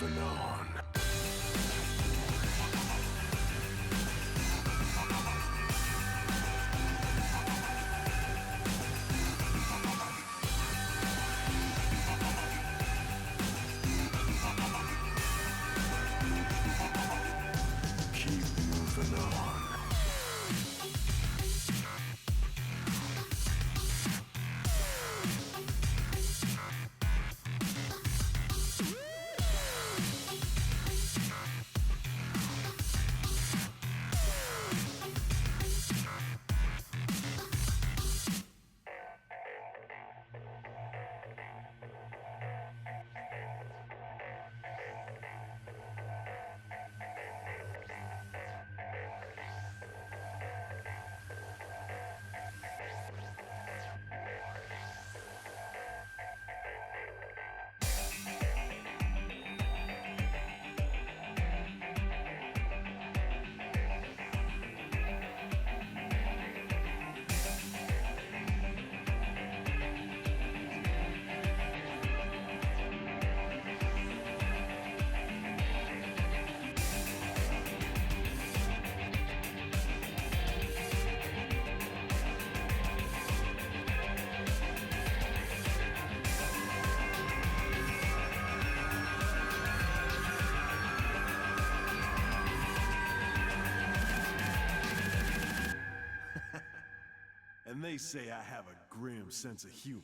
moving on. Keep moving on. And they say I have a grim sense of humor.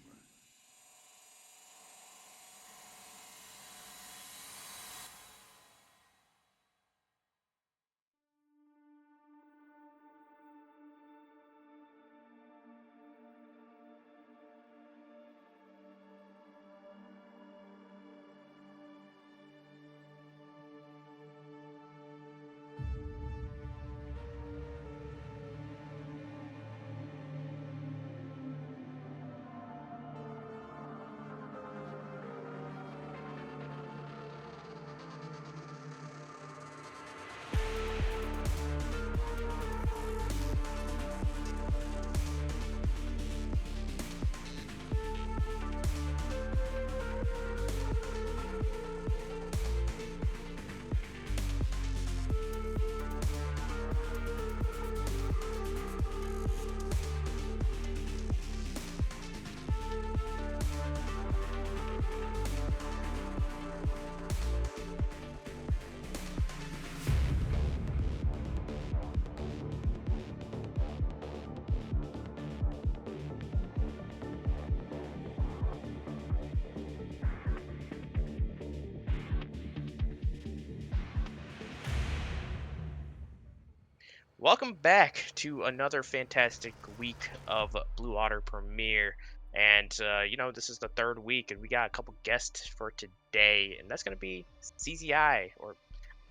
Welcome back to another fantastic week of Blue Otter Premiere. And, this is the third week, and we got a couple guests for today, and that's going to be CZI, or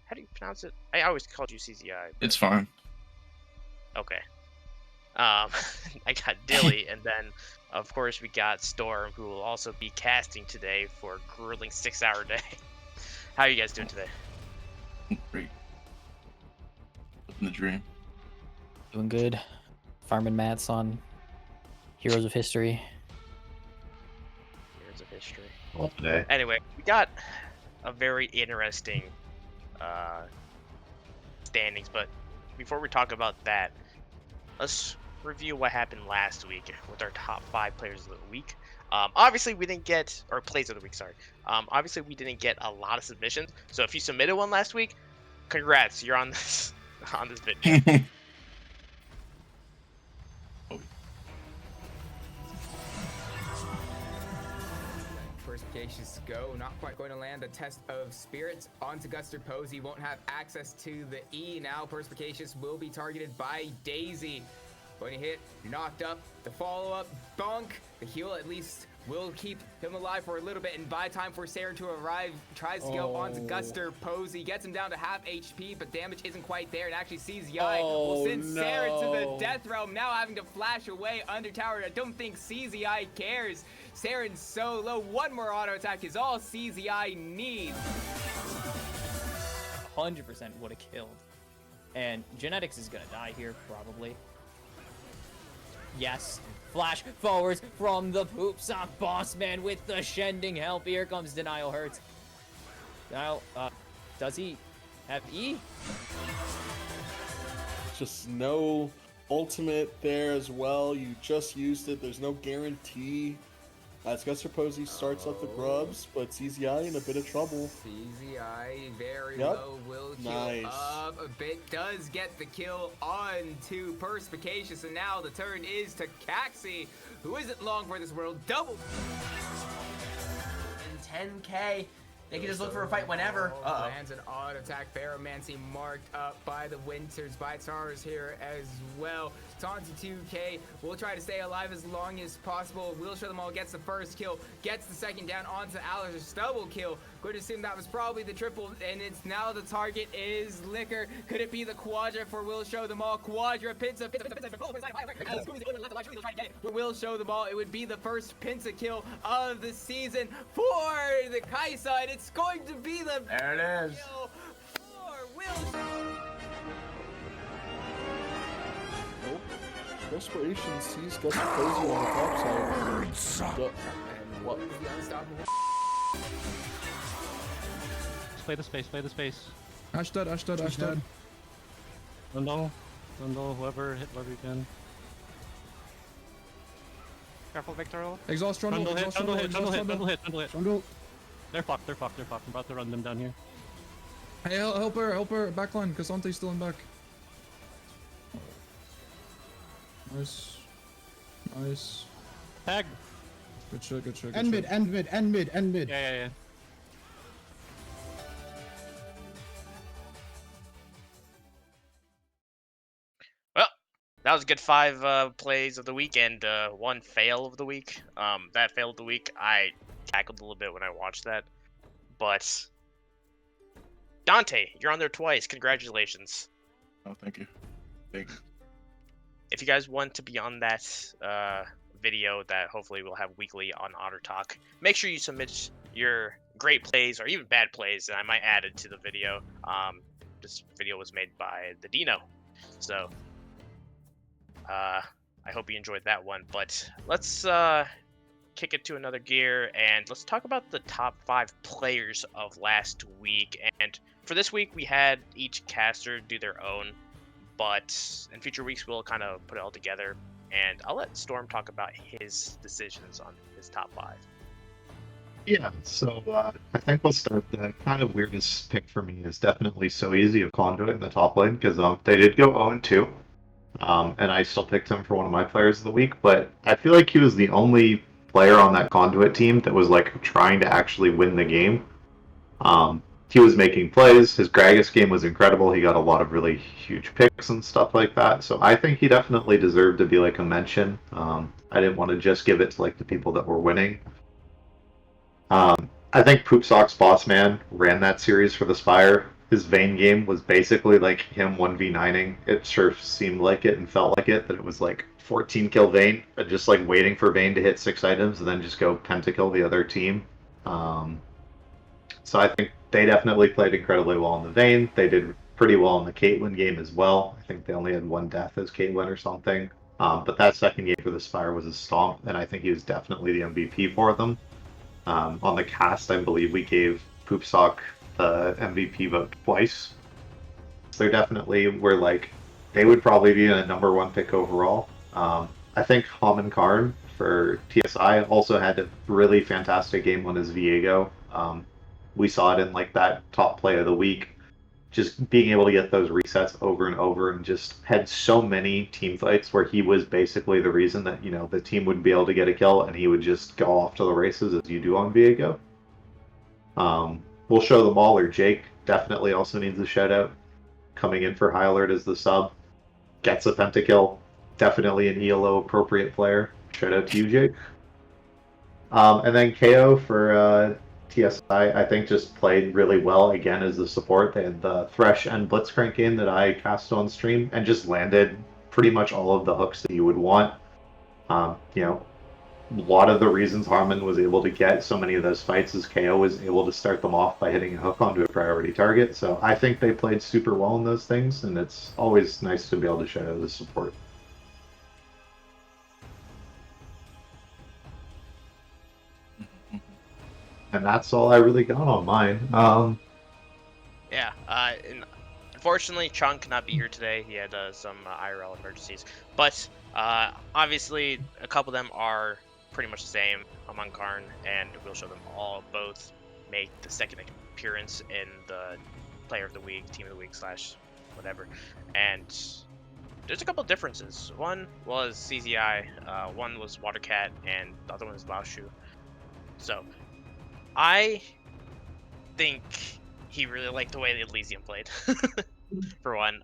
how do you pronounce it? I always called you CZI, but It's fine. okay. I got Dilly, and then, of course, we got Storm, who will also be casting today for a grueling 6-hour day. How are you guys doing today? Great. Living the dream. Doing good. Farming mats on Heroes of History. Heroes of History. Well, today. Anyway, we got a very interesting standings, but before we talk about that, let's review what happened last week with our top 5 players of the week. Obviously, we didn't get, or plays of the week, sorry. Obviously, we didn't get a lot of submissions, so if you submitted one last week, congrats, you're on this video. Perspicacious go, not quite going to land the test of spirits onto Guster Posey, won't have access to the E now. Perspicacious will be targeted by Daisy. Going to hit, knocked up, the follow-up, bunk, the heal at least will keep him alive for a little bit, and by time for Saren to arrive, tries to go onto Guster Posey, gets him down to half HP, but damage isn't quite there, and actually CZI will send Saren to the death realm, now having to flash away under tower. I don't think CZI cares. Saren's so low, one more auto attack is all CZI needs. 100% would have killed. And Genetics is gonna die here, probably. Yes. Flash forwards from the poop sock boss man with the shending help. Here comes Denial Hurts. Now, does he have E? Just no ultimate there as well. You just used it. There's no guarantee. As Guster Posey starts up the grubs, but CZI in a bit of trouble. CZI very Yep. low, will kill Nice. up a bit, does get the kill on to Perspicacious, and now the turn is to Caxi, who isn't long for this world. Double. And 10k. They can just look for a fight whenever. Uh-oh. Lands an auto attack. Ferromancy marked up by the Winters, by Tars here as well. Taunty 2K will try to stay alive as long as possible. We'll show them all. Gets the first kill, gets the second down onto Alice. Double kill. Going to assume that was probably the triple, and it's now the target is Liquor. Could it be the Quadra for Will Show Them All? Quadra, Pinza. Will Show Them All. It would be the first Pinza kill of the season for the Kaisa, and it's going to be the There it is. kill for Will. Nope. Desperation sees Guster Posey on the top side. And what is the unstoppable? Play the space, play the space. Ash dead. Rundle, whoever you can. Careful, Victor. Exhaust Trundle. Trundle hit. Trundle. They're fucked. I'm about to run them down here. Hey, help her. Backline. Casante's still in back. Nice. Tag. Good shit. End mid. Yeah. Well, that was a good 5 plays of the week and 1 fail of the week. That fail of the week, I cackled a little bit when I watched that. But Dante, you're on there twice. Congratulations. Oh, thank you. Thanks. If you guys want to be on that video that hopefully we'll have weekly on Otter Talk, make sure you submit your great plays or even bad plays, and I might add it to the video. This video was made by the Dino, so I hope you enjoyed that one. But let's kick it to another gear and let's talk about the top 5 players of last week. And for this week, we had each caster do their own, but in future weeks we'll kind of put it all together, and I'll let Storm talk about his decisions on his top 5. Yeah, so I think we'll start. The kind of weirdest pick for me is definitely So Easy of Conduit in the top lane, because they did go 0-2, and I still picked him for one of my players of the week, but I feel like he was the only player on that Conduit team that was like trying to actually win the game. He was making plays. His Gragas game was incredible. He got a lot of really huge picks and stuff like that. So I think he definitely deserved to be like a mention. I didn't want to just give it to like the people that were winning. I think Poop Socks Boss Man ran that series for the Spire. His Vayne game was basically like him 1v9ing. It sure seemed like it and felt like it, that it was like 14 kill Vayne, just like waiting for Vayne to hit 6 items and then just go pentakill the other team. So I think they definitely played incredibly well in the Vayne. They did pretty well in the Caitlyn game as well. I think they only had 1 death as Caitlyn or something. But that second game for the Spire was a stomp, and I think he was definitely the MVP for them. On the cast, I believe we gave Poopsock the MVP vote twice. So they definitely were like, they would probably be a number 1 pick overall. I think Haman Karn for TSI also had a really fantastic game on his Viego. We saw it in like that top play of the week, just being able to get those resets over and over, and just had so many team fights where he was basically the reason that, you know, the team wouldn't be able to get a kill, and he would just go off to the races as you do on Viego. We'll show them all, or Jake definitely also needs a shout out. Coming in for High Alert as the sub, gets a pentakill, definitely an ELO appropriate player. Shout out to you, Jake. And then KO for TSI, I think just played really well again as the support. They had the Thresh and Blitzcrank game that I cast on stream and just landed pretty much all of the hooks that you would want. You know, a lot of the reasons Harmon was able to get so many of those fights is KO was able to start them off by hitting a hook onto a priority target. So I think they played super well in those things, and it's always nice to be able to shout out the support. And that's all I really got on mine. Yeah. And unfortunately, Chong cannot be here today. He had some IRL emergencies. But obviously, a couple of them are pretty much the same among Karn, and we'll show them all. Both make the second appearance in the Player of the Week, Team of the Week / whatever. And there's a couple differences. One was CZI, one was Watercat, and the other one is Laoshu. So I think he really liked the way the Elysium played. For one,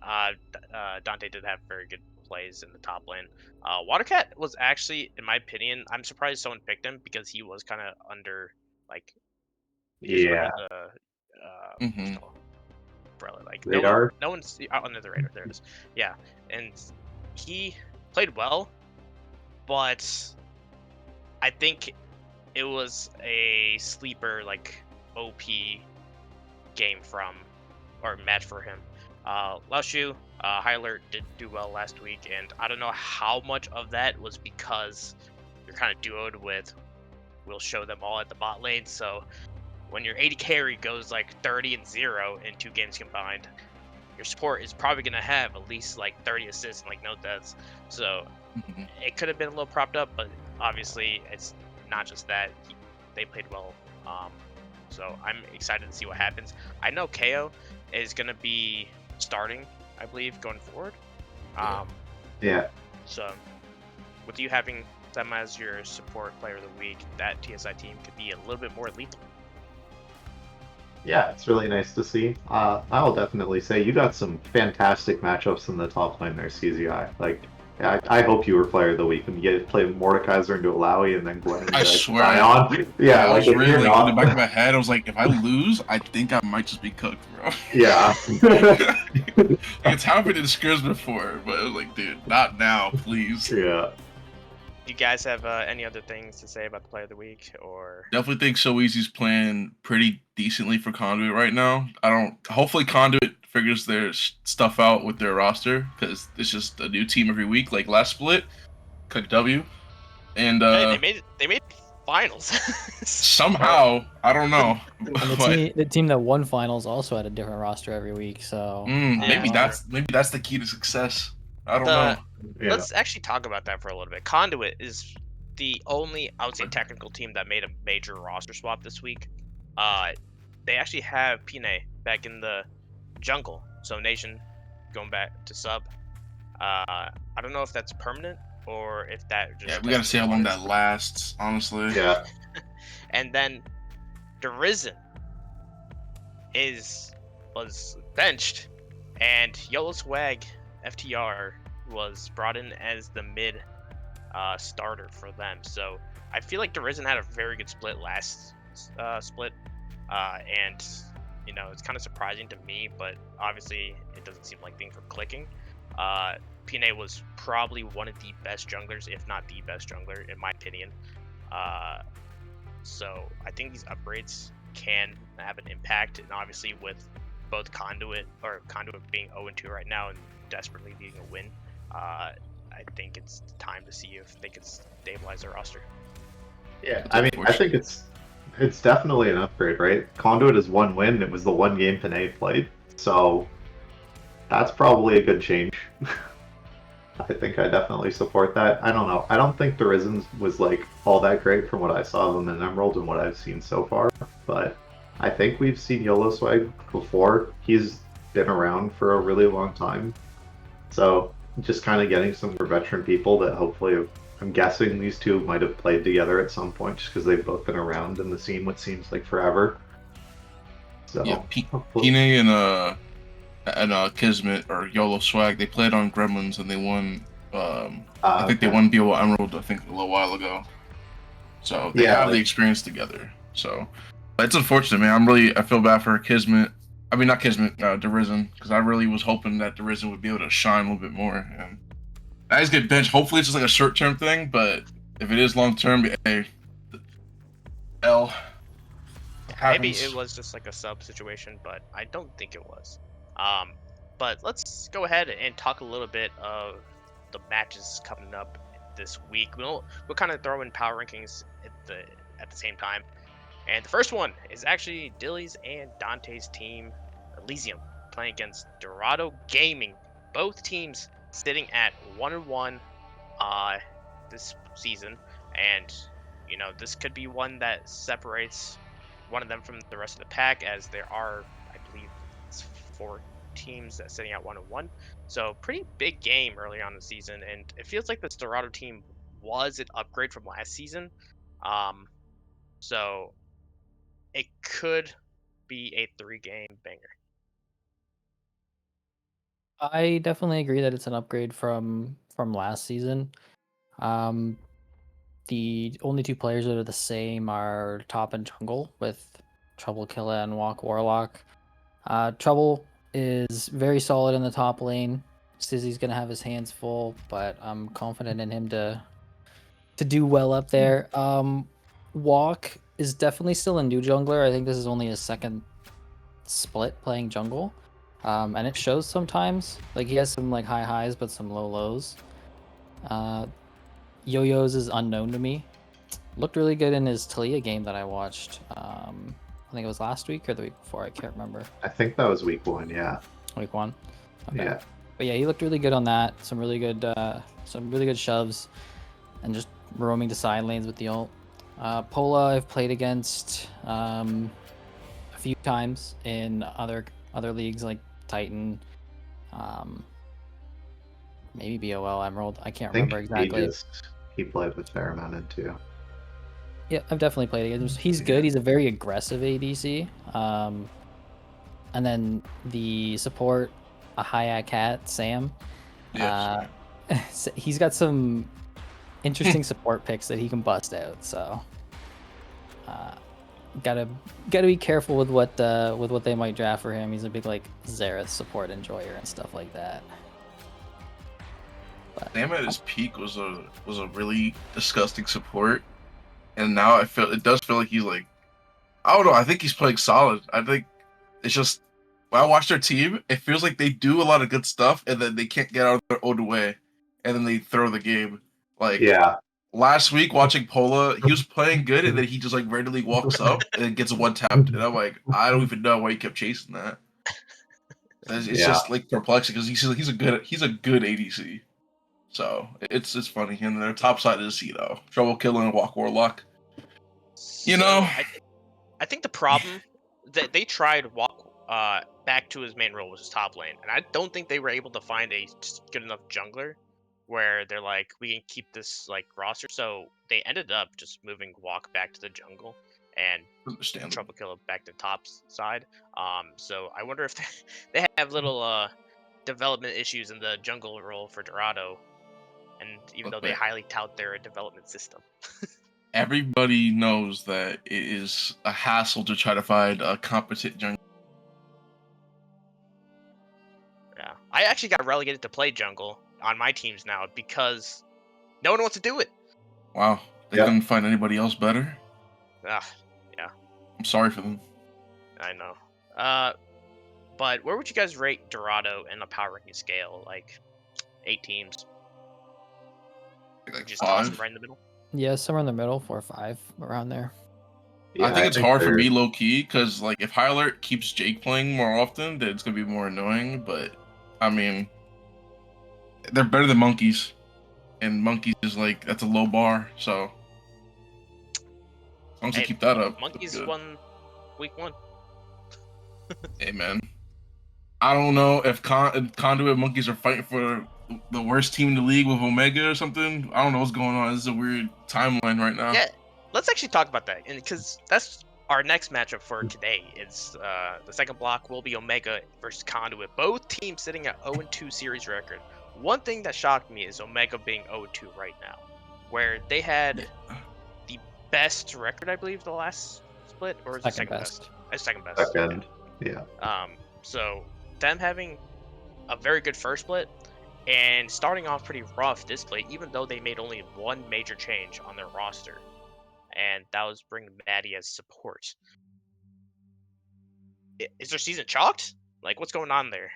Dante did have very good plays in the top lane. Watercat was actually, in my opinion, I'm surprised someone picked him because he was kind of under, like, he was Yeah. under the what's it called? Umbrella. Like Radar? no one's out under the radar. There it is. Yeah, and he played well, but I think it was a sleeper, like, OP game from, or match for him. Laoshu, High Alert did do well last week, and I don't know how much of that was because you're kind of duoed with, we'll show them all at the bot lane, so when your 80 carry goes like 30-0 in 2 games combined, your support is probably going to have at least like 30 assists and like no deaths. So it could have been a little propped up, but obviously it's not just that. They played well. So I'm excited to see what happens. I know KO is going to be starting, I believe, going forward. Yeah. So with you having them as your support player of the week, that TSI team could be a little bit more lethal. Yeah, it's really nice to see. I'll definitely say you got some fantastic matchups in the top lane there, CZI. Like, I hope you were player of the week and you get to play Mordekaiser into Alawi and then Gwen into I swear. Zion. Yeah, I was like, if really you're in not... the back of my head. I was like, if I lose, I think I might just be cooked, bro. Yeah. Like, it's happened in scrims before, but it was like, dude, not now, please. Yeah. Do you guys have any other things to say about the player of the week, or? Definitely think So Easy's playing pretty decently for Conduit right now. Hopefully Conduit figures their stuff out with their roster, because it's just a new team every week, like last split, Cook W. And Hey, they made finals. somehow, I don't know. And the team that won finals also had a different roster every week, so maybe that's the key to success. I don't know. Yeah. Let's actually talk about that for a little bit. Conduit is the only, I would say, technical team that made a major roster swap this week. They actually have Pine back in the jungle, so Nation going back to sub. I don't know if that's permanent or if that just... Yeah, we gotta see how long that lasts, honestly. Yeah. And then Dorado was benched, and Yellow Swag FTR was brought in as the mid starter for them. So I feel like Dorado had a very good split last split, and you know, it's kind of surprising to me, but obviously it doesn't seem like things were clicking. Pine was probably one of the best junglers, if not the best jungler, in my opinion. So I think these upgrades can have an impact, and obviously with both Conduit being 0-2 right now and desperately needing a win, I think it's time to see if they can stabilize their roster. Yeah, I mean, I think it's definitely an upgrade, right? Conduit is 1 win. It was the 1 game Panay played, so that's probably a good change. I think I definitely support that. I don't know. I don't think the Risen was like all that great from what I saw of him in Emerald and what I've seen so far, but I think we've seen YOLO Swag before. He's been around for a really long time, so just kind of getting some more veteran people that hopefully, I'm guessing these two might have played together at some point just because they've both been around in the scene what seems like forever. So yeah, Pine and Kismet or YOLO Swag, they played on Gremlins and they won. I think they won BOL Emerald, I think, a little while ago. So they have the experience together. So, but it's unfortunate, man. I feel bad for Kismet. I mean, not Kismet, Dorado, because I really was hoping that Dorado would be able to shine a little bit more. And guys get benched. Hopefully, it's just like a short-term thing. But if it is long-term, hey, L. Maybe it was just like a sub situation, but I don't think it was. But let's go ahead and talk a little bit of the matches coming up this week. We'll kind of throw in power rankings at the same time. And the first one is actually Dilly's and Dante's team, Elysium, playing against Dorado Gaming. Both teams sitting at 1-1 this season, and this could be one that separates one of them from the rest of the pack, as there are, I believe, it's 4 teams that sitting at 1-1. So pretty big game early on in the season, and it feels like this Dorado team was an upgrade from last season. Um, so it could be a 3-game banger. I definitely agree that it's an upgrade from last season. The only 2 players that are the same are top and jungle, with Trouble Killer and Walk Warlock. Trouble is very solid in the top lane. Sizzy's gonna have his hands full, but I'm confident in him to do well up there. Walk is definitely still a new jungler. I think this is only his second split playing jungle, and it shows sometimes. Like, he has some like high highs, but some low lows. Yo-Yo's is unknown to me. Looked really good in his Talia game that I watched. I think it was last week or the week before. I can't remember. I think that was week 1. Yeah. Week 1. Okay. Yeah. But yeah, he looked really good on that. Some really good shoves, and just roaming to side lanes with the ult. Pola I've played against a few times in other leagues like Titan, maybe BOL Emerald. I can't remember exactly. He played with Pheromone too. Yeah, I've definitely played against him. He's good. He's a very aggressive ADC. And then the support, a Hayat cat, Sam. Yes. He's got some interesting support picks that he can bust out. So, gotta be careful with what they might draft for him. He's a big like Xerath support enjoyer and stuff like that. But Sam at his peak was a really disgusting support, and now it does feel like he's like, I don't know. I think he's playing solid. I think it's just when I watch their team, it feels like they do a lot of good stuff, and then they can't get out of their own way, and then they throw the game. Like, last week watching Pola, he was playing good, and then he just like randomly walks up and gets one tapped, and I'm like, I don't even know why he kept chasing that. It's just like perplexing because he's a good ADC. So it's funny, and their top side is Trouble Killer and Walk Warlock. I think the problem that they tried Walk back to his main role, was his top lane, and I don't think they were able to find a good enough jungler where they're like, we can keep this like roster. So they ended up just moving Walk back to the jungle and Trouble Killer back to top side. So I wonder if they have little development issues in the jungle role for Dorado, and even though they highly tout their development system. Everybody knows that it is a hassle to try to find a competent jungle. Yeah, I actually got relegated to play jungle on my teams now because no one wants to do it. Wow, they couldn't find anybody else better. Yeah. I'm sorry for them. I know. But where would you guys rate Dorado in a power ranking scale? Like 8 teams. Like just toss them 5? right in the middle. Yeah, somewhere in the middle, 4 or 5, around there. Yeah, I think it's hard for me low key because like if High Alert keeps Jake playing more often, then it's gonna be more annoying. But I mean, they're better than Monkeys, and Monkeys is like that's a low bar. So as long as you keep that up, Monkeys won week 1. Hey man, I don't know if Conduit Monkeys are fighting for the worst team in the league with Omega or something. I don't know what's going on. This is a weird timeline right now. Yeah, let's actually talk about that, and because that's our next matchup for today. Is the second block will be Omega versus Conduit. Both teams sitting at 0-2 series record. One thing that shocked me is Omega being 0-2 right now, where they had the best record, I believe, the last split, or is it second best? Second best. Second. Yeah. So them having a very good first split and starting off pretty rough this split, even though they made only one major change on their roster, and that was bringing Maddie as support. Is their season chalked? Like, what's going on there?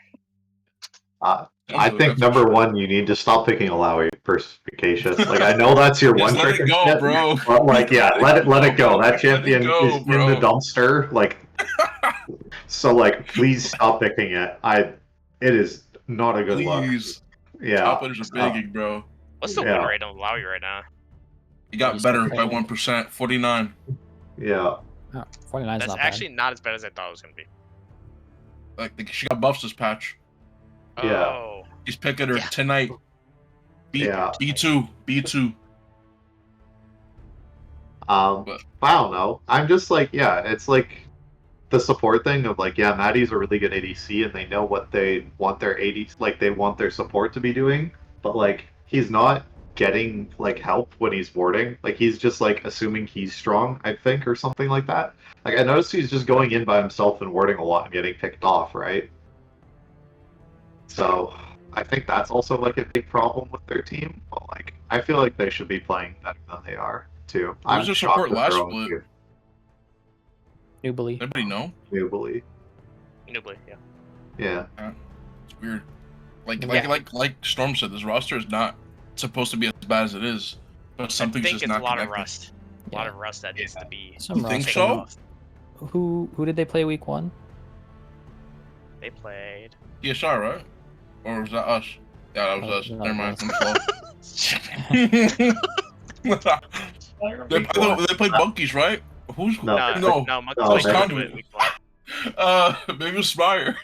I think number one, you need to stop picking Alawi perspicacious. Like I know that's your one Just let trick it and go, shit, bro. but like yeah, let it go. That Let it champion go, is in bro. the dumpster. Like so, like please stop picking it. It is not a good look. Please. Yeah. Top laner's a begging, bro. What's the win rate on Malawi right now? He got better by 1%, 49. Yeah. Oh, 49 is That's not actually not as bad as I thought it was gonna be. Like she got buffs this patch. Yeah. Oh. He's picking her tonight. B2. I don't know. I'm just like, yeah, it's like the support thing of like, yeah, Maddie's a really good ADC and they know what they want their ADC, like they want their support to be doing, but like he's not getting like help when he's warding. Like he's just like assuming he's strong, I think, or something like that. Like I noticed he's just going in by himself and warding a lot and getting picked off, right? So I think that's also like a big problem with their team. But like I feel like they should be playing better than they are too. Who was their support last split? Newbly. Anybody know? Newbly, yeah. Yeah. It's weird. Like Storm said, this roster is not supposed to be as bad as it is, but something's I think just it's not a lot connected. of rust. A lot of rust that needs to be. Some You think rust. so? Who did they play week 1? They played. TSR, right? Or was that us? Yeah, that was us. No, Never mind. us. They played monkeys, right? Who's No, Monkeys no, played they- Conduit week 1. Maybe it was Spire.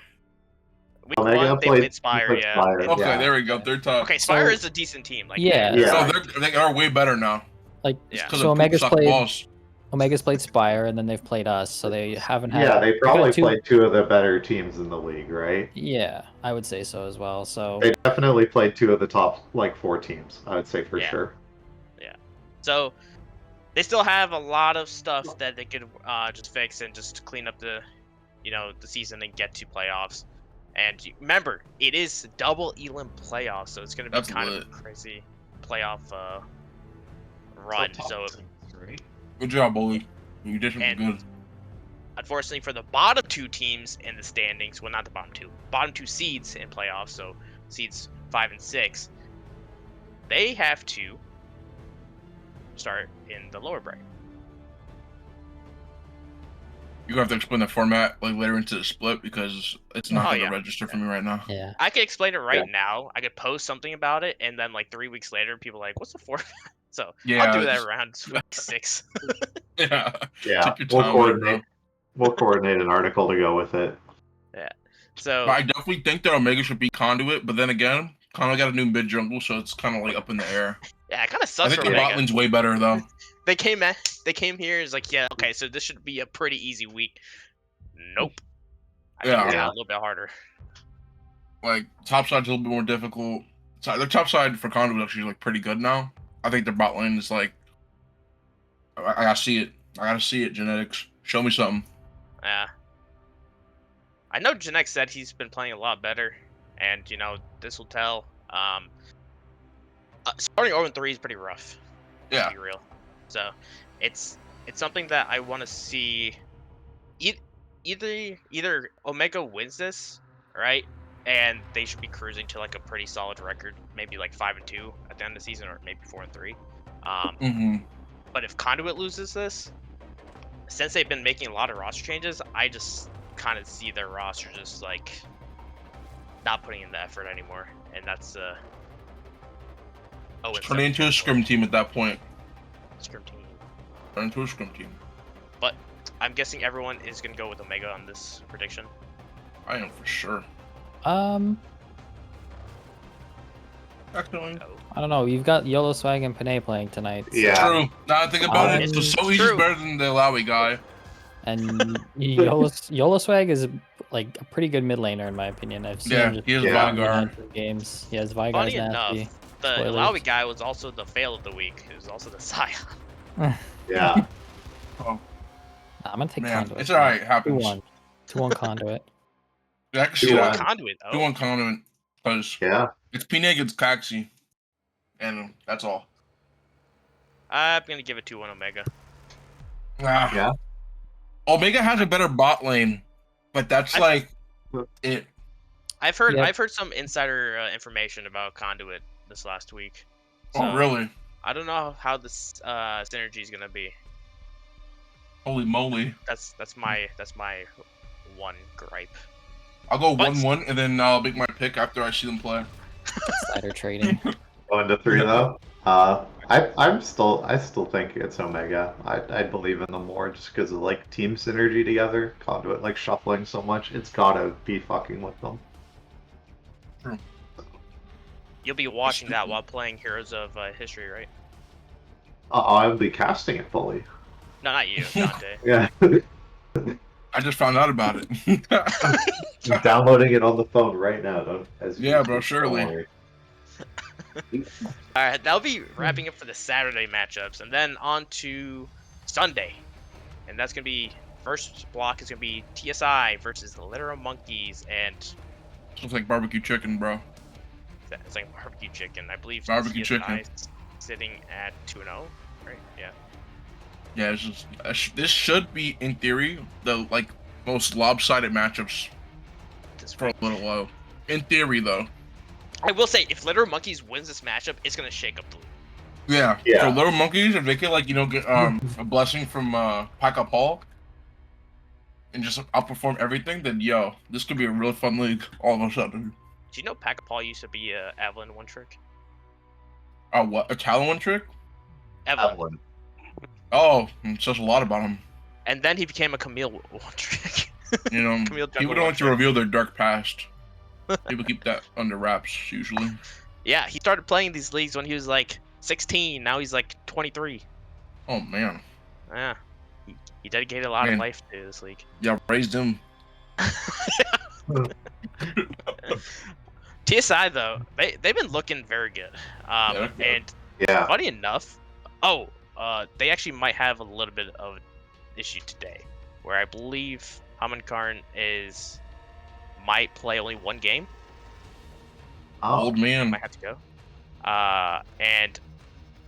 Week Omega 1, they played- played Spire, played yeah. Spire, Okay, yeah. there we go. Third time. Okay, Spire is a decent team. Like, Yeah. Yeah. So they are way better now. Like Yeah. Because so of Omega's suck played balls. Omega's played Spire and then they've played us, so they haven't had Yeah, they they've probably had two- played two of the better teams in the league, right? Yeah, I would say so as well. So They definitely played two of the top like 4 teams, I would say for Yeah. sure. So they still have a lot of stuff that they could just fix and just clean up the season and get to playoffs. And remember, it is double Elam playoffs, so it's going to be That's kind lit. of a crazy playoff run. So Good job, Bully. You did something good. unfortunately for the bottom 2 teams in the standings, well, not the bottom 2 seeds in playoffs, so seeds 5 and 6, they have to start in the lower bracket. You're gonna have to explain the format like later into the split because it's not gonna register for me right now. yeah. I could explain it right now. I could post something about it, and then like 3 weeks later, people are like, "What's the format?" So Yeah, I'll do that it's- around week 6. Yeah. Yeah, Take your we'll time, coordinate. We'll coordinate an article to go with it. So But I definitely think that Omega should be Conduit, but then again, Conduit got a new mid jungle, so it's kind of like up in the air. yeah, it kind of I sucks think for the bot Omega. lane's way better though. They came here. It's like, yeah, okay, so this should be a pretty easy week. Nope. I think it got a little bit harder. Like top side's a little bit more difficult. So their top side for Conduit is actually like pretty good now. I think their bot lane is like, I gotta see it. I gotta see it. Genetics, show me something. Yeah. I know Janek said he's been playing a lot better, and this will tell. Starting 0-3 is pretty rough. Yeah. To be real. So it's something that I want to see. Either Omega wins this, right, and they should be cruising to like a pretty solid record, maybe like 5-2 at the end of the season, or maybe 4-3. But if Conduit loses this, since they've been making a lot of roster changes, I just kind of see their roster just like not putting in the effort anymore, and that's Turn it into a scrim team at that point. Scrim team. Turn into a scrim team. But I'm guessing everyone is gonna go with Omega on this prediction. I am for sure. Oh. I don't know. You've got YOLO Swag and Panay playing tonight. so- Yeah. True. Now I think about it, It's it's so easy true. better than the Alawi guy. And YOLO Swag is like a pretty good mid laner in my opinion. I've seen him just he has Yeah. Vigar. games. He has Vigar's Funny nasty. enough, the Spoilers. Alawi guy was also the fail of the week. It was also the Scion. Yeah. Oh, I'm gonna take man. Conduit. It's alright, it happens. 2-1. 2-1 Conduit. Yeah, I can see Do that. Conduit though. 2-1 Conduit. Because Yeah. it's Pina against Caxi. And that's all. I'm gonna give it 2-1 Omega. Ah. Yeah. Omega has a better bot lane, but that's like it. I've heard Yep. I've heard some insider information about Conduit this last week. So Oh, really? I don't know how this synergy is gonna be. Holy moly! That's my one gripe. I'll go But- 1-1, and then I'll make my pick after I see them play. Insider trading. 1-3 though. I still think it's Omega. I believe in them more just because of like team synergy together. Conduit like shuffling so much, it's gotta be fucking with them. True. You'll be watching that while playing Heroes of History, right? I'll be casting it fully. No, not you, Dante. Yeah. I just found out about it. I'm downloading it on the phone right now. Yeah, bro, surely. All right, that'll be wrapping up for the Saturday matchups, and then on to Sunday, and that's gonna be first block is gonna be TSI versus the Literal Monkeys, and Looks like barbecue chicken, bro. it's like barbecue chicken. I believe Barbecue TSI chicken. is sitting at 2-0, right? Yeah. Yeah, it's just, this should be, in theory, the like most lopsided matchups for a little while. In theory, though. I will say, if Literal Monkeys wins this matchup, it's gonna shake up the league. Yeah. For Little Monkeys, if they can, like, get a blessing from Pack Up Hall and just outperform everything, then yo, this could be a real fun league all of a sudden. Do you know Pack Paul used to be Evelyn One Trick? What? A Talon one trick? Evelyn. Oh, it says a lot about him. And then he became a Camille One Trick. You know, Camille people Jungle don't One like to Trick. reveal their dark past. People keep that under wraps, usually. Yeah, he started playing these leagues when he was like 16. Now he's like 23. Oh, man. Yeah, he dedicated a lot of life to this league. Yeah, raised him. TSI though, they've been looking very good. And funny enough, they actually might have a little bit of an issue today, where I believe Haman Karn might play only one game. Old man. Might have to go. And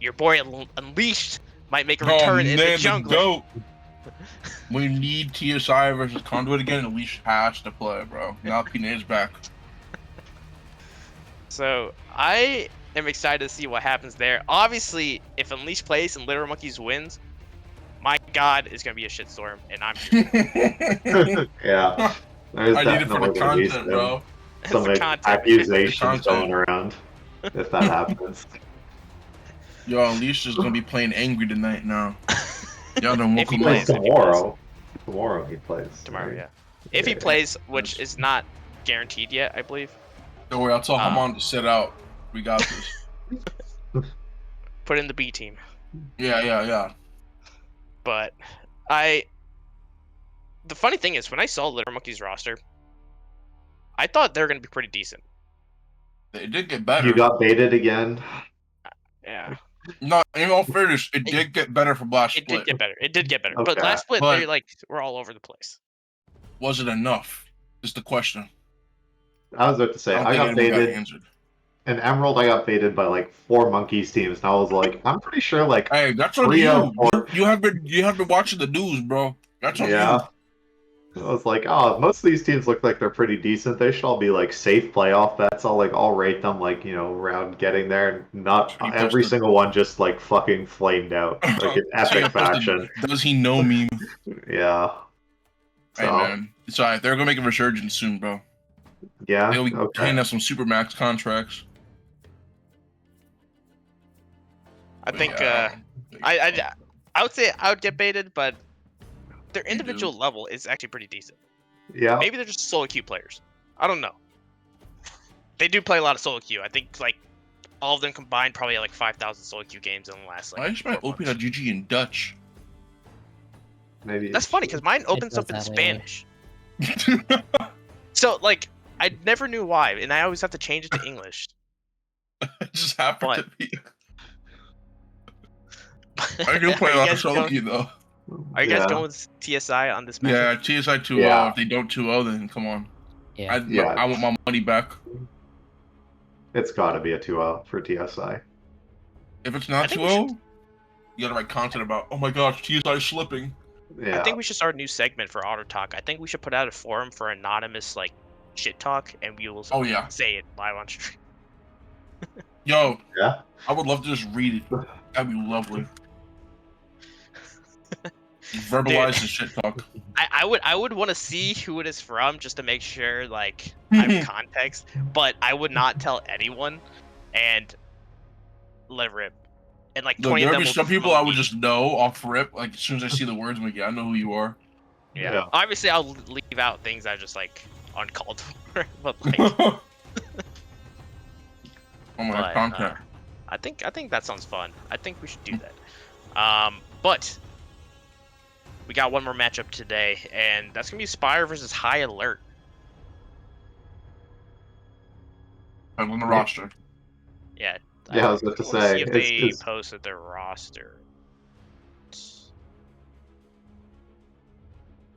your boy Unleashed might make a return in the jungle. We need TSI versus Conduit again. Unleashed has to play, bro. Now Pina is back. So I am excited to see what happens there. Obviously, if Unleashed plays and Literal Monkeys wins, my God, it's gonna be a shitstorm, and I'm here. Yeah. There's I need it for the definitely gonna be content, bro. some The content. accusations The going around if that happens. Yo, Unleashed is gonna be playing angry tonight now. Y'all don't If he woke him plays, up. Tomorrow he plays. Tomorrow, yeah. If he plays, which is not guaranteed yet, I believe. Don't worry, I'll tell Haman to sit out. We got this. Put in the B team. Yeah. But the funny thing is, when I saw Literal Monkeys roster, I thought they were gonna be pretty decent. They did get better. You got baited again. Yeah. No, in all fairness, it did get better for last It split. did get better. It did get better. Okay. But last split, But- they like were all over the place. Was it enough? Is the question. I was about to say, don't I think got anyone got baited. answered. In Emerald, I got baited by like 4 Monkeys teams, and I was like, I'm pretty sure like Hey, that's on 3 out you. of 4. You have been watching the news, bro. That's on Yeah. you. I was like, oh, most of these teams look like they're pretty decent. They should all be like safe playoff bets. I'll rate them like, around getting there. And not He every posted- single one just like fucking flamed out. Like an epic faction. Does he know me? Yeah. Hey, So, man. It's alright. They're gonna make a resurgence soon, bro. yeah. They'll be Okay. paying us some supermax contracts. I think Yeah. I would say I would get baited, but their individual level is actually pretty decent. Yeah. Maybe they're just solo queue players. I don't know. They do play a lot of solo queue. I think like all of them combined probably had like 5,000 solo queue games in the last like. Why is my 4 months. OP.GG in Dutch? Maybe That's funny because mine opens does up in that way. Spanish. So like I never knew why, and I always have to change it to English. It just happened But- to be. I do play a lot of solo going, queue though. are you guys Yeah. going with TSI on this match? Yeah, TSI 2-0. Yeah. If they don't 2-0, then come on. Yeah. I want my money back. It's got to be a 2-0 for TSI. If it's I not think we 2-0, you gotta write content about, oh my gosh, TSI is slipping. Yeah. I think we should start a new segment for Auto Talk. I think we should put out a forum for anonymous like shit talk, and we will Oh yeah. say it live on stream. Yo, Yeah. I would love to just read it. That'd be lovely. Verbalize the shit talk. I would want to see who it is from just to make sure like I have context, but I would not tell anyone and let it rip. And like Look, 20 of there'll them be will some people follow I would me. just know off rip. Like as soon as I see the words, I'm like, yeah, I know who you are. Yeah. Obviously, I'll leave out things I just like uncalled for, but like. Oh my But, content. I think that sounds fun. I think we should do that. But we got one more matchup today, and that's gonna be Spire versus High Alert. I'm on the roster. Yeah. Yeah, I was about to wanna say, see if they posted their roster.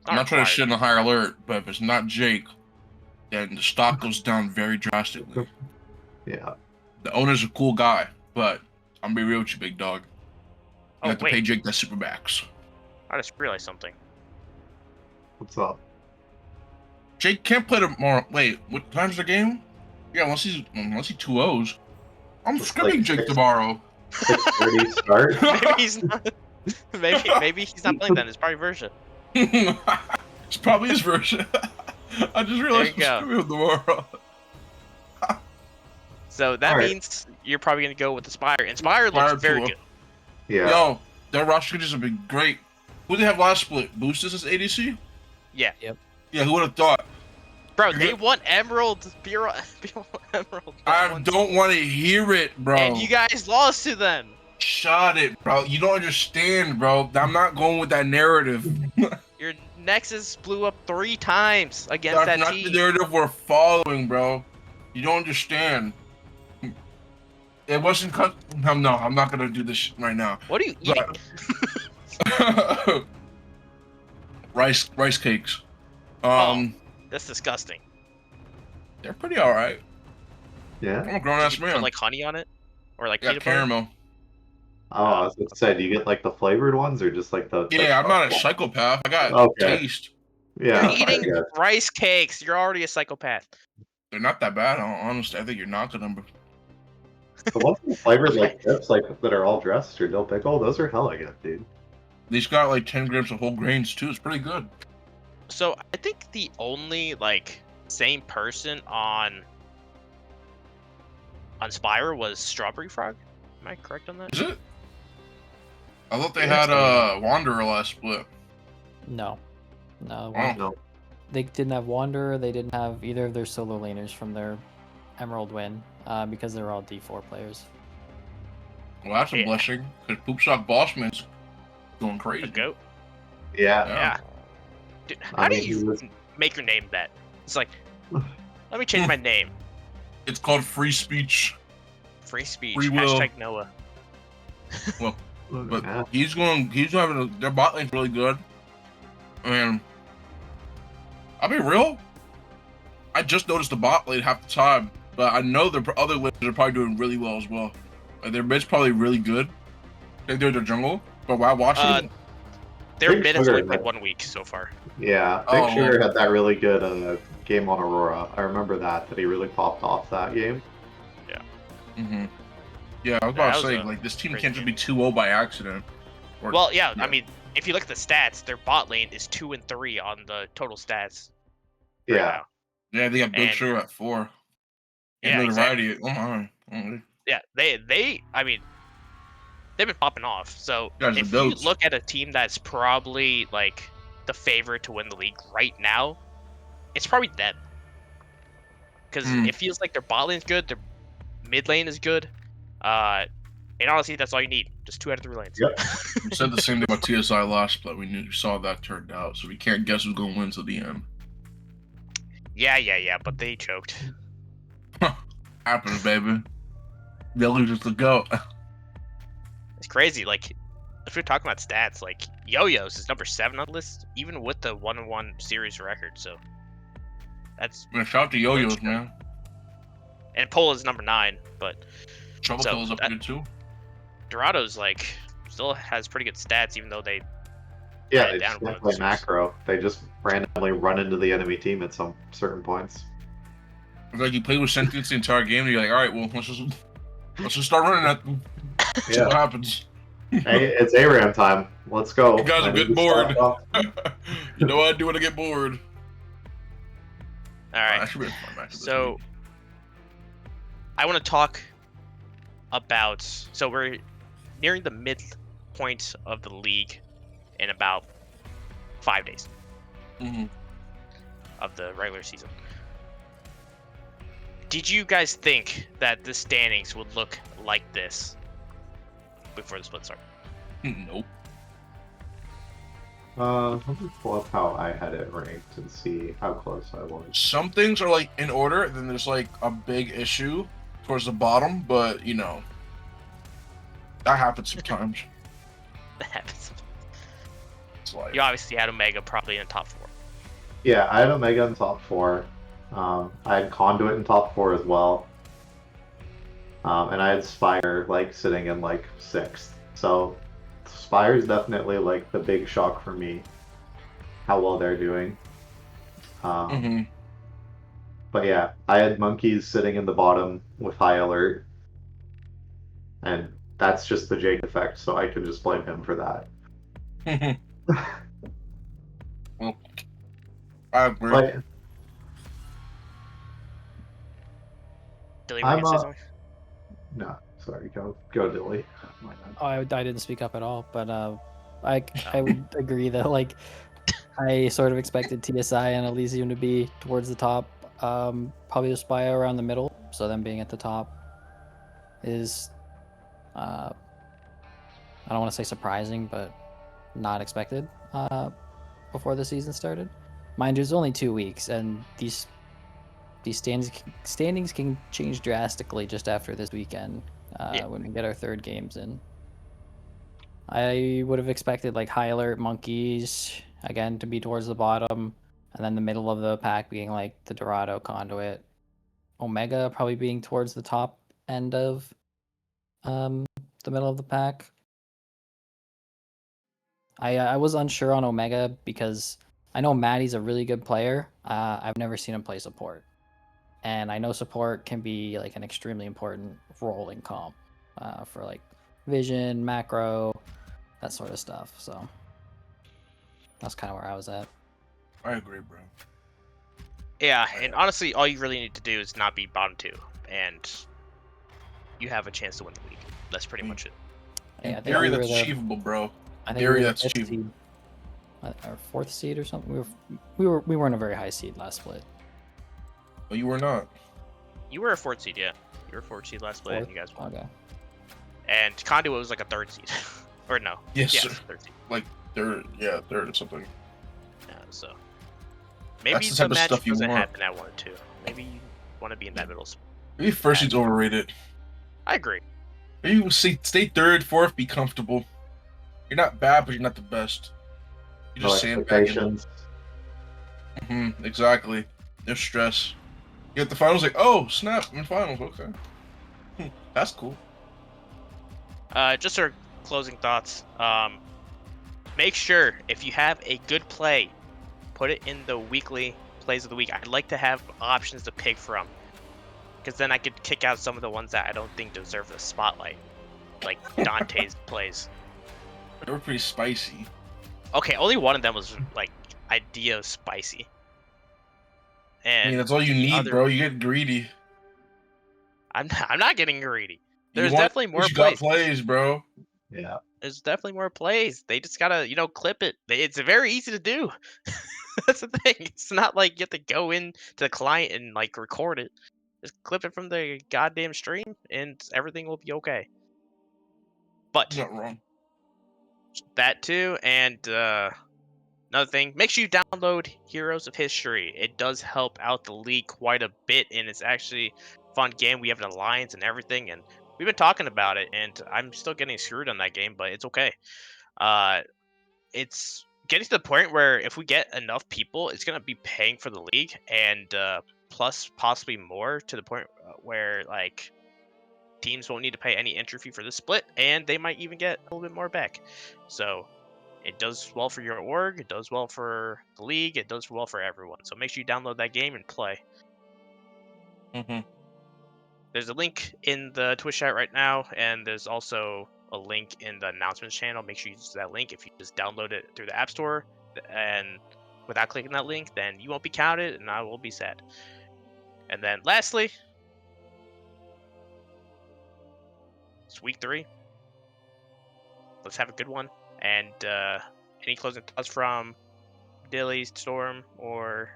I'm not trying to shit on a Higher Alert, but if it's not Jake, then the stock goes down very drastically. Yeah. The owner's a cool guy, but I'm gonna be real with you, big dog. You have to wait. pay Jake that supermax. I just realized something. What's up? Jake can't play tomorrow. Wait, what time's the game? Yeah, unless he 2-0s. I'm scrimming Jake tomorrow. 6:30 start. Maybe he's not. Maybe he's not playing then. It's probably version. It's probably his version. I just realized I'm scrimming him tomorrow. So that means you're probably gonna go with the Spire. And Spire looks very good. Yeah. Yo, their roster changes have been great. Who did they have last split? Boosters as ADC? Yeah. Yep. Yeah, who would have thought? Bro, they won Emerald. Emerald. I don't want to hear it, bro. And you guys lost to them. Shut it, bro. You don't understand, bro. I'm not going with that narrative. Your Nexus blew up 3 times against That's not team. the narrative we're following, bro. You don't understand. It wasn't cut. No, I'm not gonna do this right now. What are you eating? rice cakes. That's disgusting. They're pretty alright. Yeah. I'm a grown ass man. Put like honey on it, or like Yeah, peanut butter? caramel. Oh, I was going to say, do you get like the flavored ones or just like the? Yeah, I'm not a psychopath. I got taste. Yeah. You're eating rice cakes. You're already a psychopath. They're not that bad, honestly. I think you're not the number. The ones that are flavored like chips, like that are all dressed or dill pickle, those are hella good, dude. These got like 10 grams of whole grains too. It's pretty good. So I think the only like same person on Spire was Strawberry Frog. Am I correct on that? Is it? I thought they had Wanderer last split. No. No. They didn't have Wanderer. They didn't have either of their solo laners from their Emerald win because they're all D4 players. Well, that's a blessing, because Poopsock Bossman's going crazy. Goat? Yeah. Dude, how do you make your name that? It's like, let me change my name. It's called free speech. Free speech. Free will. Hashtag Noah. Well, but he's having their bot lane's really good. And I'll be real, I just noticed the bot lane half the time, but I know the other lanes are probably doing really well as well. Like their mid's probably really good. I think they're their jungle, but while watching their mid has only played 1 week so far. Yeah, Big Sugar had that really good game on Aurora. I remember that he really popped off that game. Yeah. Yeah, I was about to say, like, this team can't just be 2-0 by accident. Well, yeah, I mean, if you look at the stats, their bot lane is 2 and 3 on the total stats. Yeah. Right now. Yeah, they got Big Sugar at 4. Yeah, exactly. Yeah, I mean, they've been popping off. So Guys, if you look at a team that's probably like the favorite to win the league right now, it's probably them. Because it feels like their bot lane's good, their mid lane is good, and honestly, that's all you need. Just 2 out of 3 lanes. Yep. We said the same thing about TSI last, but we saw that turned out, so we can't guess who's going to win till the end. Yeah, but they choked. Happens, baby. They'll lose to go. It's crazy. Like, if we're talking about stats, like Yo-Yo's is number 7 on the list, even with the 1-1 series record. So that's. Shout out to Yo-Yo's, man. And Pole is number 9, but Trouble Kill's up good too. Dorado's like still has pretty good stats, even though they. Yeah, they just play macro. They just randomly run into the enemy team at some certain points. Like you play with sentience the entire game, and you're like, all right, well, let's just start running at them. See what happens. Hey, it's ARAM time. Let's go. You guys I are need getting to stop bored. talking. You know what I do when I get bored. All right. That should be a fun match this So week. I want to talk about. So we're nearing the midpoint of the league in about 5 days of the regular season. Did you guys think that the standings would look like this before the split started? Nope. Let me pull up how I had it ranked and see how close I was. Some things are like in order, then there's like a big issue towards the bottom, but you know, that happens sometimes. That happens. It's like, You obviously had Omega probably in the top 4. Yeah, I had Omega in top 4. I had Conduit in top 4 as well. And I had Spire like sitting in like 6th. So Spire is definitely like the big shock for me. How well they're doing. But yeah, I had Monkeys sitting in the bottom with high alert. And that's just the Jake effect, so I could just blame him for that. Well, I agree. But Dilly, were you gonna say something? no, sorry, go Dilly. My bad. Oh, I didn't speak up at all, but I would agree that like I sort of expected TSI and Elysium to be towards the top. Probably Aspire around the middle. So them being at the top is I don't want to say surprising, but not expected before the season started. Mind you, it's only 2 weeks, and these standings can change drastically just after this weekend when we get our 3rd games in. I would have expected like high alert Monkeys again to be towards the bottom, and then the middle of the pack being like the Dorado, Conduit, Omega probably being towards the top end of the middle of the pack. I was unsure on Omega because I know Maddie's a really good player. I've never seen him play support, and I know support can be like an extremely important role in comp for like vision, macro, that sort of stuff. So that's kind of where I was at. I agree, bro. Yeah, and honestly, all you really need to do is not be bottom 2, and you have a chance to win the league. That's pretty much it. Yeah, In theory, that's achievable, bro. I think Theory, we were that's achievable. Our 4th seed or something. We weren't a very high seed last split. But you were not. You were a 4th seed, yeah. You were a 4th seed last split, and you guys won. Okay. And Conduit was like a 3rd seed, or no? Yes, yeah, sir. 3rd seed. Like third or something. Yeah, so maybe That's the type the of match stuff you doesn't want. happen at 1 or 2. Maybe you want to be in that middle. Maybe first seed's overrated. I agree. Maybe you stay 3rd, 4th, be comfortable. You're not bad, but you're not the best. You No just sandbagging. expectations. Exactly. There's stress. You get the finals, like, oh snap, I'm in finals. Okay, that's cool. Just our closing thoughts. Make sure if you have a good play, put it in the weekly plays of the week. I'd like to have options to pick from, because then I could kick out some of the ones that I don't think deserve the spotlight, like Dante's plays. They were pretty spicy. Okay, only one of them was like idea spicy. And I mean, that's all you need, bro. You get greedy. I'm not getting greedy. There's You want definitely more what you plays. got plays, bro. Yeah. There's definitely more plays. They just gotta, clip it. It's very easy to do. That's the thing. It's not like you have to go in to the client and like record it. Just clip it from the goddamn stream, and everything will be okay. But You're not wrong. that too, and another thing, make sure you download Heroes of History. It does help out the league quite a bit, and it's actually a fun game. We have an alliance and everything, and we've been talking about it, and I'm still getting screwed on that game, but it's okay. It's getting to the point where if we get enough people, it's going to be paying for the league, and plus possibly more, to the point where like teams won't need to pay any entry fee for the split, and they might even get a little bit more back. So it does well for your org, it does well for the league, it does well for everyone. So make sure you download that game and play. Mm-hmm. There's a link in the Twitch chat right now, and there's also a link in the announcements channel. Make sure you use that link. If you just download it through the App Store and without clicking that link, then you won't be counted, and I will be sad. And then lastly, it's week 3. Let's have a good one. And any closing thoughts from Dilly, Storm, or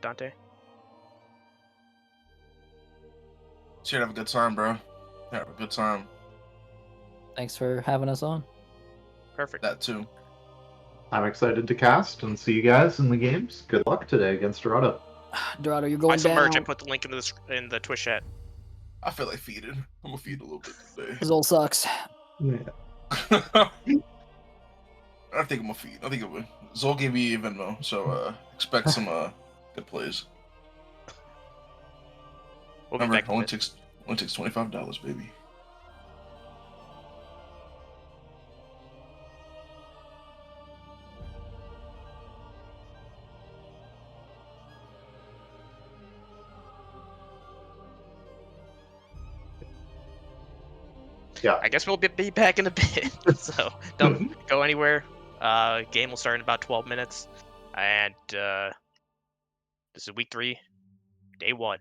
Dante? So you have a good time, bro. Have a good time. Thanks for having us on. Perfect. That too. I'm excited to cast and see you guys in the games. Good luck today against Dorado. Dorado, you're going Buy some down. merch and put the link in the Twitch chat. I feel like feeding. I'm gonna feed a little bit today. Zol sucks. Yeah. I think I'm gonna feed. I think I'm gonna... Zol gave me a Venmo, so expect some good plays. We'll be Remember, back only takes $25, baby. Yeah. I guess we'll be back in a bit, so don't go anywhere. Game will start in about 12 minutes, and this is week 3, day 1.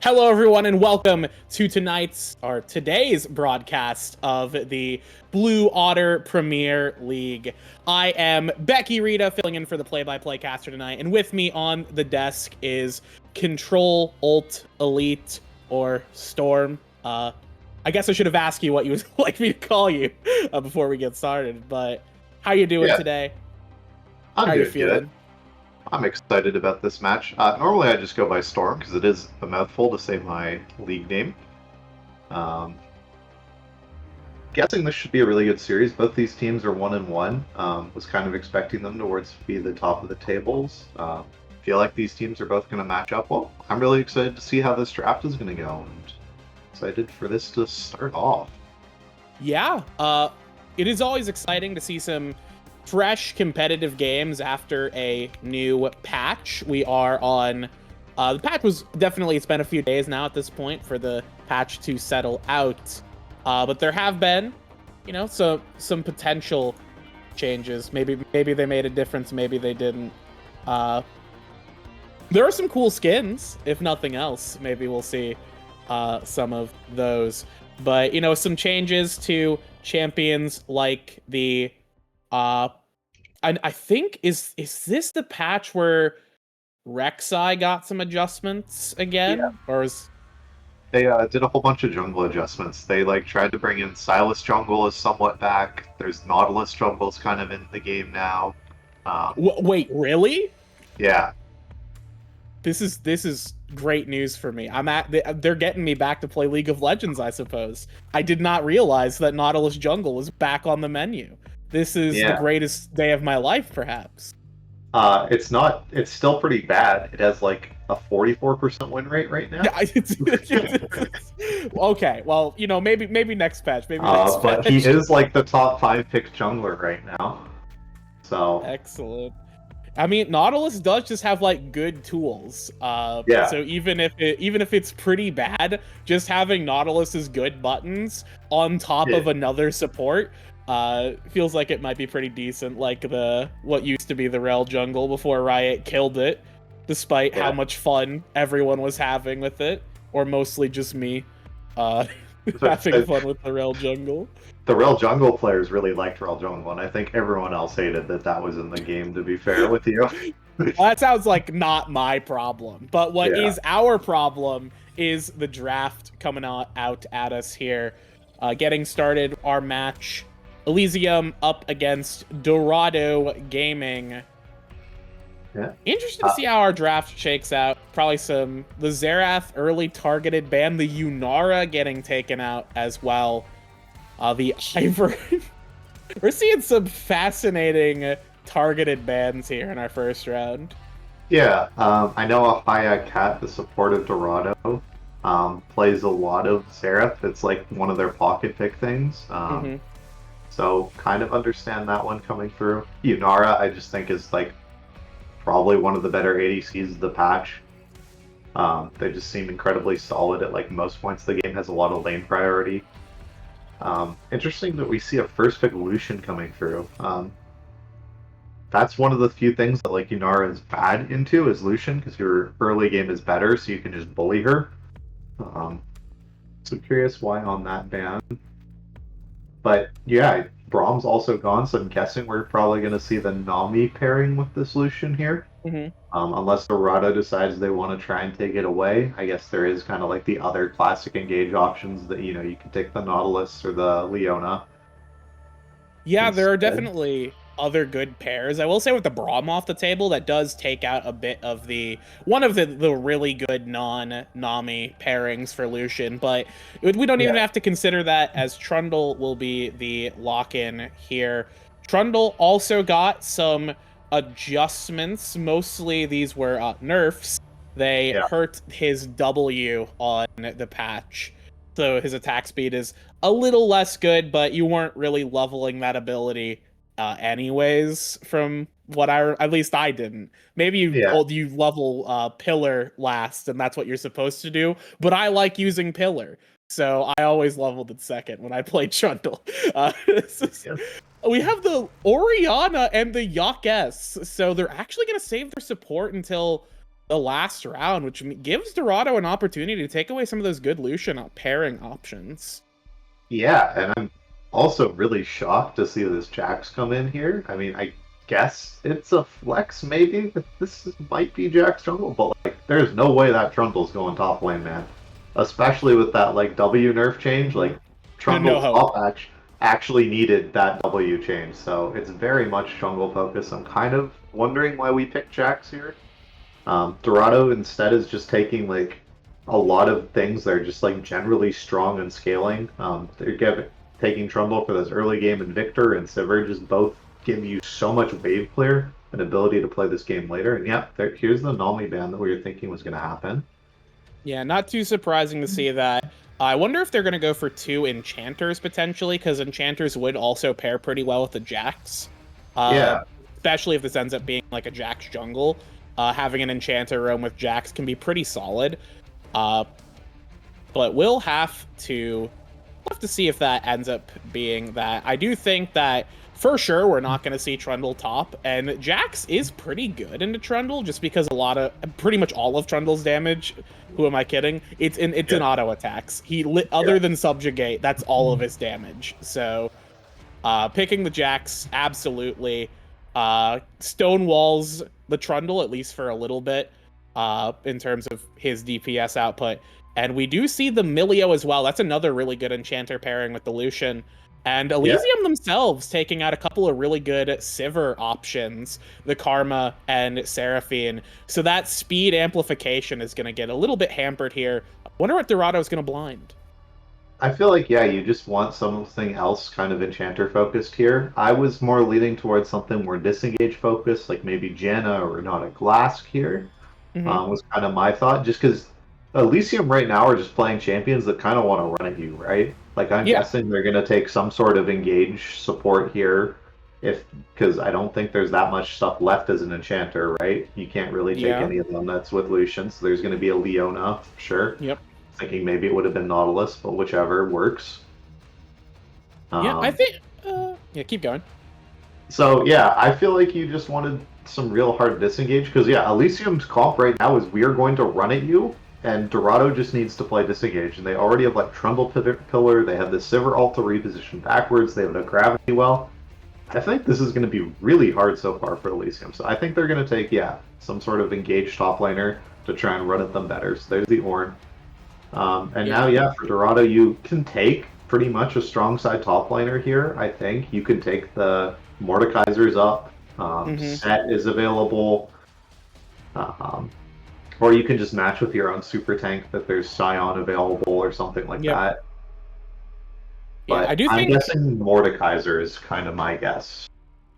Hello, everyone, and welcome to today's broadcast of the Blue Otter Premier League. I am Becky Rita, filling in for the play-by-play caster tonight, and with me on the desk is Control Alt Elite or Storm. I guess I should have asked you what you would like me to call you before we get started. But how you doing today? How are you feeling? Good. I'm excited about this match. Normally I just go by Storm because it is a mouthful to say my league name. Guessing this should be a really good series. Both these teams are 1-1. Was kind of expecting them towards be the top of the tables. Feel like these teams are both going to match up well. I'm really excited to see how this draft is going to go, and excited for this to start off. Yeah, it is always exciting to see some fresh competitive games after a new patch. We are on the patch was definitely, it's been a few days now at this point for the patch to settle out, but there have been, you know, some potential changes. Maybe they made a difference, maybe they didn't. There are some cool skins, if nothing else. Maybe we'll see some of those, but you know, some changes to champions like the I think is this the patch where Rek'Sai got some adjustments again? Yeah. Or is they did a whole bunch of jungle adjustments. They tried to bring in Silas jungle is somewhat back. There's Nautilus jungle's kind of in the game now. Wait, really? Yeah. This is great news for me. They're getting me back to play League of Legends, I suppose. I did not realize that Nautilus jungle was back on the menu. This is the greatest day of my life, perhaps. It's not. It's still pretty bad. It has like a 44% win rate right now. Okay, well, you know, maybe next patch. But he is like the top 5 pick jungler right now. So excellent. I mean, Nautilus does just have like good tools. So even if it's pretty bad, just having Nautilus's good buttons on top of another support feels like it might be pretty decent, like what used to be the Rel jungle before Riot killed it, despite how much fun everyone was having with it, or mostly just me having fun with the Rel jungle. The Rel jungle players really liked Rel jungle, and I think everyone else hated that was in the game, to be fair with you. Well, that sounds like not my problem, but what is our problem is the draft coming out at us here. Getting started, our match, Elysium up against Dorado Gaming. Yeah. Interesting to see how our draft shakes out. Probably the Xerath early targeted ban, the Yunara getting taken out as well. The Ivern. We're seeing some fascinating targeted bans here in our first round. Yeah, I know Ahaya Cat, the support of Dorado, plays a lot of Xerath. It's like one of their pocket pick things. So kind of understand that one coming through. Yunara, I just think is like probably one of the better ADCs of the patch. They just seem incredibly solid at like most points. The game has a lot of lane priority. Interesting that we see a first pick Lucian coming through. That's one of the few things that like Yunara is bad into is Lucian, because your early game is better, so you can just bully her. So curious why on that ban. But yeah, Braum's also gone, so I'm guessing we're probably going to see the Nami pairing with this Lucian here. Unless Dorado decides they want to try and take it away. I guess there is kind of like the other classic engage options that, you know, you can take the Nautilus or the Leona. Yeah, there are definitely other good pairs. I will say with the Braum off the table, that does take out a bit of one of the really good non-Nami pairings for Lucian, but we don't even have to consider that, as Trundle will be the lock-in here. Trundle also got some adjustments. Mostly these were nerfs. They hurt his W on the patch, so his attack speed is a little less good, but you weren't really leveling that ability anyways, from what at least I didn't. Maybe you level Pillar last, and that's what you're supposed to do, but I like using Pillar, so I always leveled it second when I played Trundle. We have the Orianna and the Yak S, so they're actually going to save their support until the last round, which gives Dorado an opportunity to take away some of those good Lucian pairing options. Yeah, and I'm also really shocked to see this Jax come in here. I mean, I guess it's a flex maybe that might be Jax Trundle, but like, there's no way that Trundle's going top lane, man. Especially with that like W nerf change, like Trundle top actually needed that W change, so it's very much jungle focused. I'm kind of wondering why we picked Jax here. Dorado instead is just taking like a lot of things that are just like generally strong and scaling. They're taking Trundle for this early game, and Victor and Sivir just both give you so much wave clear and ability to play this game later. And yeah, here's the Nami ban that we were thinking was going to happen. Yeah, not too surprising to see that. I wonder if they're going to go for 2 Enchanters potentially, because Enchanters would also pair pretty well with the Jax. Yeah. Especially if this ends up being like a Jax jungle. Having an Enchanter roam with Jax can be pretty solid. But we'll have to see if that ends up being that. I do think that for sure we're not going to see Trundle top, and Jax is pretty good into Trundle just because pretty much all of Trundle's damage, who am I kidding? It's in auto attacks. Other than subjugate, that's all of his damage. So picking the Jax, absolutely. Stonewalls the Trundle, at least for a little bit, in terms of his DPS output. And we do see the Milio as well. That's another really good Enchanter pairing with the Lucian. And Elysium themselves taking out a couple of really good Sivir options, the Karma and Seraphine. So that speed amplification is going to get a little bit hampered here. I wonder what Dorado is going to blind. I feel like, yeah, you just want something else kind of Enchanter focused here. I was more leaning towards something more disengage focused, like maybe Janna or not a Glask here, was kind of my thought. Just because Elysium right now are just playing champions that kind of want to run at you, right? Like, I'm guessing they're going to take some sort of engage support here, because I don't think there's that much stuff left as an Enchanter, right? You can't really take any of them that's with Lucian, so there's going to be a Leona, sure. Yep. Thinking maybe it would have been Nautilus, but whichever works. I think... keep going. So, yeah, I feel like you just wanted some real hard disengage, because, yeah, Elysium's comp right now is we are going to run at you, and Dorado just needs to play disengage, and they already have, like, Trundle Pillar, they have the Sivir ult to reposition backwards, they have a Gravity Well. I think this is going to be really hard so far for Elysium, so I think they're going to take, some sort of engaged top laner to try and run at them better. So there's the Ornn. Now, for Dorado, you can take pretty much a strong side top laner here, I think. You can take the Mordekaiser's up. Set is available. Or you can just match with your own super tank that there's Scion available or something like that. But I'm guessing Mordekaiser is kind of my guess.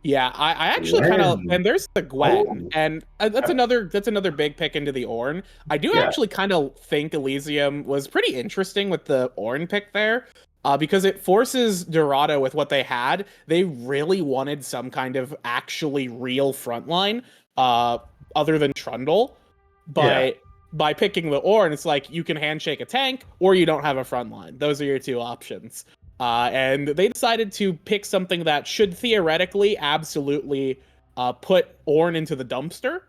Yeah, I actually kind of, and there's the Gwen, and that's another big pick into the Ornn. I do actually kind of think Elysium was pretty interesting with the Ornn pick there, because it forces Dorado with what they had. They really wanted some kind of actually real frontline, other than Trundle, but by picking the Ornn, it's like you can handshake a tank or you don't have a frontline. Those are your two options. And they decided to pick something that should theoretically absolutely put Ornn into the dumpster.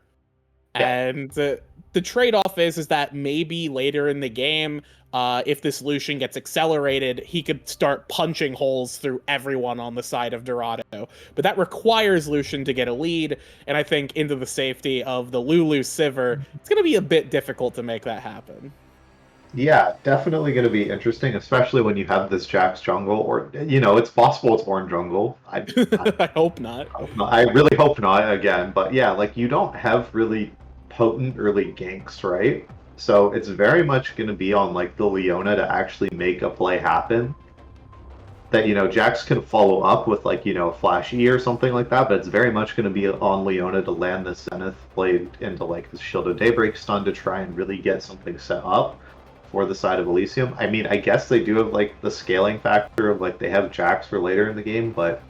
And the trade-off is that maybe later in the game, if this Lucian gets accelerated, he could start punching holes through everyone on the side of Dorado. But that requires Lucian to get a lead, and I think into the safety of the Lulu Sivir, it's going to be a bit difficult to make that happen. Yeah, definitely going to be interesting, especially when you have this Jax jungle, or, it's possible it's Ornn jungle. I hope not. I really hope not, again. But yeah, like, you don't have really potent early ganks, right? So it's very much going to be on, like, the Leona to actually make a play happen. That, Jax can follow up with, like, Flash E or something like that, but it's very much going to be on Leona to land the Zenith blade into, like, the Shield of Daybreak stun to try and really get something set up for the side of Elysium. I mean, I guess they do have, like, the scaling factor of, like, they have Jax for later in the game, but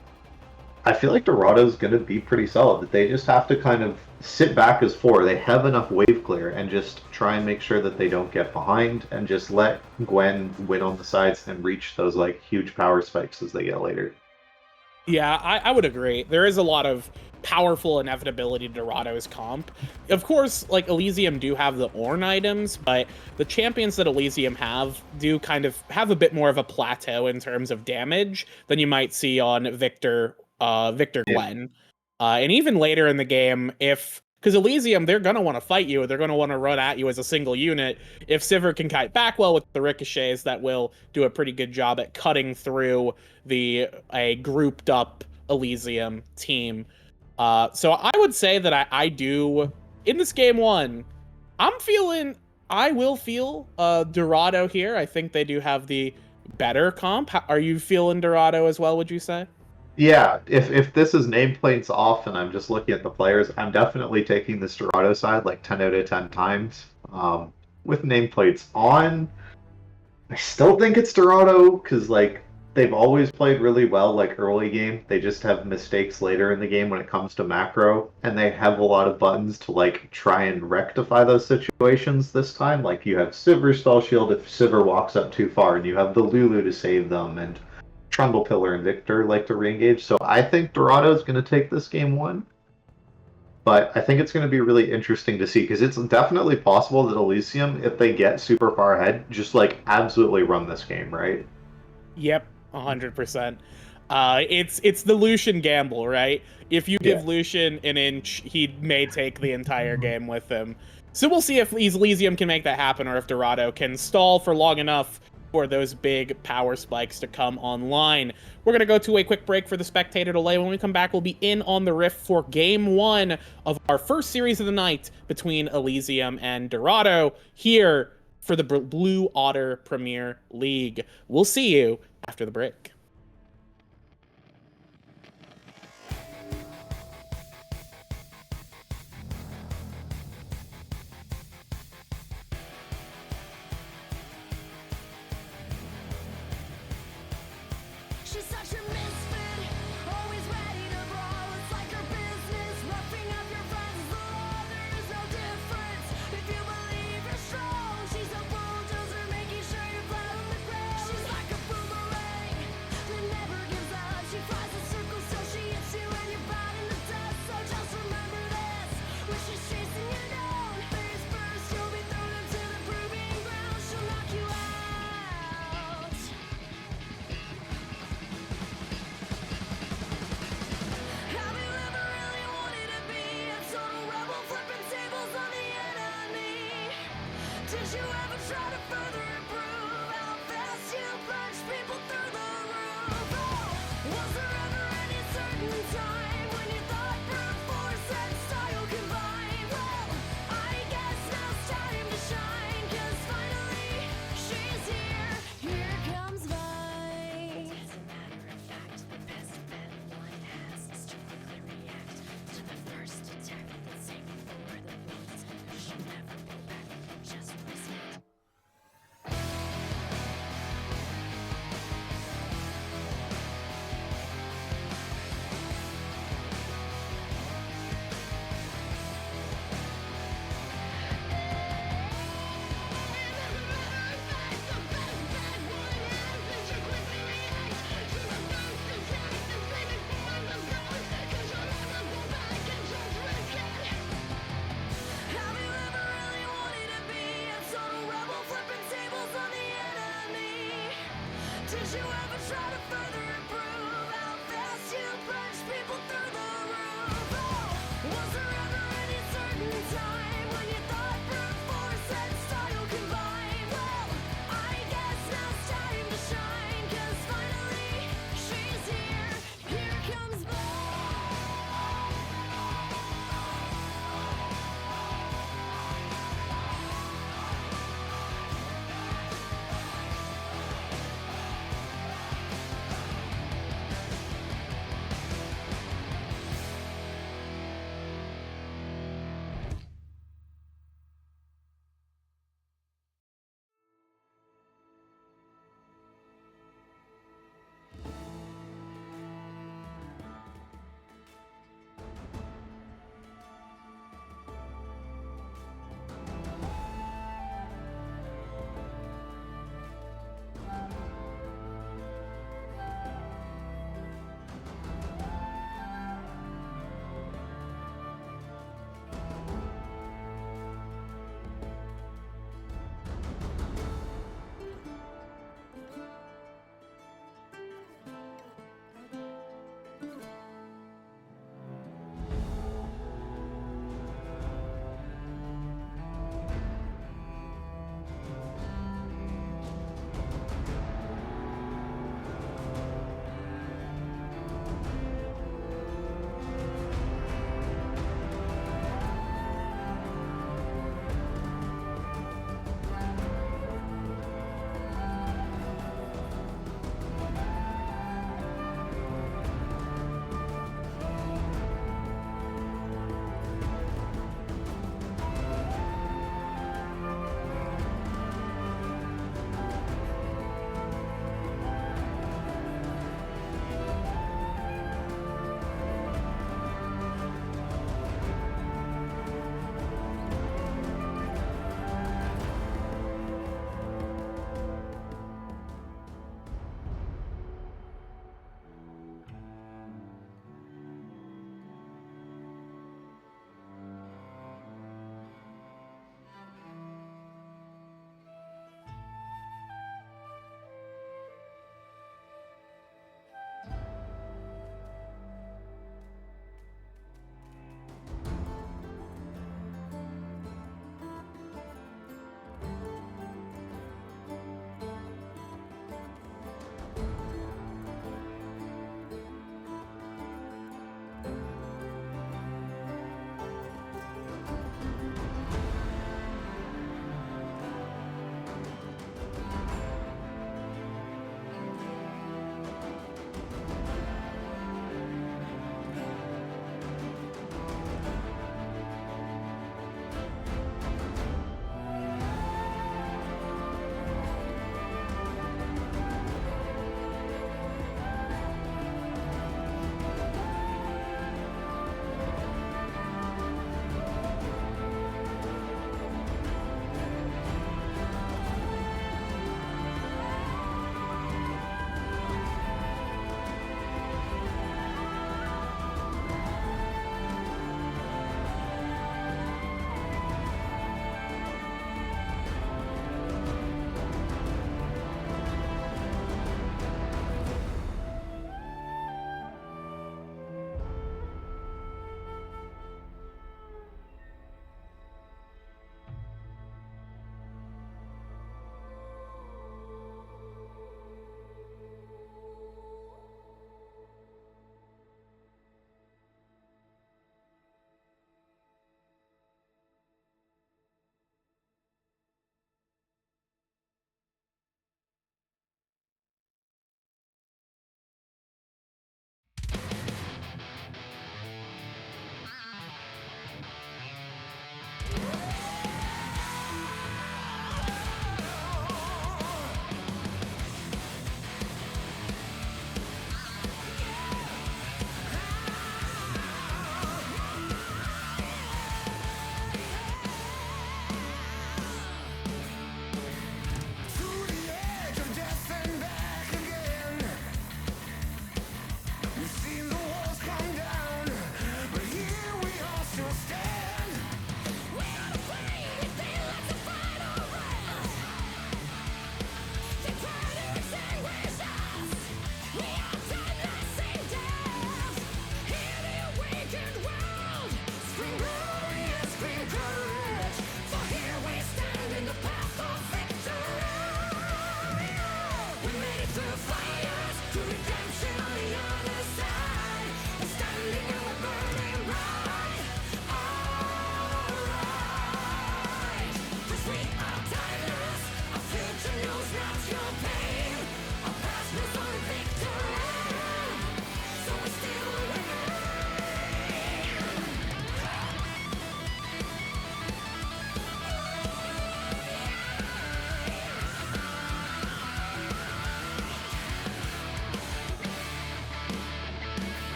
I feel like Dorado's going to be pretty solid. They just have to kind of sit back as 4. They have enough wave clear and just try and make sure that they don't get behind and just let Gwen win on the sides and reach those, like, huge power spikes as they get later. Yeah, I would agree. There is a lot of powerful inevitability to Dorado's comp. Of course, like, Elysium do have the Ornn items, but the champions that Elysium have do kind of have a bit more of a plateau in terms of damage than you might see on Victor Gwen. And even later in the game, because Elysium, they're going to want to fight you, they're going to want to run at you as a single unit. If Sivir can kite back well with the ricochets, that will do a pretty good job at cutting through a grouped up Elysium team. So I would say that I do, in this game one, I will feel Dorado here. I think they do have the better comp. Are you feeling Dorado as well, would you say? Yeah, if this is nameplates off and I'm just looking at the players, I'm definitely taking this Dorado side like 10 out of 10 times. With nameplates on, I still think it's Dorado because like they've always played really well like early game. They just have mistakes later in the game when it comes to macro, and they have a lot of buttons to like try and rectify those situations this time. Like you have Sivir spell shield if Sivir walks up too far, and you have the Lulu to save them, and Trundle Pillar and Victor like to re-engage. So I think Dorado is going to take this game one. But I think it's going to be really interesting to see because it's definitely possible that Elysium, if they get super far ahead, just like absolutely run this game, right? Yep, 100%. It's the Lucian gamble, right? If you give Lucian an inch, he may take the entire game with him. So we'll see if Elysium can make that happen or if Dorado can stall for long enough for those big power spikes to come online. We're going to go to a quick break for the spectator delay. When we come back, we'll be in on the rift for game one of our first series of the night between Elysium and Dorado here for the Blue Otter Premier League. We'll see you after the break. She's such a misfit, always ready to brawl. It's like her business, roughing up your friends. The law, there is no difference. If you believe you're strong, she's a bulldozer, making sure you're flat on the ground. She's like a boomerang,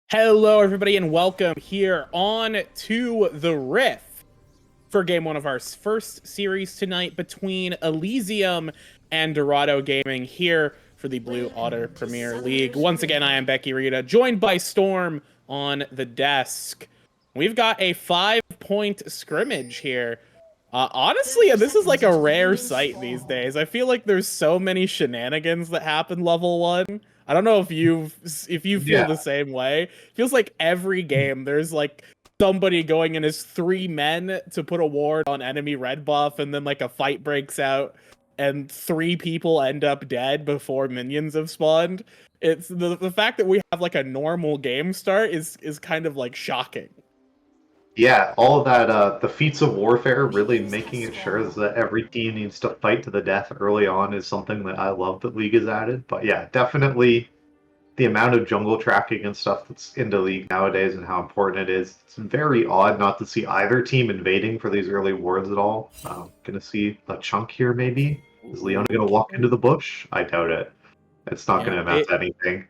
Hello, everybody, and welcome here on to the Riff for game one of our first series tonight between Elysium and Dorado Gaming here for the Blue Otter Premier League. Once again, I am Becky Rita, joined by Storm on the desk. We've got a 5-point scrimmage here. Honestly, this is like a rare sight these days. I feel like there's so many shenanigans that happen level 1. I don't know if you feel the same way. Feels like every game there's like somebody going in as 3 men to put a ward on enemy red buff, and then like a fight breaks out and 3 people end up dead before minions have spawned. It's the fact that we have like a normal game start is kind of like shocking. Yeah, all of that, the feats of warfare, really making it sure that every team needs to fight to the death early on is something that I love that League has added. But yeah, definitely the amount of jungle tracking and stuff that's into League nowadays and how important it is. It's very odd not to see either team invading for these early wards at all. Gonna see a chunk here maybe? Is Leona gonna walk into the bush? I doubt it. It's not gonna amount to anything.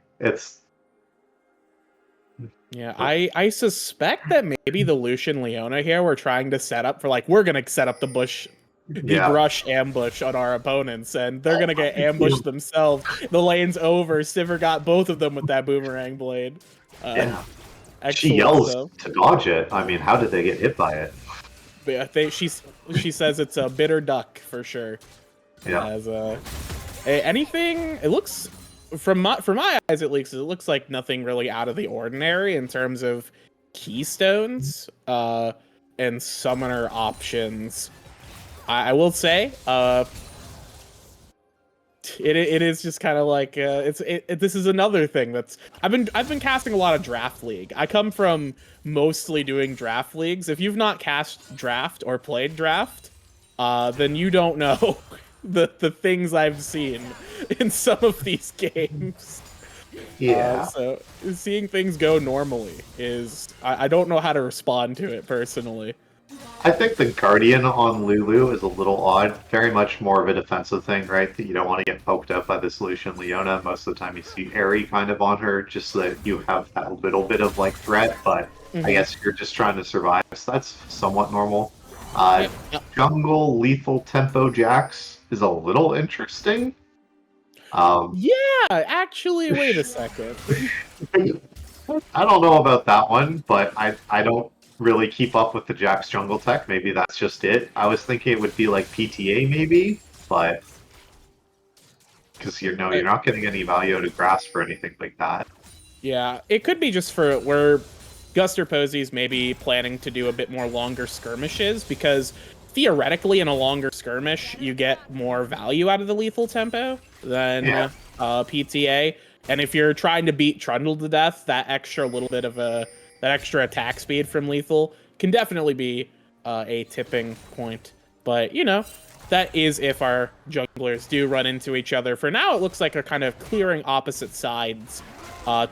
Yeah, I suspect that maybe the Lucian Leona here were trying to set up for like, we're gonna set up the brush ambush on our opponents, and they're gonna get ambushed themselves. The lane's over. Sivir got both of them with that boomerang blade. She yells to dodge it. I mean, how did they get hit by it? But I think she says it's a bitter duck for sure. Yeah. As anything, it looks from my eyes at least, it looks like nothing really out of the ordinary in terms of keystones and summoner options. I will say, it is just kind of like this is another thing that's I've been casting a lot of draft league. I come from mostly doing draft leagues. If you've not cast draft or played draft, then you don't know the things I've seen in some of these games. Yeah. So seeing things go normally is I don't know how to respond to it personally. I think the Guardian on Lulu is a little odd. Very much more of a defensive thing, right? That you don't want to get poked up by this Lucian Leona. Most of the time you see Aerie kind of on her, just so that you have that little bit of like threat, but I guess you're just trying to survive, so that's somewhat normal. Jungle Lethal Tempo Jax is a little interesting. Yeah, actually, wait a second. I don't know about that one, but I don't really keep up with the Jax jungle tech. Maybe that's just it. I was thinking it would be like PTA maybe, but because you're not getting any value out of grasp or anything like that. Yeah, it could be just for where Guster Posey's maybe planning to do a bit more longer skirmishes, because theoretically in a longer skirmish you get more value out of the lethal tempo than PTA. And if you're trying to beat Trundle to death, that extra attack speed from lethal can definitely be a tipping point. But that is if our junglers do run into each other. For now, it looks like they're kind of clearing opposite sides.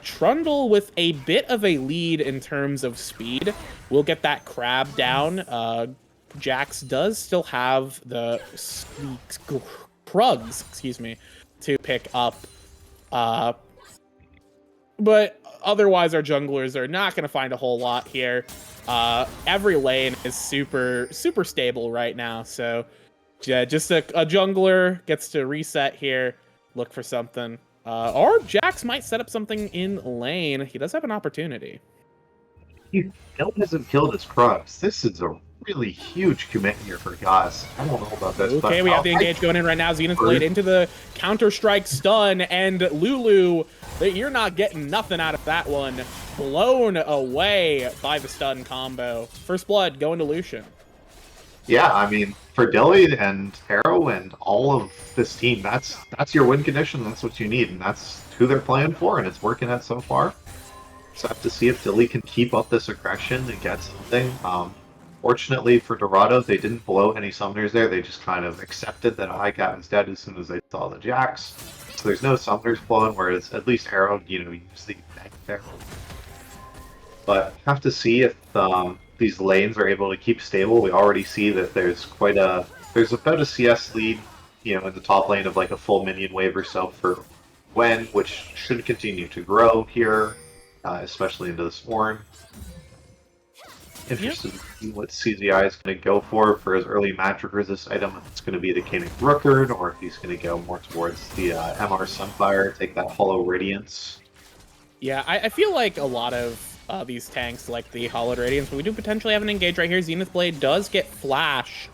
Trundle with a bit of a lead in terms of speed. We'll get that crab down. Jax does still have the Krugs, to pick up. But otherwise, our junglers are not going to find a whole lot here. Every lane is super stable right now. So yeah, just a jungler gets to reset here, look for something. Or Jax might set up something in lane. He does have an opportunity. He still hasn't killed his Krugs. This is a really huge commit here for Gauss. I don't know about this. Okay, we have the engage going in right now. Zenith's blade into the Counter-Strike stun, and Lulu, you're not getting nothing out of that one. Blown away by the stun combo. First blood going to Lucian. Yeah, I mean, for Dilly and Arrow and all of this team, that's your win condition. That's what you need, and that's who they're playing for, and it's working out so far. So I have to see if Dilly can keep up this aggression and get something. Fortunately for Dorado, they didn't blow any summoners there. They just kind of accepted that High Cat was dead as soon as they saw the Jax. So there's no summoners blown, whereas at least Arrow, usually there. But have to see if these lanes are able to keep stable. We already see that there's about a CS lead, in the top lane of like a full minion wave or so for Gwen, which should continue to grow here. especially into the Sworn. Interested to see what CZI is going to go for his early magic resist item. If it's going to be the Caning Rookard, or if he's going to go more towards the MR Sunfire, take that Hollow Radiance. Yeah, I feel like a lot of these tanks, like the Hollowed Radiance, but we do potentially have an engage right here. Zenith Blade does get flashed.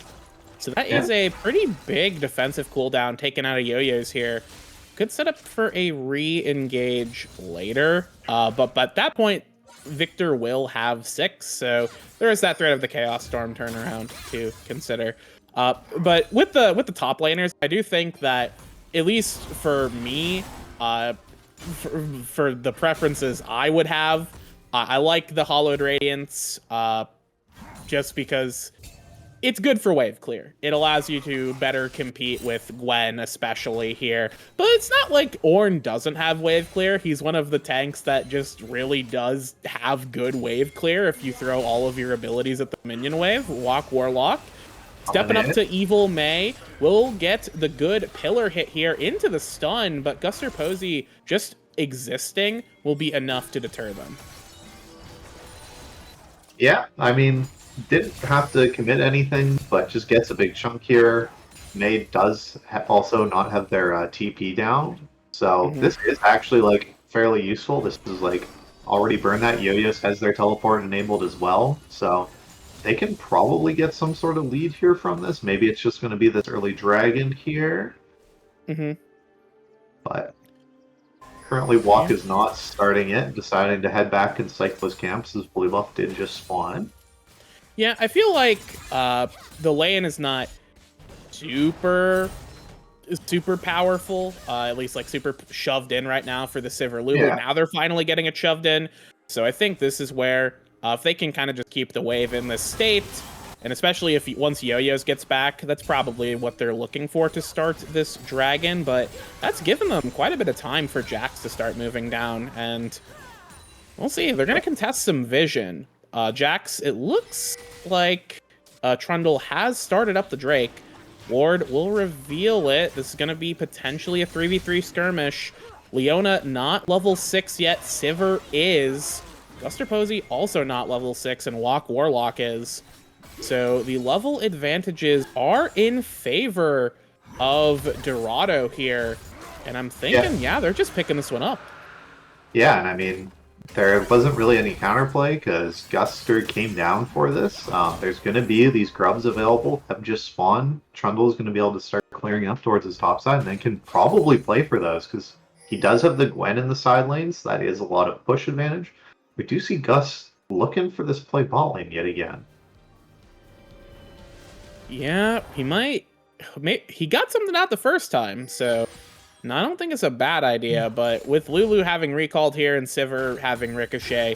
So that is a pretty big defensive cooldown taken out of Yo-Yo's here. Could set up for a re-engage later, but at that point, Victor will have 6, so there is that threat of the Chaos Storm turnaround to consider. But with the top laners, I do think that, at least for me, for the preferences I would have, I like the Hollowed Radiance, just because it's good for wave clear. It allows you to better compete with Gwen, especially here. But it's not like Ornn doesn't have wave clear. He's one of the tanks that just really does have good wave clear if you throw all of your abilities at the minion wave. Walk Warlock. Stepping up to Evil May. Will get the good pillar hit here into the stun, but Guster Posey just existing will be enough to deter them. Yeah, I mean, didn't have to commit anything, but just gets a big chunk here. May does also not have their TP down, so this is actually like fairly useful. This is like already burned that. Yo-Yos has their teleport enabled as well, so they can probably get some sort of lead here from this. Maybe it's just going to be this early dragon here. But currently Walk is not starting it, deciding to head back and Cyclo's camps as Blue Buff did just spawn. Yeah, I feel like the lane is not super powerful, at least like super shoved in right now for the Sivir Lulu. Yeah. Now they're finally getting it shoved in, so I think this is where if they can kind of just keep the wave in this state, and especially if once Yo-Yos gets back, that's probably what they're looking for to start this dragon, but that's given them quite a bit of time for Jax to start moving down, and we'll see. They're going to contest some vision. Jax, it looks like Trundle has started up the Drake. Ward will reveal it. This is going to be potentially a 3v3 skirmish. Leona not level 6 yet. Sivir is. Guster Posey also not level 6, and Walk Warlock is. So the level advantages are in favor of Dorado here. And I'm thinking, yeah, they're just picking this one up. Yeah, and I mean, there wasn't really any counterplay because Guster came down for this. There's going to be these grubs available that just spawn. Trundle is going to be able to start clearing up towards his top side and then can probably play for those because he does have the Gwen in the side lanes. That is a lot of push advantage. We do see Gus looking for this play bot lane yet again. Yeah, he might. He got something out the first time, so no, I don't think it's a bad idea. But with Lulu having recalled here and Sivir having Ricochet,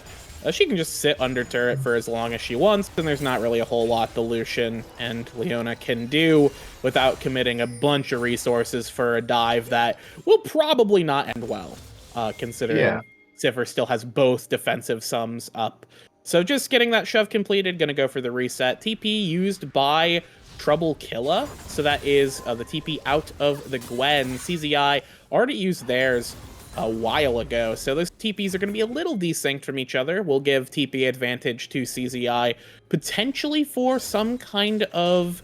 she can just sit under turret for as long as she wants, and there's not really a whole lot the Lucian and Leona can do without committing a bunch of resources for a dive that will probably not end well, considering Sivir still has both defensive sums up. So just getting that shove completed, gonna go for the reset. TP used by Trouble Killa, so that is the TP out of the Gwen. CZI already used theirs a while ago, so those TPs are going to be a little desynced from each other. We'll give TP advantage to CZI, potentially for some kind of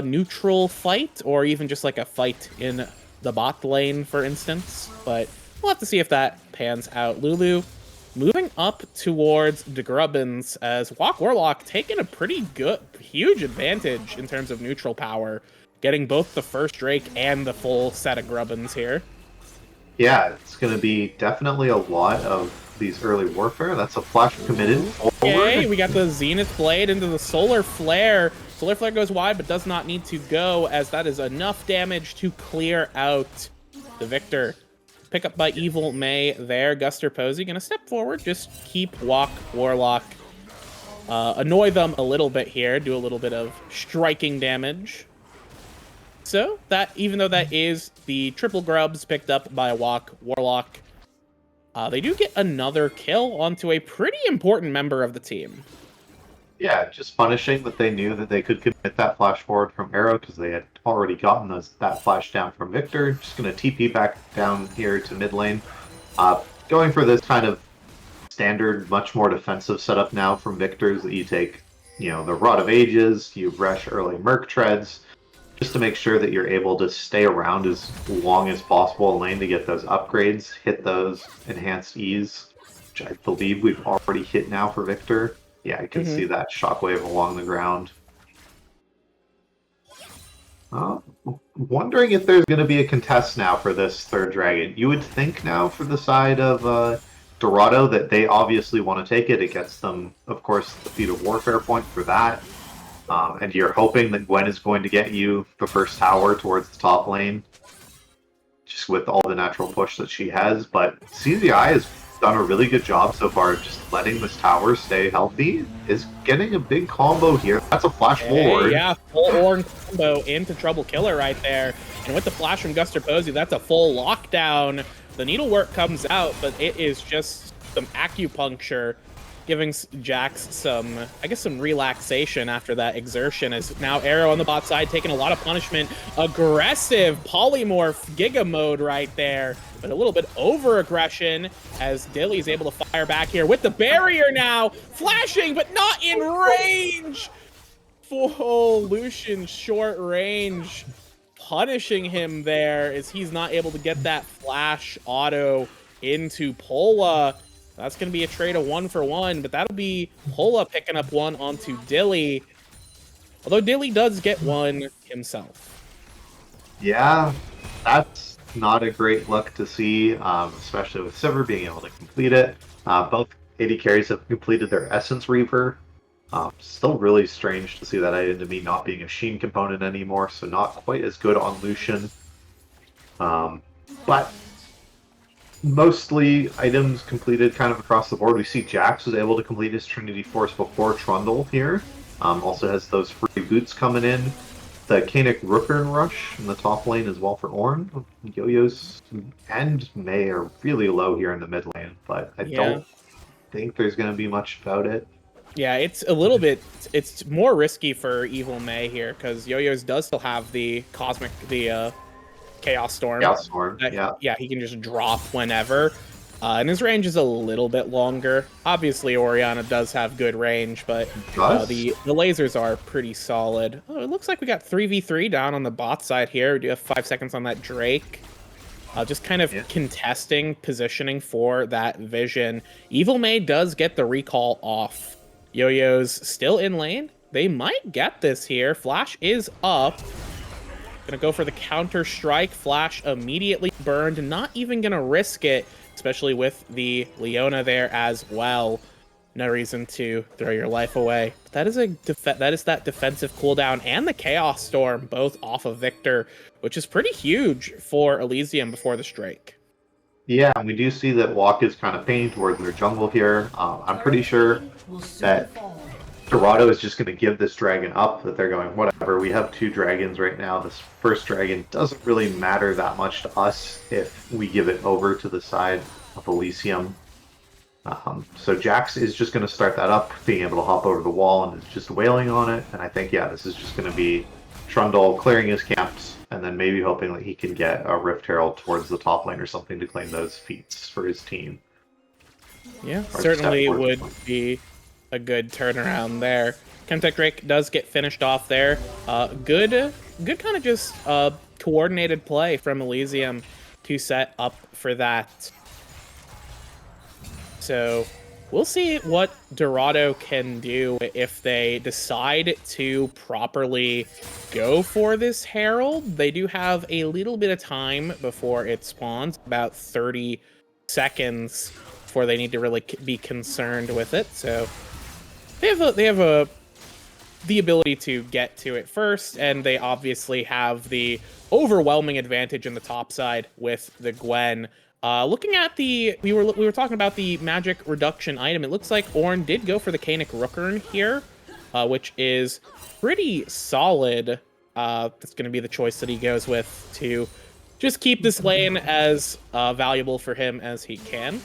neutral fight, or even just like a fight in the bot lane, for instance, but we'll have to see if that pans out. Lulu moving up towards the Grubbins as Walk Warlock taking a pretty good, huge advantage in terms of neutral power, getting both the first Drake and the full set of Grubbins here. Yeah, it's going to be definitely a lot of these early warfare. That's a flash committed. Okay, we got the Zenith Blade into the Solar Flare. Solar Flare goes wide, but does not need to go, as that is enough damage to clear out the Victor. Pick up by Evil May there. Guster Posey gonna step forward, just keep Walk Warlock. Annoy them a little bit here, do a little bit of striking damage. So, that, even though that is the triple grubs picked up by Walk Warlock, they do get another kill onto a pretty important member of the team. Yeah, just punishing that they knew that they could commit that flash forward from Arrow because they had already gotten that flash down from Victor. Just going to TP back down here to mid lane. Going for this kind of standard, much more defensive setup now from Victor's, that you take, the Rod of Ages, you rush early Merc Treads, just to make sure that you're able to stay around as long as possible in lane to get those upgrades, hit those enhanced E's, which I believe we've already hit now for Victor. Yeah, I can see that shockwave along the ground. Wondering if there's going to be a contest now for this third dragon. You would think now for the side of Dorado that they obviously want to take it. It gets them, of course, the Feat of Warfare point for that. And you're hoping that Gwen is going to get you the first tower towards the top lane, just with all the natural push that she has. But CZI has done a really good job so far, just letting this tower stay healthy. Is getting a big combo here. That's a flash forward. Yeah, full Ornn combo into Trouble Killer right there. And with the flash from Guster Posey, that's a full lockdown. The needlework comes out, but it is just some acupuncture, giving Jax some relaxation after that exertion. As now Arrow on the bot side taking a lot of punishment. Aggressive polymorph Giga mode right there, but a little bit over aggression as Dilly's able to fire back here with the barrier now, flashing but not in range. Full Lucian short range, punishing him there as he's not able to get that flash auto into Pola. That's going to be a trade of 1-for-1, but that'll be Pola picking up one onto Dilly. Although Dilly does get one himself. Yeah, that's not a great look to see, especially with Sivir being able to complete it. Both AD carries have completed their Essence Reaver. Still really strange to see that item to me not being a Sheen component anymore, so not quite as good on Lucian. But mostly items completed kind of across the board. We see Jax was able to complete his Trinity Force before Trundle here. Also has those free boots coming in. The Kanik Rookern Rush in the top lane as well for Ornn. Yo-Yos and Mei are really low here in the mid lane, but I don't think there's going to be much about it. Yeah, it's a little bit, it's more risky for Evil Mei here, because Yo-Yos does still have the Chaos Storm. Chaos Storm, yeah, he can just drop whenever. And his range is a little bit longer. Obviously, Orianna does have good range, but the lasers are pretty solid. Oh, it looks like we got 3v3 down on the bot side here. We do have 5 seconds on that Drake. Just kind of contesting, positioning for that vision. Evil Mei does get the recall off. Yo-Yo's still in lane. They might get this here. Flash is up. Gonna go for the counter strike. Flash immediately burned. Not even gonna risk it, especially with the Leona there as well. No reason to throw your life away. But that is that defensive cooldown and the Chaos Storm both off of Victor, which is pretty huge for Elysium before the Drake. Yeah, and we do see that Walk is kind of paying towards their jungle here. I'm pretty sure that Dorado is just going to give this dragon up, that they're going, whatever, we have 2 dragons right now. This first dragon doesn't really matter that much to us if we give it over to the side of Elysium. So Jax is just going to start that up, being able to hop over the wall and is just wailing on it. And I think, this is just going to be Trundle clearing his camps and then maybe hoping that he can get a Rift Herald towards the top lane or something to claim those feats for his team. Yeah, certainly would be a good turnaround there. Chemtech Drake does get finished off there. Good kind of just coordinated play from Elysium to set up for that. So we'll see what Dorado can do if they decide to properly go for this Herald. They do have a little bit of time before it spawns, about 30 seconds before they need to really be concerned with it. So they have the ability to get to it first, and they obviously have the overwhelming advantage in the top side with the Gwen. Looking at we were talking about the magic reduction item. It looks like Ornn did go for the Kanik Rookern here, which is pretty solid. That's going to be the choice that he goes with to just keep this lane as valuable for him as he can.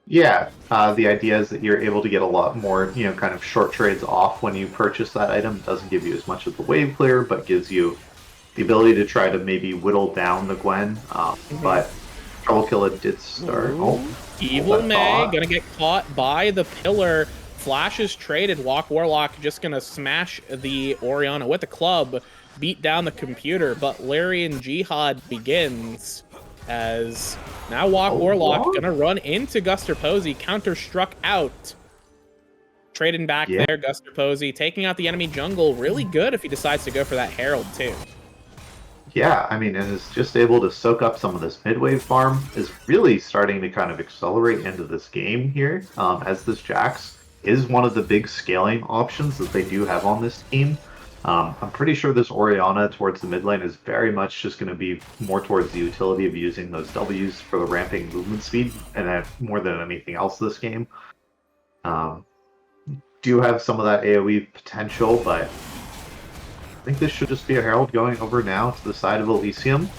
Yeah, the idea is that you're able to get a lot more, kind of short trades off when you purchase that item. It doesn't give you as much of the wave clear, but gives you the ability to try to maybe whittle down the Gwen. But Trouble Killer did start. Oh, Evil That May thought. gonna get caught by the pillar. Flash is traded. Walk Warlock just gonna smash the Orianna with the club, beat down the computer, but Larian Jihad begins as now Walk Warlock what? gonna run into Guster Posey, counter struck out. Trading back there, Guster Posey taking out the enemy jungle. Really good if he decides to go for that Herald too. Yeah, I mean, and is just able to soak up some of this mid-wave farm, is really starting to kind of accelerate into this game here, as this Jax is one of the big scaling options that they do have on this team. I'm pretty sure this Orianna towards the mid lane is very much just going to be more towards the utility of using those Ws for the ramping movement speed, and that more than anything else this game. Do have some of that AoE potential, but I think this should just be a Herald going over now to the side of Elysium.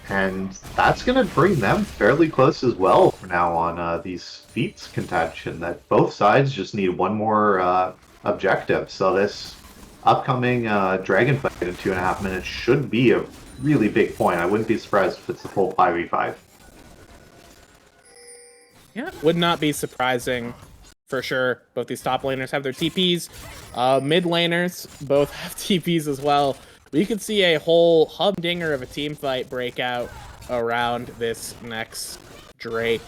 And that's going to bring them fairly close as well for now on these feats contention, that both sides just need one more objective. So this upcoming dragon fight in 2.5 minutes should be a really big point. I wouldn't be surprised if it's a full 5v5. Yeah, would not be surprising for sure. Both these top laners have their TPs. Mid laners both have TPs as well. We could see a whole humdinger of a team fight break out around this next Drake.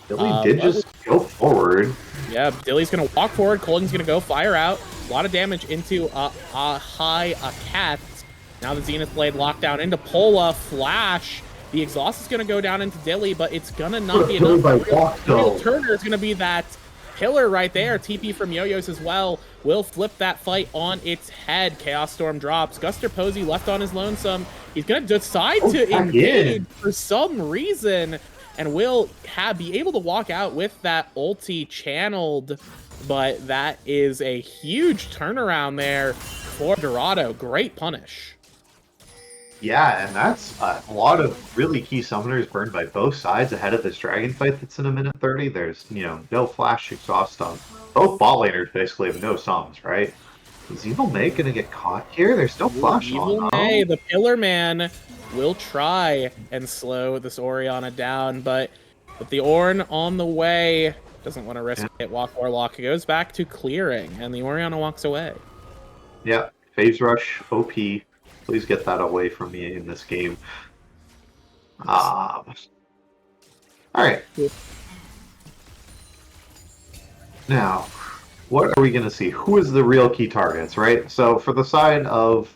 Dilly did just go forward. Yeah, Dilly's going to walk forward. Colton's going to go fire out. A lot of damage into a cat. Now the Zenith Blade locked down into Pola. Flash. The exhaust is going to go down into Dilly, but it's going to not be enough. Real Turner is going to be that pillar right there. TP from Yo-Yos as well will flip that fight on its head. Chaos Storm drops. Guster Posey left on his lonesome. He's going to decide to engage for some reason and will be able to walk out with that ulti channeled. But that is a huge turnaround there for Dorado. Great punish. Yeah, and that's a lot of really key summoners burned by both sides ahead of this dragon fight that's in 1:30. There's, no flash exhaust on. Both bot laners basically have no summons, right? Is Evil May gonna get caught here? There's no flash on. Evil May, the Pillar Man, will try and slow this Orianna down, but with the Ornn on the way, doesn't want to risk it. Walk Warlock goes back to clearing, and the Orianna walks away. Yeah, Phase Rush, OP. Please get that away from me in this game. Alright. Now, what are we going to see? Who is the real key targets, right? So for the side of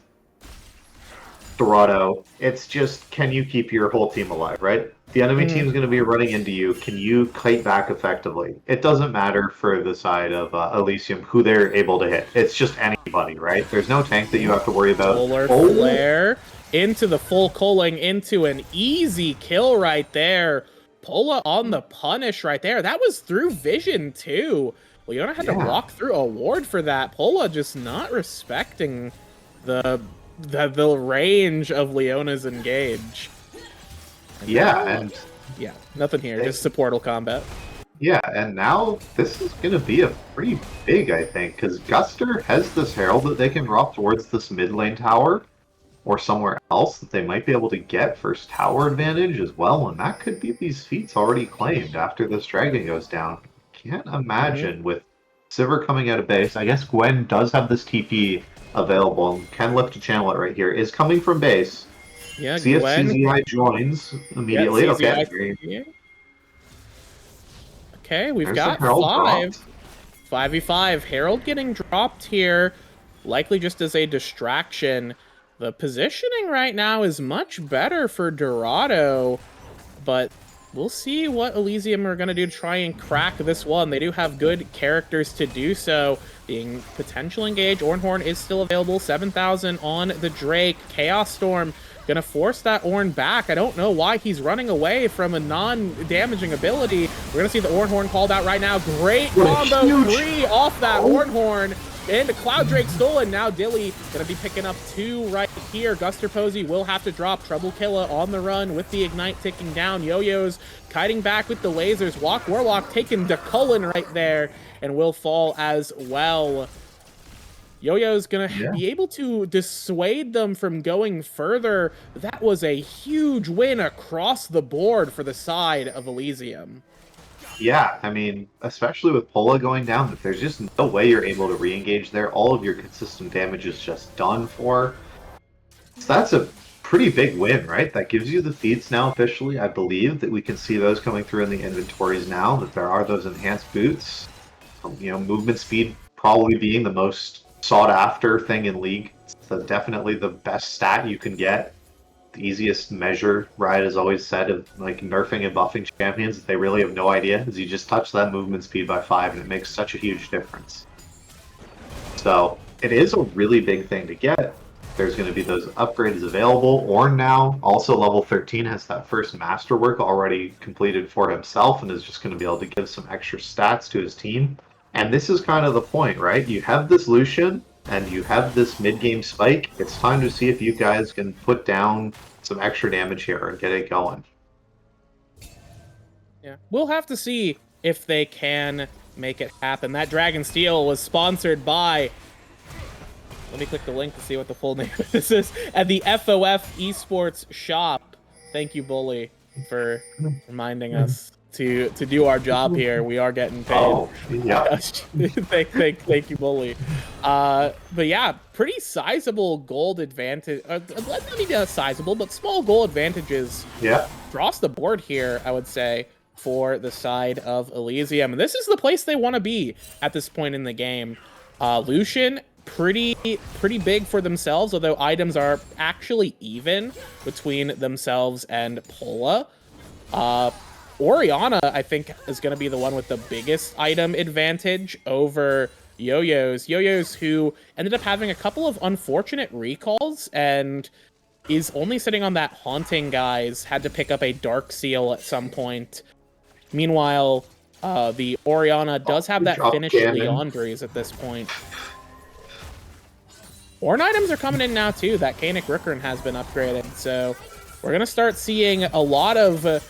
Dorado, it's just, can you keep your whole team alive, right? The enemy team's going to be running into you. Can you kite back effectively? It doesn't matter for the side of Elysium who they're able to hit. It's just anybody, right? There's no tank that you have to worry about. Solar Flare into the full culling, into an easy kill right there. Pola on the punish right there. That was through vision too. Leona had to walk through a ward for that. Pola just not respecting the range of Leona's engage. And nothing here. Just supportal combat. Yeah, and now this is going to be a pretty big, I think, because Guster has this Herald that they can drop towards this mid lane tower or somewhere else that they might be able to get first tower advantage as well, and that could be these feats already claimed after this dragon goes down. Can't imagine with Sivir coming out of base. I guess Gwen does have this TP available and can lift to channel it right here. Is coming from base. Yeah, see Gwen. if CZI joins immediately. Okay. Okay, we've There's got the Herald 5v5. Herald getting dropped here, likely just as a distraction. The positioning right now is much better for Dorado, but we'll see what Elysium are going to do to try and crack this one. They do have good characters to do so. Being potential engage, Ornhorn is still available. 7,000 on the Drake. Chaos Storm gonna force that Ornn back. I don't know why he's running away from a non-damaging ability. We're gonna see the Ornhorn called out right now. Great combo, 3 off that Ornhorn. And the Cloud Drake stolen. Now Dilly gonna be picking up 2 right here. Guster Posey will have to drop. Trouble Killa on the run with the Ignite ticking down. Yo-Yo's kiting back with the lasers. Walk Warlock taking the Cullen right there and will fall as well. Yo-Yo's gonna be able to dissuade them from going further. That was a huge win across the board for the side of Elysium. Yeah, I mean, especially with Pola going down, that there's just no way you're able to re-engage there. All of your consistent damage is just done for. So that's a pretty big win, right? That gives you the feats now officially. I believe that we can see those coming through in the inventories now, that there are those enhanced boots. You know, movement speed probably being the most sought after thing in League. So definitely the best stat you can get. The easiest measure, Riot has always said, of like nerfing and buffing champions that they really have no idea, is you just touch that movement speed by 5 and it makes such a huge difference. So it is a really big thing to get. There's going to be those upgrades available. Ornn now, also level 13, has that first masterwork already completed for himself and is just going to be able to give some extra stats to his team. And this is kind of the point, right? You have this Lucian, and you have this mid-game spike. It's time to see if you guys can put down some extra damage here and get it going. Yeah, we'll have to see if they can make it happen. That Dragon Steel was sponsored by... Let me click the link to see what the full name of this is. At the FOF Esports Shop. Thank you, Bully, for reminding us to do our job here. We are getting paid. Oh, yeah. thank you, Bully. But yeah, pretty sizable gold advantage. Not even sizable, but small goal advantages. Yeah. Across the board here, I would say, for the side of Elysium. And this is the place they want to be at this point in the game. Lucian, pretty big for themselves, although items are actually even between themselves and Pola. Orianna, I think, is going to be the one with the biggest item advantage over Yo-Yo's. Yo-Yo's who ended up having a couple of unfortunate recalls and is only sitting on that Haunting guys, had to pick up a Dark Seal at some point. Meanwhile, the Orianna does have that finished Leandries at this point. Ornn items are coming in now, too. That Kanik Rookrun has been upgraded, so we're going to start seeing a lot of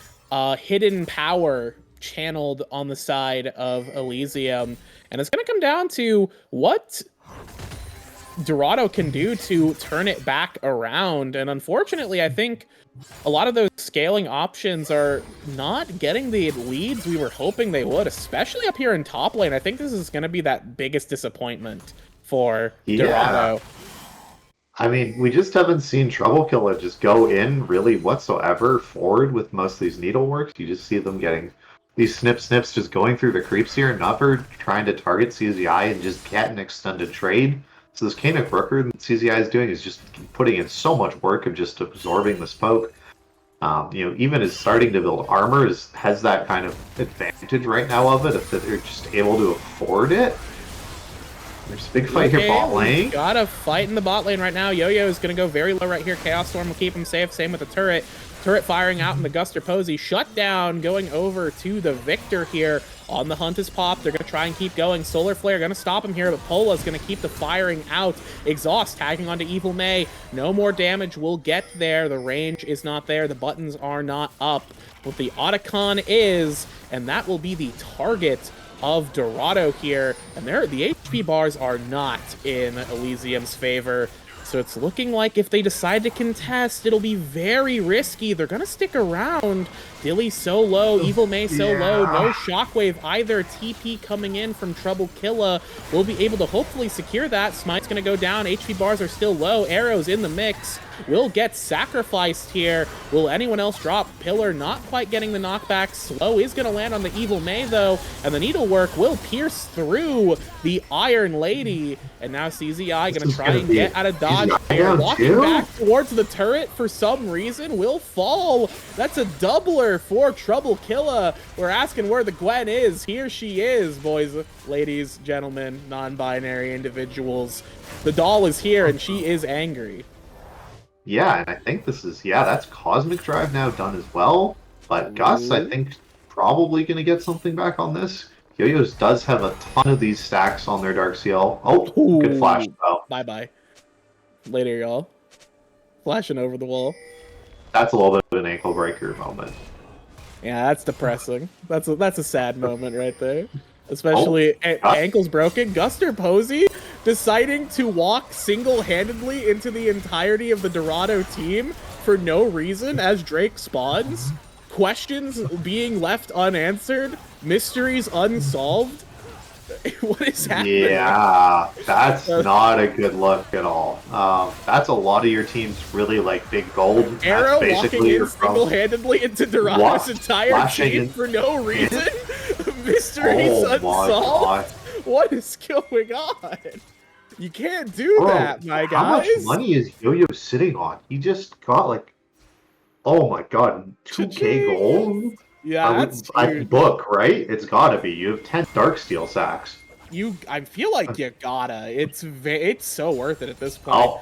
hidden power channeled on the side of Elysium, and it's going to come down to what Dorado can do to turn it back around. And unfortunately, I think a lot of those scaling options are not getting the leads we were hoping they would, especially up here in top lane. I think this is going to be that biggest disappointment for Dorado. I mean, we just haven't seen Trouble Killer just go in really whatsoever forward with most of these needleworks. You just see them getting these snips just going through the creeps here, never trying to target CZI and just get an extended trade. So this Kanik Rookrun that CZI is doing is just putting in so much work of just absorbing the smoke. You know, even is starting to build armor, has that kind of advantage right now of it, if they're just able to afford it. There's a big fight here bot lane. Got a fight in the bot lane right now. Yo-Yo is going to go very low right here. Chaos Storm will keep him safe. Same with the turret. Turret firing out in the Guster Posey. Shut down going over to the Victor here. On the hunt is popped. They're going to try and keep going. Solar Flare going to stop him here, but Pola's going to keep the firing out. Exhaust tagging onto Evil May. No more damage will get there. The range is not there. The buttons are not up. But the Otacon is, and that will be the target of Dorado here, and the HP bars are not in Elysium's favor, so it's looking like if they decide to contest, it'll be very risky. They're gonna stick around. Dilly so low, Evil May so low, no Shockwave either. TP coming in from Trouble Killa will be able to hopefully secure that. Smite's gonna go down, HP bars are still low, Arrows in the mix. Will get sacrificed here. Will anyone else drop? Pillar not quite getting the knockback. Slow is going to land on the Evil May, though, and the needlework will pierce through the Iron Lady. And now CZI going to try and get out of dodge here. Walking back towards the turret for some reason. Will fall. That's a doubler for Trouble Killa. We're asking where the Gwen is. Here she is, boys, ladies, gentlemen, non-binary individuals. The doll is here, and she is angry. Yeah, and I think this is, that's Cosmic Drive now done as well. But Gus, I think, probably going to get something back on this. Yo-Yo's does have a ton of these stacks on their Dark Seal. Oh, good flash, though. Bye-bye. Later, y'all. Flashing over the wall. That's a little bit of an ankle breaker moment. Yeah, that's depressing. That's a sad moment right there. especially ankles broken. Guster Posey deciding to walk single-handedly into the entirety of the Dorado team for no reason as Drake spawns. Questions being left unanswered. Mysteries unsolved. What is happening? Yeah, that's not a good look at all. That's a lot of your team's really like big gold. Arrow That's walking basically in single-handedly into Dorado's entire team for no reason. Mysteries unsolved. What is going on? You can't do that, my guys. How much money is Yo-Yo sitting on? He just got like, oh my god, 2k gold? Yeah, that's huge. Book, right? It's gotta be. You have 10 Darksteel sacks. I feel like you gotta. It's so worth it at this point. Oh,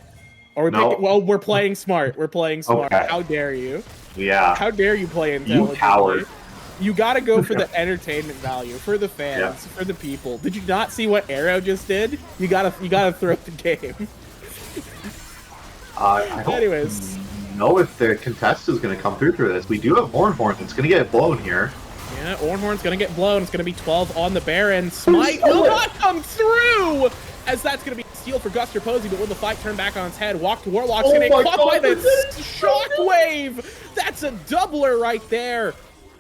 well, we're playing smart. We're playing smart. Okay. How dare you? Yeah. How dare you play intelligently? You coward. You gotta go for the entertainment value, for the fans, for the people. Did you not see what Arrow just did? You gotta throw the game. Anyways. Know if the contest is going to come through this. We do have Hornhorn that's going to get blown here. Yeah, Ornhorn's going to get blown. It's going to be 12 on the Baron. Smite will not come through, as that's going to be a steal for Guster Posey, but will the fight turn back on its head? Walk to Warlock's going to get caught by the Shockwave. That's a doubler right there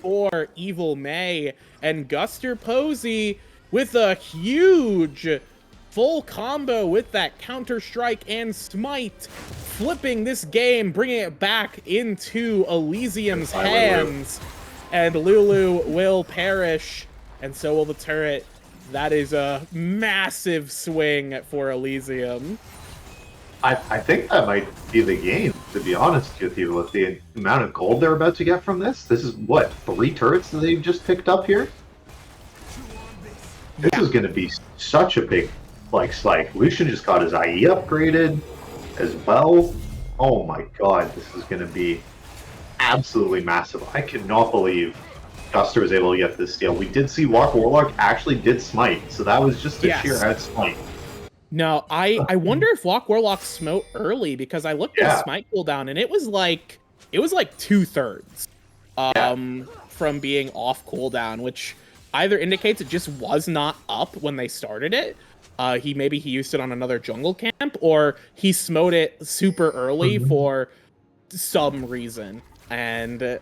for Evil May. And Guster Posey with a huge full combo with that Counter-Strike and Smite, flipping this game, bringing it back into Elysium's hands. And Lulu will perish, and so will the turret. That is a massive swing for Elysium. I think that might be the game, to be honest with you, with the amount of gold they're about to get from this. This is, what, 3 turrets that they've just picked up here? This is going to be such a big spike. Lucian just got his IE upgraded as well. Oh my god, this is going to be absolutely massive. I cannot believe Guster was able to get this steal. We did see Warlock actually did smite, so that was just a sheer out smite. No, I wonder if Warlock smote early, because I looked at smite cooldown and it was like 2/3 from being off cooldown, which either indicates it just was not up when they started it. Maybe he used it on another jungle camp, or he smote it super early for some reason. And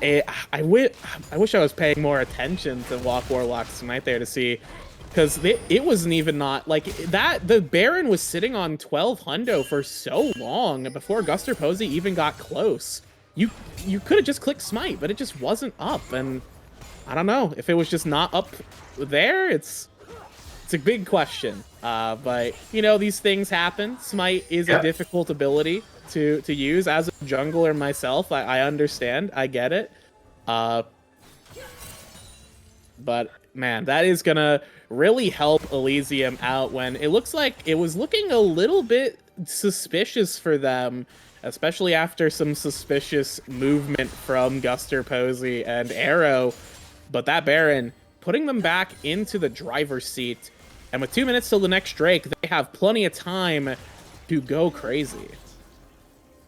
I wish I was paying more attention to Warlock's smite there to see, because it wasn't even not like that. The Baron was sitting on 12 hundo for so long before Guster Posey even got close. You could have just clicked smite, but it just wasn't up, and I don't know if it was just not up there. It's a big question, but you know, these things happen. Smite is a difficult ability to use. As a jungler myself, I understand, I get it. But man, that is gonna really help Elysium out when it looks like it was looking a little bit suspicious for them, especially after some suspicious movement from Guster Posey and Arrow. But that Baron putting them back into the driver's seat. And with 2 minutes till the next Drake, they have plenty of time to go crazy.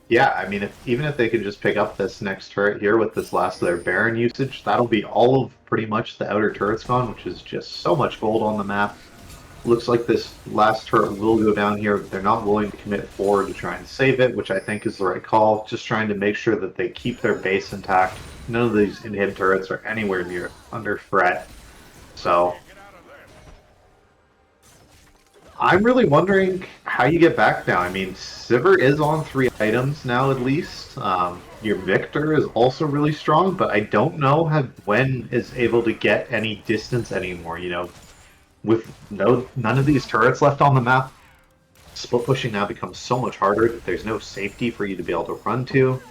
Yeah, I mean, even if they can just pick up this next turret here with this last of their Baron usage, that'll be all of pretty much the outer turrets gone, which is just so much gold on the map. Looks like this last turret will go down here. They're not willing to commit forward to try and save it, which I think is the right call. Just trying to make sure that they keep their base intact. None of these inhib turrets are anywhere near under threat. So I'm really wondering how you get back now. I mean, Sivir is on 3 items now at least. Your Victor is also really strong, but I don't know how Gwen is able to get any distance anymore. You know, with none of these turrets left on the map, split pushing now becomes so much harder that there's no safety for you to be able to run to.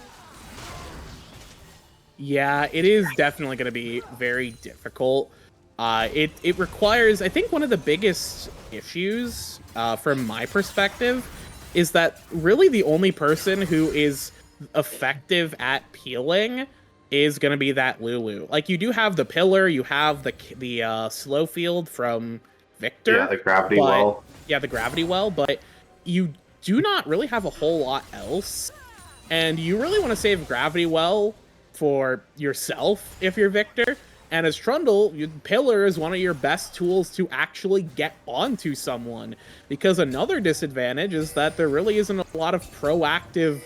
Yeah, it is definitely going to be very difficult. It requires, I think one of the biggest issues from my perspective is that really the only person who is effective at peeling is going to be that Lulu. Like, you do have the pillar, you have the slow field from Victor. Yeah, the gravity well. Yeah, the gravity well, but you do not really have a whole lot else. And you really want to save gravity well for yourself if you're Victor. And as Trundle, Pillar is one of your best tools to actually get onto someone. Because another disadvantage is that there really isn't a lot of proactive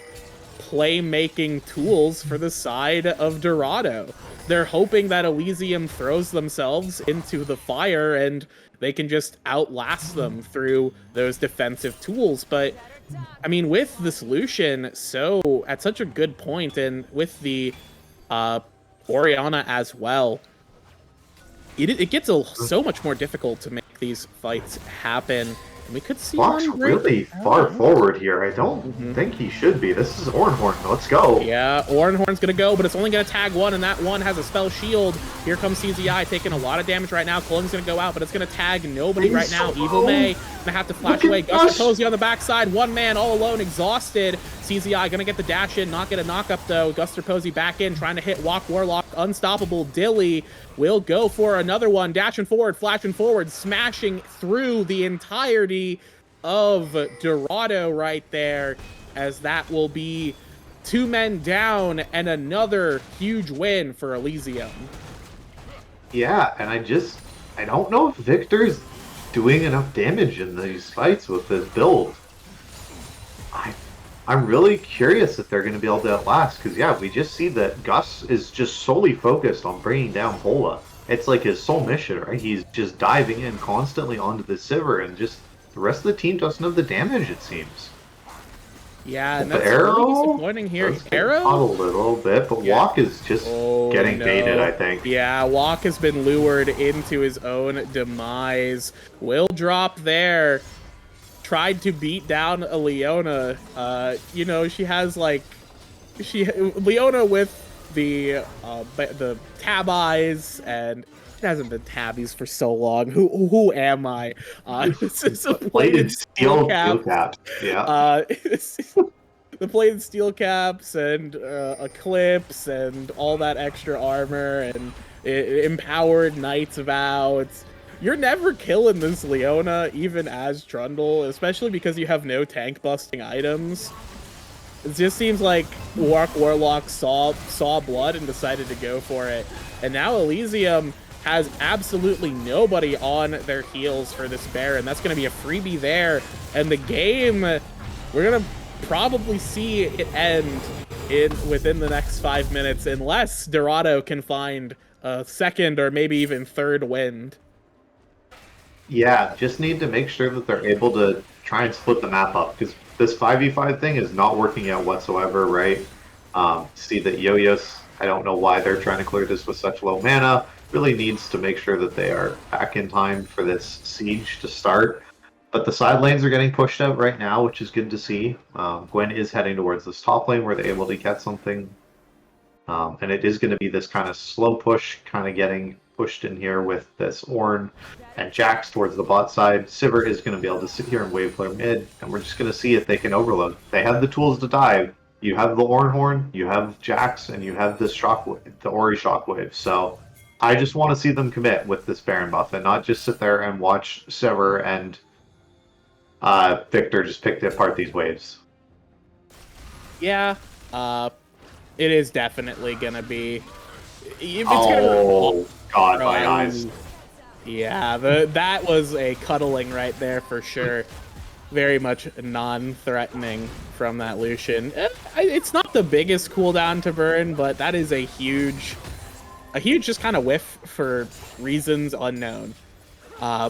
playmaking tools for the side of Dorado. They're hoping that Elysium throws themselves into the fire and they can just outlast them through those defensive tools. But, I mean, with the solution at such a good point, and with the Oriana as well, it gets so much more difficult to make these fights happen. And we could see Flock's one really far forward here. I don't think he should be. This is Oranhorn. Let's go. Yeah, Oranhorn's gonna go, but it's only gonna tag one, and that one has a spell shield. Here comes CZI taking a lot of damage right now. Kuling's gonna go out, but it's gonna tag nobody right now. Evil May gonna have to flash away. Guster Posey on the backside, one man all alone, exhausted. CZI gonna get the dash in, not get a knockup though. Guster Posey back in, trying to hit Walk Warlock. Unstoppable Dilly will go for another one, dashing forward, flashing forward, smashing through the entirety of Dorado right there, as that will be 2 men down and another huge win for Elysium. Yeah, and I don't know if Victor's doing enough damage in these fights with this build. I'm really curious if they're going to be able to outlast, because yeah, we just see that Gus is just solely focused on bringing down Pola. It's like his sole mission, right? He's just diving in constantly onto the Sivir, and just the rest of the team doesn't have the damage, it seems. Yeah, and the that's Arrow really disappointing here. Arrow? A little bit, but Walk is just getting baited, I think. Yeah, Walk has been lured into his own demise. Will drop there. Tried to beat down a Leona. You know, she has like Leona with the tab eyes, and it hasn't been tabbies for so long. Who am I? This is a plated steel cap. Yeah. The plated steel caps and Eclipse and all that extra armor and empowered Knight's Vow. You're never killing this Leona, even as Trundle, especially because you have no tank busting items. It just seems like Warlock saw blood and decided to go for it. And now Elysium has absolutely nobody on their heels for this Baron. That's going to be a freebie there. And the game, we're going to probably see it end within the next 5 minutes, unless Dorado can find a second or maybe even third wind. Yeah, just need to make sure that they're able to try and split the map up, because this 5v5 thing is not working out whatsoever, right? See that Yo-Yos, I don't know why they're trying to clear this with such low mana, really needs to make sure that they are back in time for this siege to start. But the side lanes are getting pushed out right now, which is good to see. Gwen is heading towards this top lane where they're able to get something. And it is going to be this kind of slow push, kind of getting pushed in here with this Ornn and Jax towards the bot side. Sivir is going to be able to sit here and wave clear mid, and we're just going to see if they can overload. They have the tools to dive. You have the Ornhorn, you have Jax, and you have this shockwave, the Ori shockwave. So I just want to see them commit with this Baron buff and not just sit there and watch Sivir and Victor just pick apart these waves. Yeah, it is definitely gonna be. God, my eyes. Yeah, that was a cuddling right there for sure. Very much non-threatening from that Lucian. It's not the biggest cooldown to burn, but that is a huge just kind of whiff for reasons unknown.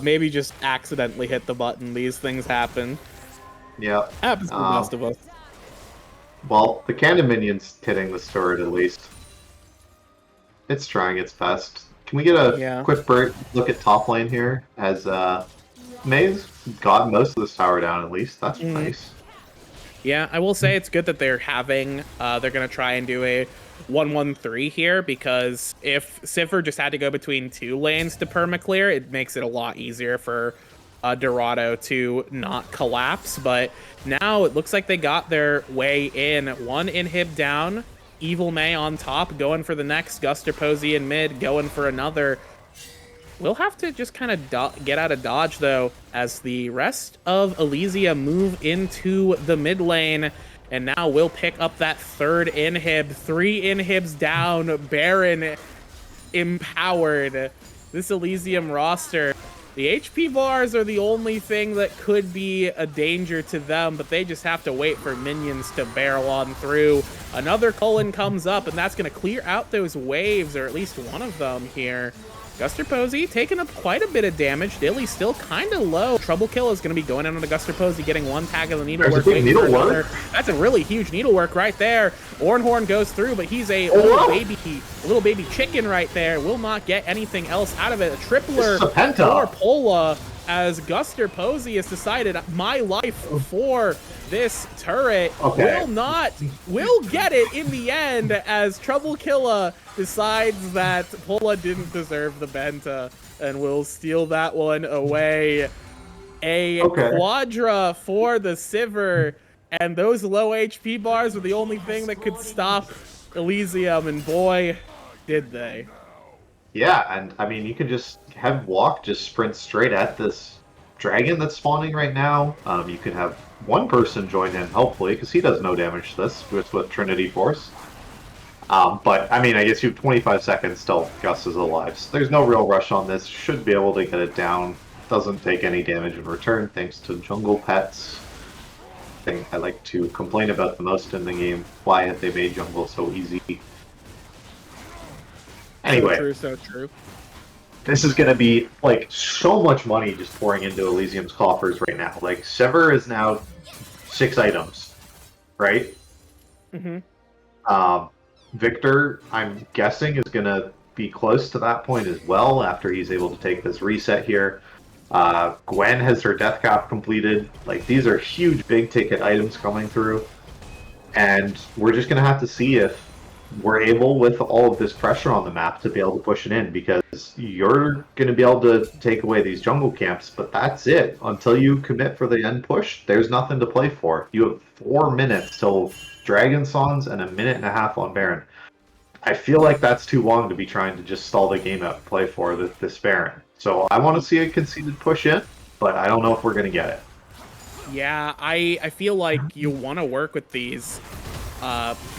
Maybe just accidentally hit the button. These things happen. Yeah. Happens to most of us. Well, the cannon minion's hitting the turret at least. It's trying its best. Can we get a quick look at top lane here? As May's got most of this tower down at least. That's nice. Yeah, I will say it's good that they're having, they're going to try and do a 1-1-3 here, because if Sivir just had to go between 2 lanes to permaclear, it makes it a lot easier for Dorado to not collapse. But now it looks like they got their way in. 1 inhib down, Evil May on top, going for the next, Guster Posey in mid, going for another. We'll have to just kind of get out of dodge, though, as the rest of Elysium move into the mid lane. And now we'll pick up that 3rd inhib. 3 inhibs down. Baron empowered. This Elysium roster, the HP bars are the only thing that could be a danger to them, but they just have to wait for minions to barrel on through. Another Cullen comes up, and that's going to clear out those waves, or at least one of them here. Guster Posey taking up quite a bit of damage. Dilly's still kind of low. Trouble Kill is going to be going in on the Guster Posey, getting one tag of the needlework. That's a really huge needlework right there. Ornhorn goes through, but he's a little baby chicken right there. Will not get anything else out of it. A tripler for Pola, as Guster Posey has decided my life for this turret will get it in the end, as Trouble Killa decides that Pola didn't deserve the Benta and will steal that one away. A Quadra for the Sivir, and those low HP bars were the only thing that could stop Elysium, and boy, did they. Yeah, and I mean, you can just have Walk just sprint straight at this dragon that's spawning right now. You can have one person join him, hopefully, because he does no damage to this with Trinity Force. But, I mean, I guess you have 25 seconds till Gus is alive. So there's no real rush on this. Should be able to get it down. Doesn't take any damage in return, thanks to jungle pets. Thing I like to complain about the most in the game. Why have they made jungle so easy? Anyway, So true. This is going to be, like, so much money just pouring into Elysium's coffers right now. Like, Sever is now 6 items, right? Mm-hmm. Victor, I'm guessing, is going to be close to that point as well after he's able to take this reset here. Gwen has her death cap completed. Like, these are huge big-ticket items coming through. And we're just going to have to see if we're able, with all of this pressure on the map, to be able to push it in, because you're going to be able to take away these jungle camps, but that's it. Until you commit for the end push, there's nothing to play for. You have 4 minutes till Dragon Songs and a minute and a half on Baron. I feel like that's too long to be trying to just stall the game out and play for this Baron. So I want to see a conceded push in, but I don't know if we're going to get it. Yeah, I feel like you want to work with these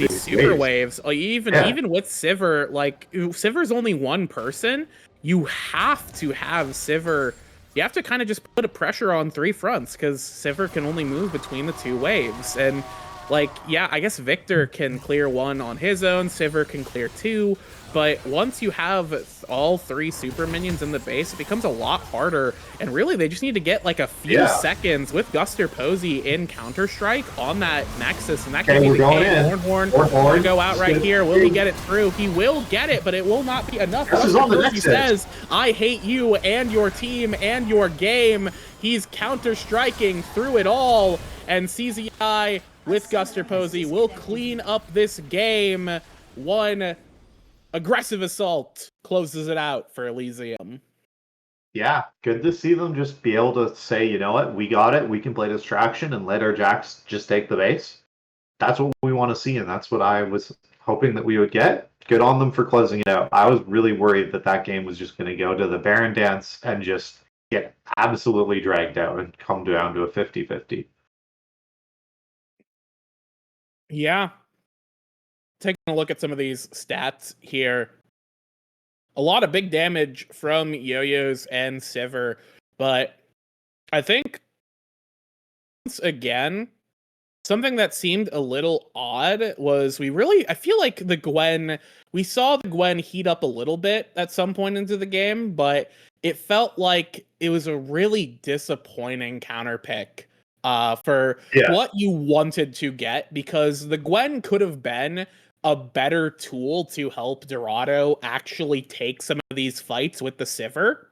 super waves. Like, even with Sivir, like, Sivir's only one person. You have to have Sivir. You have to kind of just put a pressure on 3 fronts, because Sivir can only move between the 2 waves. And, like, yeah, I guess Victor can clear 1 on his own. Sivir can clear 2. But once you have all 3 super minions in the base, it becomes a lot harder. And really, they just need to get like a few seconds with Guster Posey in Counter-Strike on that Nexus. And that can be the case. Ornhorn go out right here. Will he get it through? He will get it, but it will not be enough. Guster Posey says, I hate you and your team and your game. He's Counter-Striking through it all. And CZI with Guster Posey will clean up this game. 1 aggressive assault closes it out for Elysium. Yeah, good to see them just be able to say, you know what, we got it, we can play distraction and let our Jacks just take the base. That's what we want to see, and that's what I was hoping that we would get. Good on them for closing it out. I was really worried that that game was just going to go to the Baron dance and just get absolutely dragged out and come down to a 50-50. Yeah. Taking a look at some of these stats here. A lot of big damage from Yo-Yos and Sivir, but I think, once again, something that seemed a little odd was I feel like we saw the Gwen heat up a little bit at some point into the game, but it felt like it was a really disappointing counter pick for what you wanted to get, because the Gwen could have been a better tool to help Dorado actually take some of these fights with the Sivir.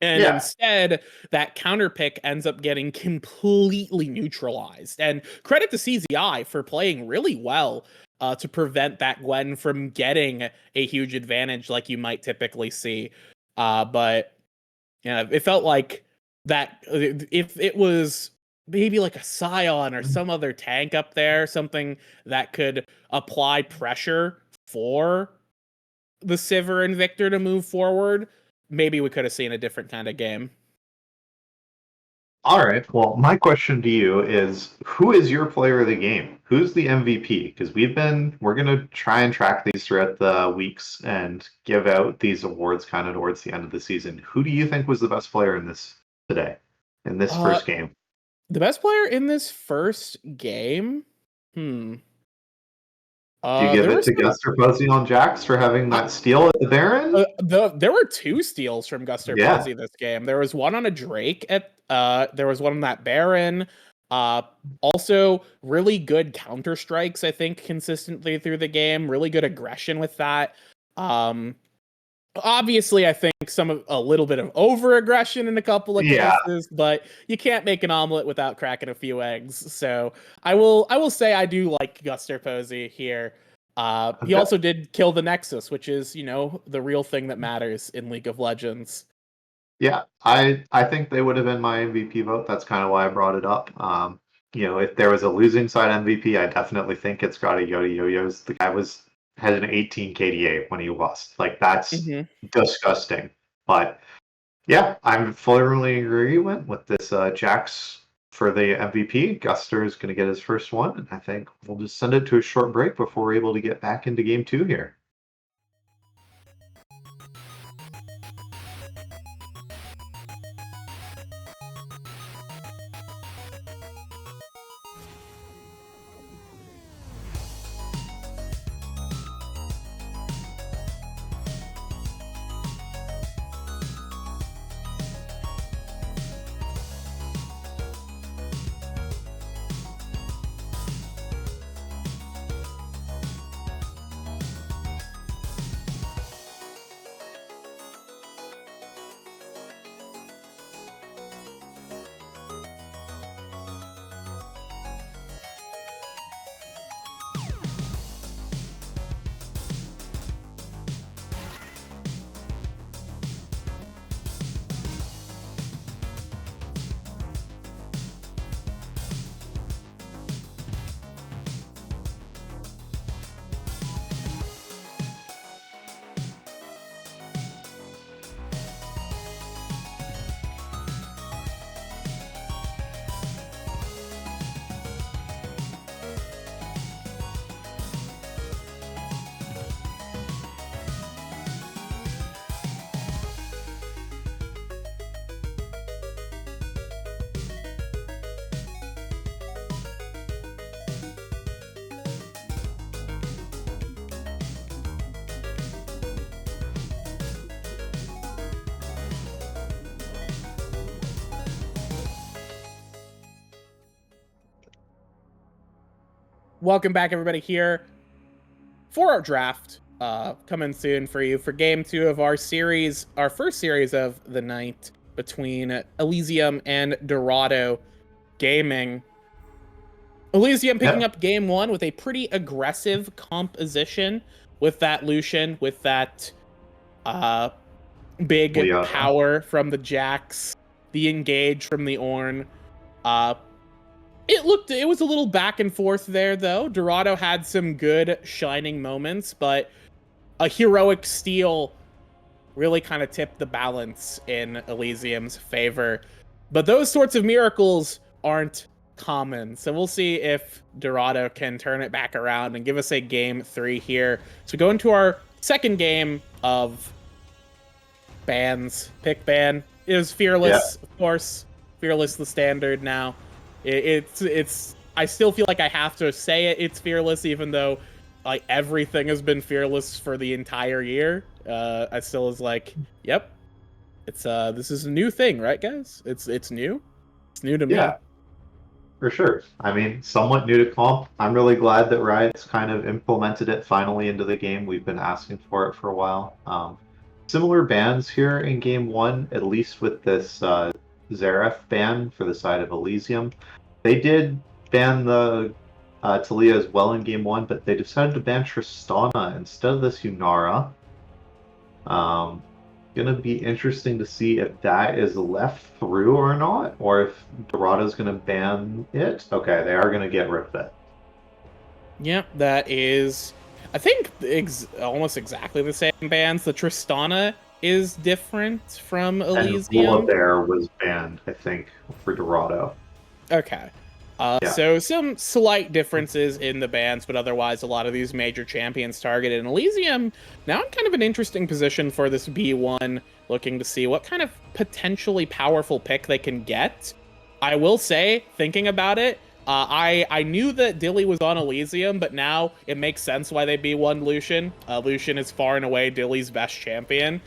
And instead, that counter pick ends up getting completely neutralized. And credit to CZI for playing really well to prevent that Gwen from getting a huge advantage like you might typically see. But yeah, it felt like that if it was maybe like a Scion or some other tank up there, something that could apply pressure for the Sivir and Victor to move forward, maybe we could have seen a different kind of game. All right. Well, my question to you is, who is your player of the game? Who's the MVP? Because we're gonna try and track these throughout the weeks and give out these awards kind of towards the end of the season. Who do you think was the best player in this today, in this first game? The best player in this first game? Do you give it to Guster Posey on Jax for having that steal at the Baron? There were 2 steals from Guster Yeah. Posey this game. There was one on a Drake there was one on that Baron. Also really good counter strikes, I think, consistently through the game. Really good aggression with that. Obviously, I think a little bit of over aggression in a couple of cases, but you can't make an omelet without cracking a few eggs. So I will say I do like Guster Posey here. He also did kill the Nexus, which is, the real thing that matters in League of Legends. Yeah, I think they would have been my MVP vote. That's kind of why I brought it up. If there was a losing side MVP, I definitely think it's got a Yo-Yo's. The guy had an 18 KDA when he lost. Like, that's disgusting. But yeah, I'm fully in agreement with this Jax for the MVP. Guster is going to get his first one, and I think we'll just send it to a short break before we're able to get back into game 2 here. Welcome back, everybody, here for our draft. Coming soon for you for game 2 of our series, our first series of the night between Elysium and Dorado Gaming. Elysium picking up game 1 with a pretty aggressive composition with that Lucian, with that big power from the Jax, the engage from the Ornn. It was a little back and forth there, though. Dorado had some good shining moments, but a heroic steal really kind of tipped the balance in Elysium's favor. But those sorts of miracles aren't common, so we'll see if Dorado can turn it back around and give us a game 3 here. So go into our second game of bans. Pick ban. It was Fearless, of course. Fearless the standard now. It's I still feel like I have to say it's Fearless, even though like everything has been Fearless for the entire year. I still is like, yep, it's this is a new thing, right, guys? It's new. It's new to me. Yeah, for sure. I mean, somewhat new to comp. I'm really glad that Riot's kind of implemented it finally into the game. We've been asking for it for a while. Similar bans here in game 1, at least with this Xerath ban for the side of Elysium. They did ban the Talia as well in game 1, but they decided to ban Tristana instead of this Yunara. Gonna be interesting to see if that is left through or not, or if Dorado's gonna ban it. Okay, they are gonna get rid of it. Yep, that is, I think, almost exactly the same bans. The Tristana is different from And Elysium. Volibear was banned, I think, for Dorado. Okay. Yeah. So some slight differences in the bans, but otherwise a lot of these major champions targeted. And Elysium now in kind of an interesting position for this B1, looking to see what kind of potentially powerful pick they can get. I will say, thinking about it, I knew that Dilly was on Elysium, but now it makes sense why they B1 Lucian. Lucian is far and away Dilly's best champion.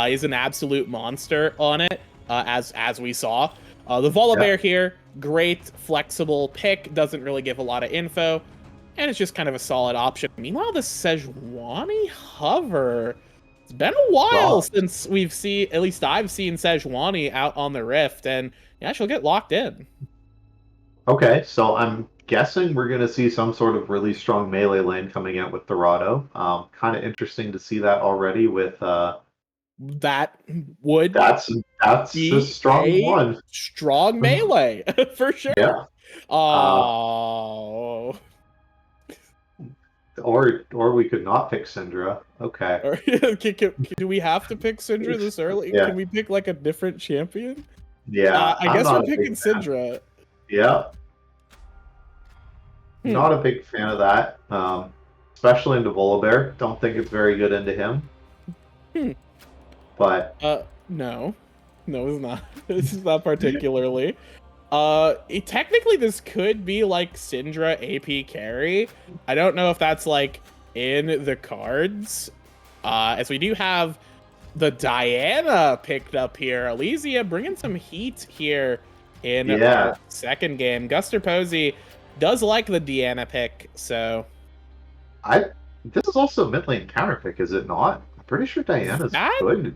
He's an absolute monster on it, as we saw. The Volibear here, great flexible pick, doesn't really give a lot of info, and it's just kind of a solid option. Meanwhile, the Sejuani Hover, it's been a while since we've seen, at least I've seen Sejuani out on the Rift, and yeah, she'll get locked in. Okay, so I'm guessing we're going to see some sort of really strong melee lane coming out with Dorado. Kind of interesting to see that already with... that would that's be a strong one. Strong melee, for sure. Yeah. Oh. Or we could not pick Syndra. Okay. Do we have to pick Syndra this early? Yeah. Can we pick like a different champion? Yeah. I guess we're picking Syndra. Yeah. Not a big fan of that. Especially into Volibear. Don't think it's very good into him. But no, it's not. This is not particularly. Technically, this could be like Syndra AP carry. I don't know if that's like in the cards. As we do have the Diana picked up here. Elysia bringing some heat here in our second game. Guster Posey does like the Diana pick, so this is also a mid lane counter pick, is it not? I'm pretty sure Diana's good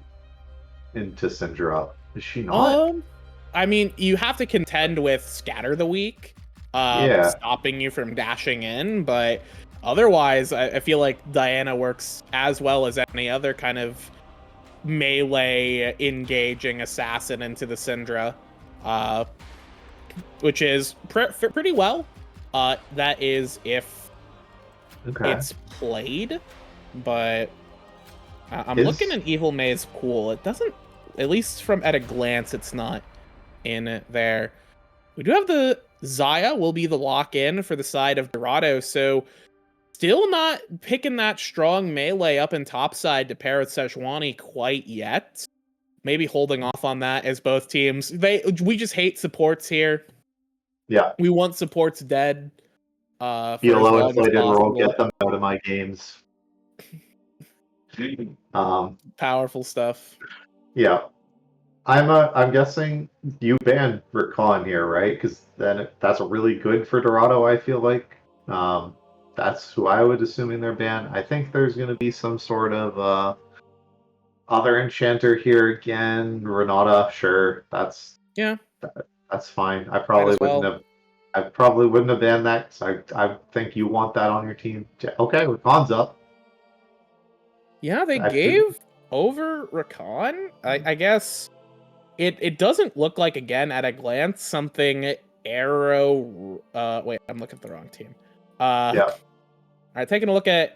into Syndra. Is she not? I mean, you have to contend with Scatter the Weak, stopping you from dashing in, but otherwise, I feel like Diana works as well as any other kind of melee engaging assassin into the Syndra, which is pretty well. That is if it's played, but I'm looking at Evil Maze cool. It doesn't, at least from at a glance, it's not in there. We do have the Xayah will be the lock-in for the side of Dorado, so still not picking that strong melee up in top side to pair with Sejuani quite yet. Maybe holding off on that as both teams. We just hate supports here. Yeah. We want supports dead. For Feel as low long as inflated roll, possible. get them out of my games. Powerful stuff. Yeah. I'm guessing you banned Rakan here, right? Because then that's really good for Dorado, I feel like. That's who I would assuming they're banned. I think there's going to be some sort of other enchanter here again. Renata, sure. That's fine. I probably wouldn't have banned that because I think you want that on your team. Okay, Rakan's up. Yeah, they gave over Rakan. I guess it doesn't look like, again, at a glance, something Arrow... wait, I'm looking at the wrong team. All right, taking a look at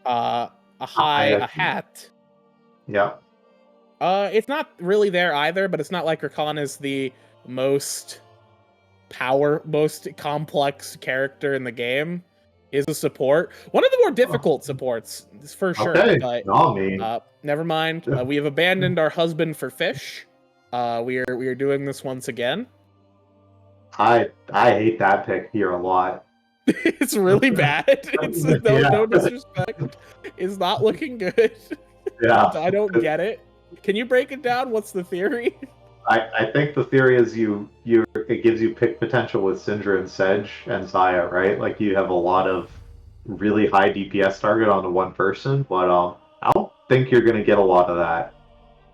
a hat. Yeah. It's not really there either, but it's not like Rakan is the most complex character in the game. Is a support. One of the more difficult supports, for sure. Okay. But never mind. We have abandoned our husband for fish. We are doing this once again. I hate that pick here a lot. It's really bad. It's no disrespect. It's not looking good. Yeah. I don't get it. Can you break it down? What's the theory? I think the theory is it gives you pick potential with Syndra and Sedge and Xayah, right? Like you have a lot of really high DPS target onto one person, but I don't think you're gonna get a lot of that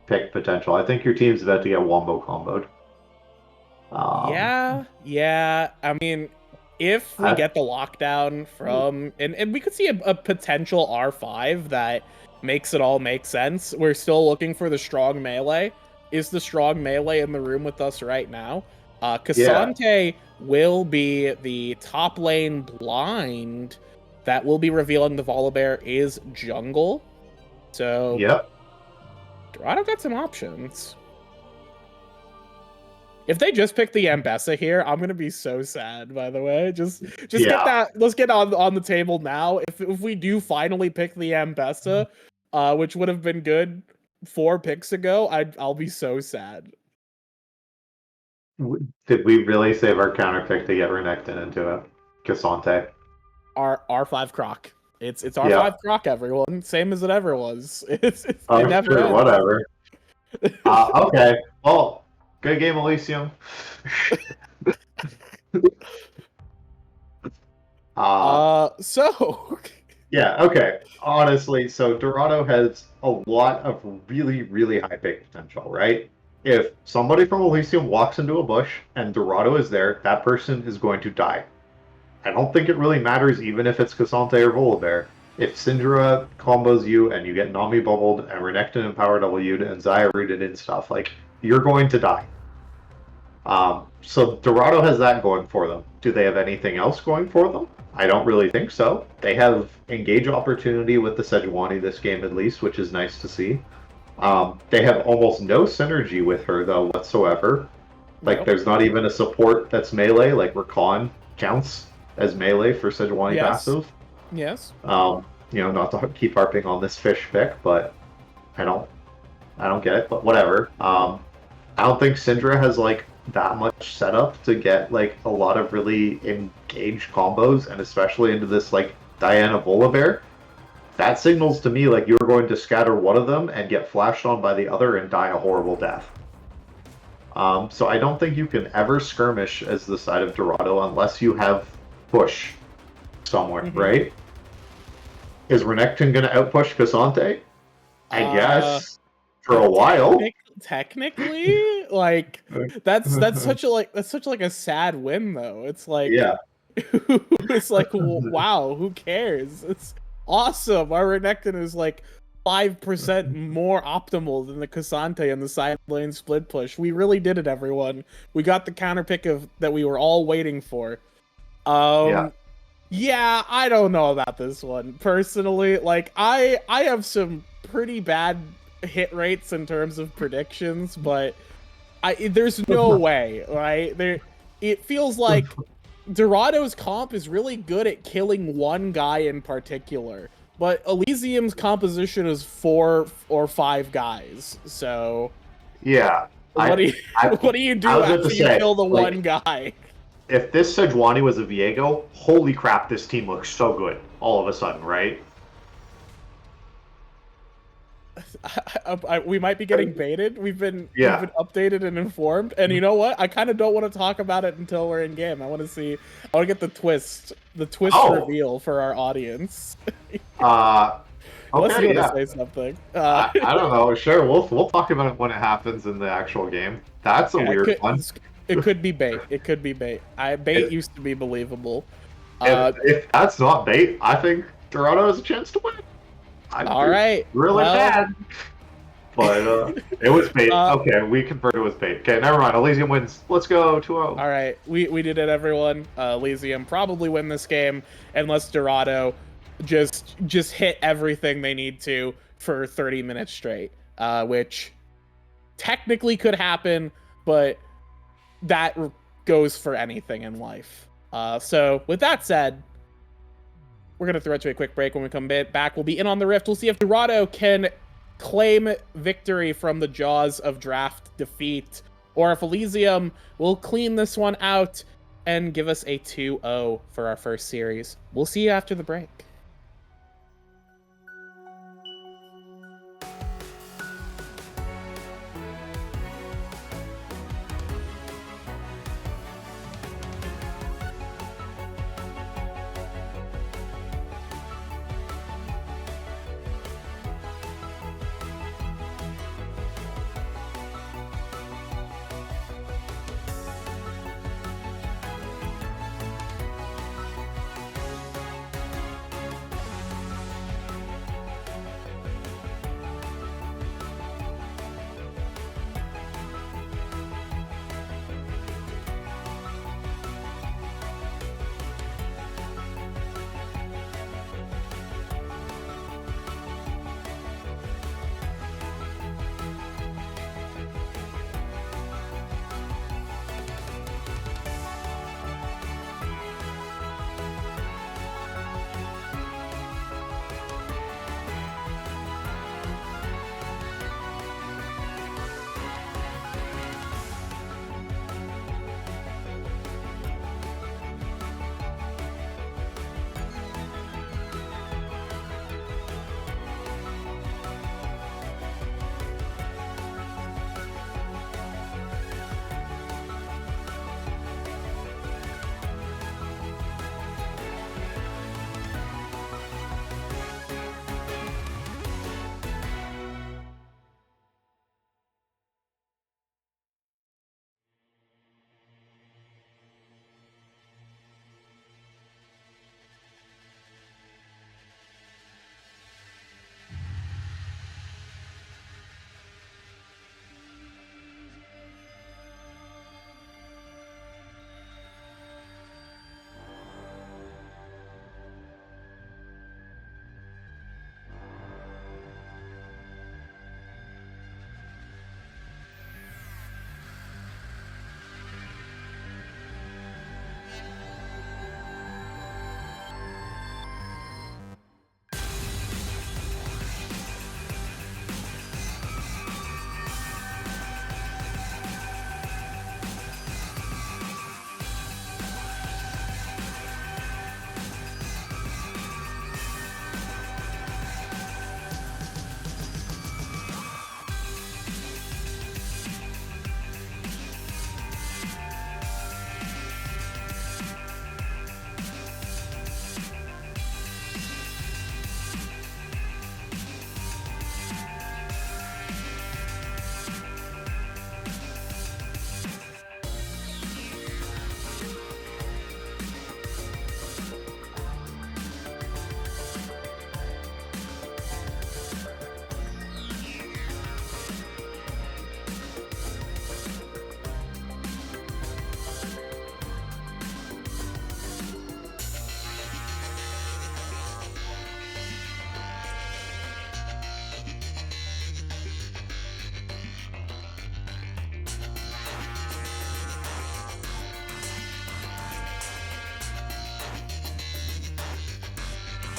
pick potential. I think your team's about to get wombo comboed. Yeah. I mean, if we get the lockdown from and we could see a potential R5 that makes it all make sense. We're still looking for the strong melee. Is the strong melee in the room with us right now? Cassante will be the top lane blind that will be revealing the Volibear is jungle. So Dorado got some options. If they just pick the Ambessa here, I'm gonna be so sad. By the way, just get that. Let's get on the table now. If we do finally pick the Ambessa, which would have been good 4 picks ago, I'll be so sad. Did we really save our counter pick to get Renekton into it? Cassante. R5 Croc. It's R5 Croc, everyone. Same as it ever was. It never sure, ends. whatever. Okay. Well, good game, Elysium. So. Yeah, okay. Honestly, so Dorado has a lot of really, really high pick potential, right? If somebody from Elysium walks into a bush and Dorado is there, that person is going to die. I don't think it really matters even if it's Cassante or Volibear. If Syndra combos you and you get Nami bubbled and Renekton and Power W'd and Xayah rooted in stuff, like, you're going to die. So Dorado has that going for them. Do they have anything else going for them? I don't really think so. They have engage opportunity with the Sejuani this game at least, which is nice to see. They have almost no synergy with her though whatsoever. Like there's not even a support that's melee, like Rakan counts as melee for Sejuani passive. Yes. Not to keep harping on this fish pick, but I don't get it, but whatever. I don't think Syndra has like that much setup to get like a lot of really engaged combos, and especially into this like Diana Volibear. That signals to me like you're going to scatter one of them and get flashed on by the other and die a horrible death. So I don't think you can ever skirmish as the side of Dorado unless you have push somewhere, right? Is Renekton going to outpush Cassante? I guess for a while. Technically, like that's such a sad win though. It's like it's like wow, who cares? It's awesome. Our Renekton is like 5% more optimal than the Cassante and the side lane split push. We really did it, everyone. We got the counter pick that we were all waiting for. Yeah, I don't know about this one personally. Like I have some pretty bad hit rates in terms of predictions, but there's no way, right? It feels like Dorado's comp is really good at killing one guy in particular, but Elysium's composition is 4 or 5 guys. So what do you do after you kill the one guy? If this Sejuani was a Viego, holy crap, this team looks so good all of a sudden, right? We might be getting baited. We've been updated and informed, and you know what? I kind of don't want to talk about it until we're in game. I want to get the twist reveal for our audience. Unless you want to say something. I don't know. Sure, we'll talk about it when it happens in the actual game. That's a weird one. It could be bait. It could be bait. Bait used to be believable. If that's not bait, I think Dorado has a chance to win. All right. Really bad. But it was bait. Okay, we confirmed it was bait. Okay, never mind. Elysium wins. Let's go 2-0. All right. We did it, everyone. Elysium probably win this game unless Dorado just hit everything they need to for 30 minutes straight, which technically could happen, but that goes for anything in life. So with that said, we're going to throw it to a quick break. When we come back, we'll be in on the Rift. We'll see if Dorado can claim victory from the jaws of draft defeat, or if Elysium will clean this one out and give us a 2-0 for our first series. We'll see you after the break.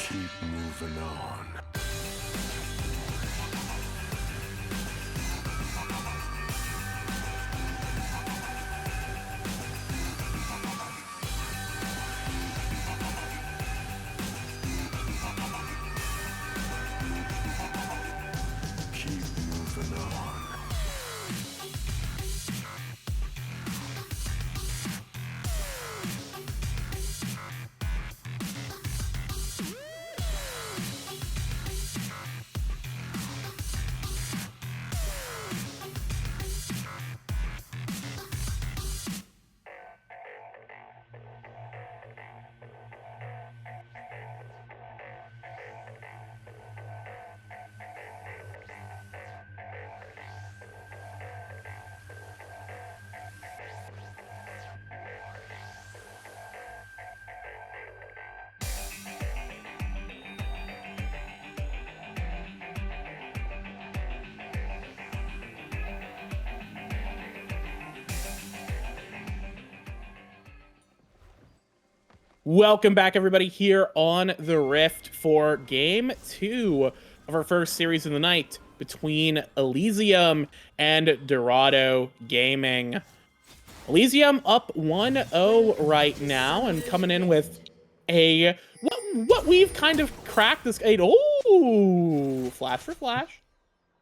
Keep moving on. Keep moving on. Welcome back, everybody, here on the Rift for Game 2 of our first series of the night between Elysium and Dorado Gaming. Elysium up 1-0 right now and coming in with a what we've kind of cracked this. Oh, flash for flash.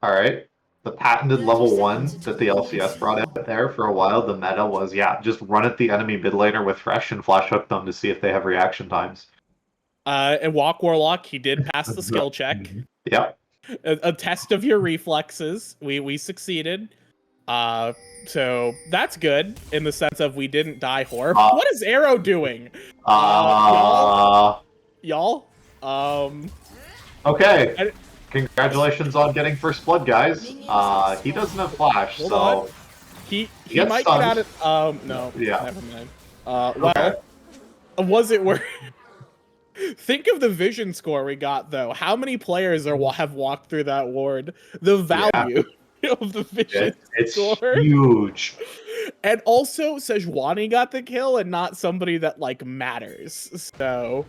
All right. The patented level 1 that the LCS brought out there for a while, the meta was, yeah, just run at the enemy mid laner with Fresh and flash hook them to see if they have reaction times. And Walk Warlock, he did pass the skill check. Yep. A test of your reflexes. We succeeded. So that's good in the sense of we didn't die horror. What is Arrow doing? Y'all? Okay. Congratulations on getting first blood, guys. He doesn't have flash, Hold so on. He gets might stunned. get out of no. Yeah. Never mind. Well, was it worth? Think of the vision score we got though. How many players have walked through that ward? The value of the vision score. Huge. And also, Sejuani got the kill, and not somebody that like matters. So.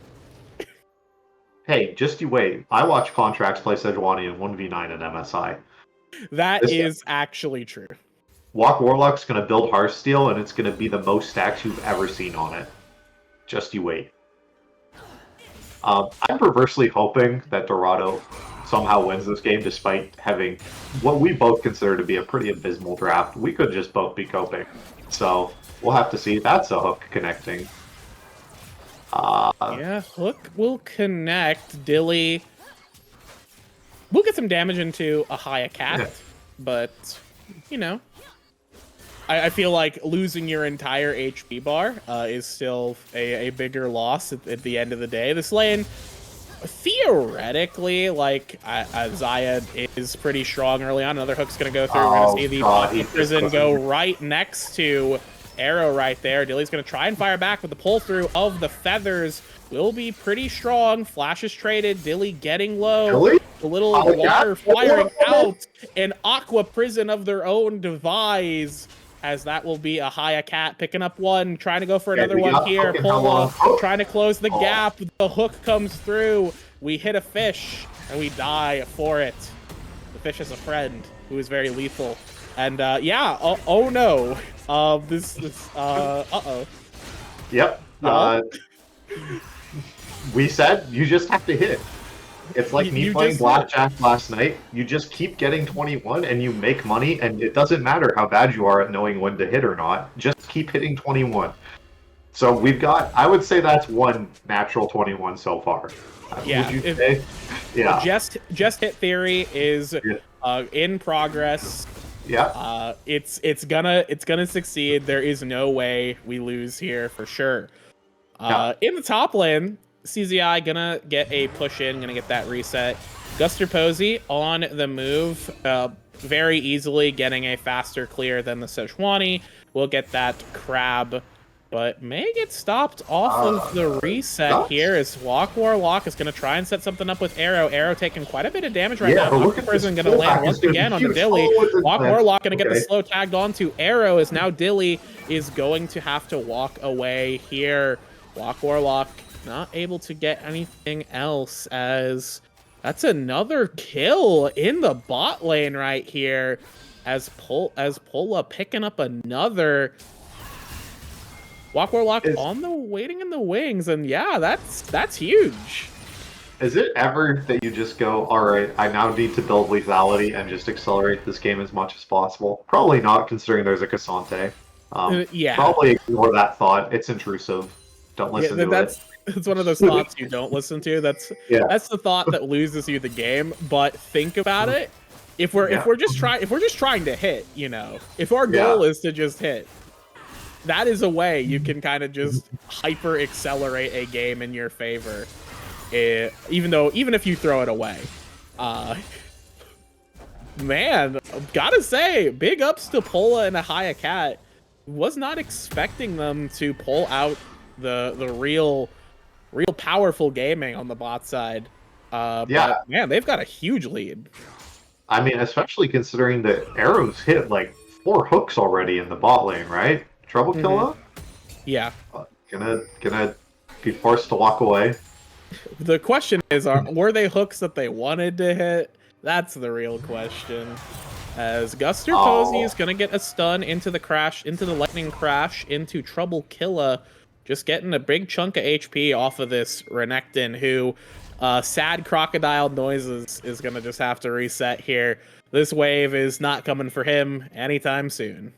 Hey, just you wait. I watch Contracts play Sejuani in 1v9 at MSI. That is actually true. Walk Warlock's going to build Hearthsteel, and it's going to be the most stacks you've ever seen on it. Just you wait. I'm perversely hoping that Dorado somehow wins this game despite having what we both consider to be a pretty abysmal draft. We could just both be coping. So, we'll have to see. That's a hook connecting. Yeah, hook will connect. Dilly. We'll get some damage into a Haya Cat, but, you know. I feel like losing your entire HP bar is still a bigger loss at the end of the day. This lane, theoretically, like, Zaya is pretty strong early on. Another hook's going to go through. We're going to see the prison go right next to Arrow right there. Dilly's going to try and fire back, but the pull through of the feathers will be pretty strong. Flash is traded. Dilly getting low. Dilly? The little water firing out. An Aqua Prison of their own devise. As that will be a Haya Cat picking up one, trying to go for another one here. Pull off, trying to close the gap. The hook comes through. We hit a fish, and we die for it. The fish is a friend who is very lethal. And yeah, oh no. Uh-oh. Yep. We said you just have to hit. It's like me playing blackjack last night. You just keep getting 21 and you make money, and it doesn't matter how bad you are at knowing when to hit or not. Just keep hitting 21. So we've got, I would say that's one natural 21 so far. Yeah. Would you say? Yeah. Just hit theory is in progress. Yeah. It's gonna succeed. There is no way we lose here for sure. In the top lane, CZI gonna get a push in, gonna get that reset. Guster Posey on the move, very easily getting a faster clear than the Sejuani. We'll get that crab, but may get stopped off of the reset here as Walk Warlock is gonna try and set something up with Arrow. Arrow taking quite a bit of damage right now. Aqua Prison gonna land once again on the Dilly. Walk Warlock gonna get the slow tagged onto Arrow as now Dilly is going to have to walk away here. Walk Warlock not able to get anything else, as that's another kill in the bot lane right here, as Pola picking up another. Walk Warlock on the waiting in the wings, and yeah, that's huge. Is it ever that you just go, all right, I now need to build lethality and just accelerate this game as much as possible? Probably not, considering there's a Cassante. Yeah. Probably ignore that thought. It's intrusive. Don't listen to it. It's one of those thoughts you don't listen to. That's the thought that loses you the game. But think about it. If we're just trying to hit, you know, if our goal is to just hit, that is a way you can kind of just hyper accelerate a game in your favor. Even if you throw it away. Man, gotta say, big ups to Pola and Ahaya Cat. Was not expecting them to pull out the real powerful gaming on the bot side. But man, they've got a huge lead. I mean, especially considering that Arrow's hit like 4 hooks already in the bot lane, right? Trouble killer? Yeah. Gonna be forced to walk away. The question is, were they hooks that they wanted to hit? That's the real question. As Guster Posey is gonna get a stun into the lightning crash, into Trouble Killa, just getting a big chunk of HP off of this Renekton, who sad crocodile noises is gonna just have to reset here. This wave is not coming for him anytime soon.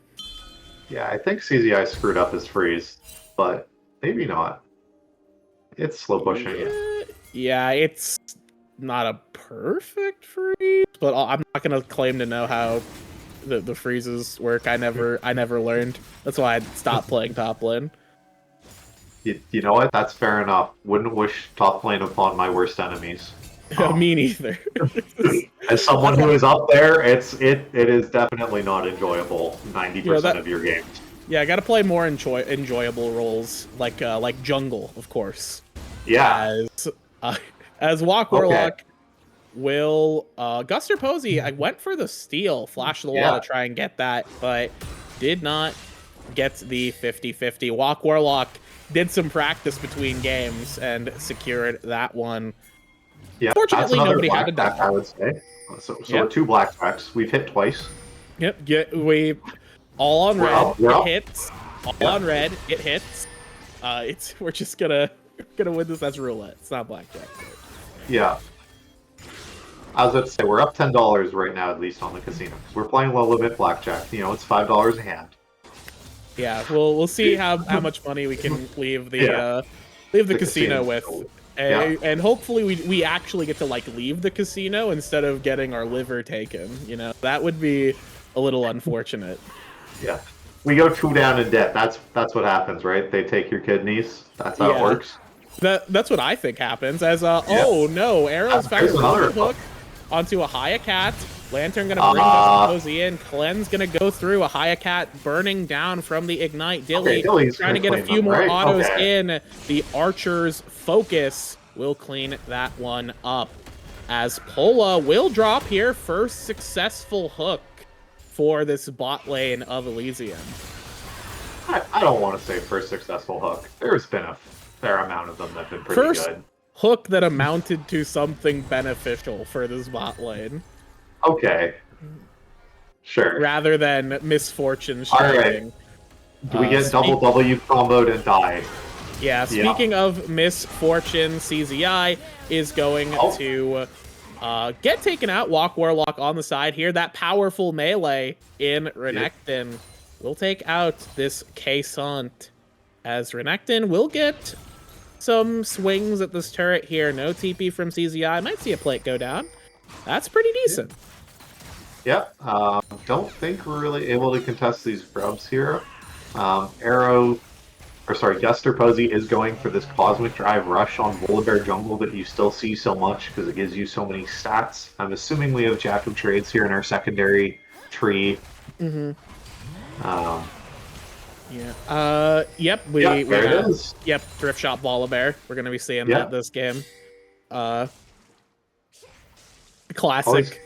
Yeah, I think CZI screwed up his freeze, but maybe not. It's slow pushing. Yeah, it's not a perfect freeze, but I'm not gonna claim to know how the freezes work. I never learned. That's why I stopped playing top lane. You know what? That's fair enough. Wouldn't wish top lane upon my worst enemies. Me neither. As someone who is up there, it is definitely not enjoyable 90% of your games. Yeah, I gotta play more enjoyable roles, like jungle, of course. Yeah. As Walk Warlock will Guster Posey, I went for the steal, flash the wall to try and get that, but did not get the 50-50. Walk Warlock did some practice between games and secured that one. Yeah, fortunately nobody had a black, I would say. So 2 blackjacks. We've hit twice. Yep, we all on red. It hits. All on red. It hits. We're just gonna win this as roulette. It's not blackjack. Yeah. I was about to say, we're up $10 right now, at least on the casino. We're playing low limit blackjack. You know, it's $5 a hand. Yeah, we'll see how much money we can leave the casino with. And hopefully we actually get to leave the casino instead of getting our liver taken. You know, that would be a little unfortunate. Yeah. We go 2 down in debt. That's what happens, right? They take your kidneys. That's how it works. That's what I think happens. Oh no, Arrow's found another hook onto a Hayakat. Lantern gonna bring Posey in. Cleanse gonna go through a Hayakat burning down from the Ignite. Dilly trying to get a few more autos in. The Archer's focus will clean that one up. As Pola will drop here, first successful hook for this bot lane of Elysium. I don't want to say first successful hook. There's been a fair amount of them that have been pretty good. Hook that amounted to something beneficial for this bot lane. Okay. Sure. Rather than misfortune striking. Alright. Do we get double W comboed and die? Yeah, speaking of misfortune, CZI is going to get taken out. Walk Warlock on the side here. That powerful melee in Renekton will take out this K-Sant. As Renekton will get some swings at this turret here. No TP from CZI. Might see a plate go down. That's pretty decent. Yep. Don't think we're really able to contest these grubs here. Guster Posey is going for this Cosmic Drive Rush on Volibear Jungle that you still see so much because it gives you so many stats. I'm assuming we have Jack of Trades here in our secondary tree. Mm-hmm. Yep, there it is. Yep, Thrift Shop Volibear. We're gonna be seeing that this game. Classic.